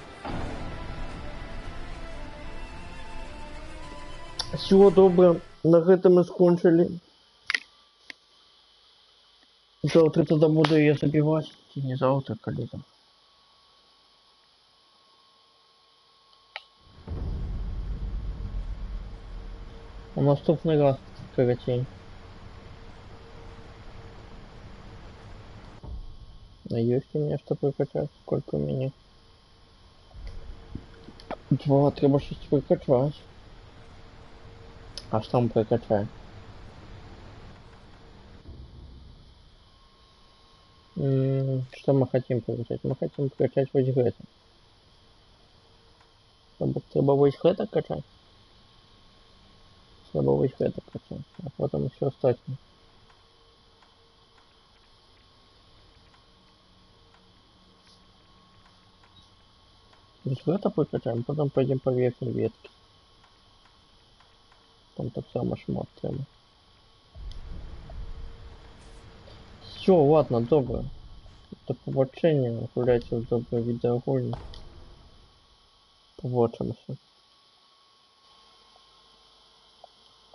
Всего доброго. На этом мы скончили. Завтра тогда буду я забивать. Не завтра, коллега. А наступный раз коротень. А есть у меня что прокачать? Сколько у меня? 2, треба 6 прокачать. А что мы прокачаем? Что мы хотим прокачать? Мы хотим прокачать вось гэта. Треба вось гэта качать. Треба вось гэта качать. А потом еще остальное. Вось гэта прокачаем, потом пойдем по верхней ветке. Там так само шмат треба. Все, ладно, добро. До побачення, гуляйте в доброй відеогольні. Побачимося.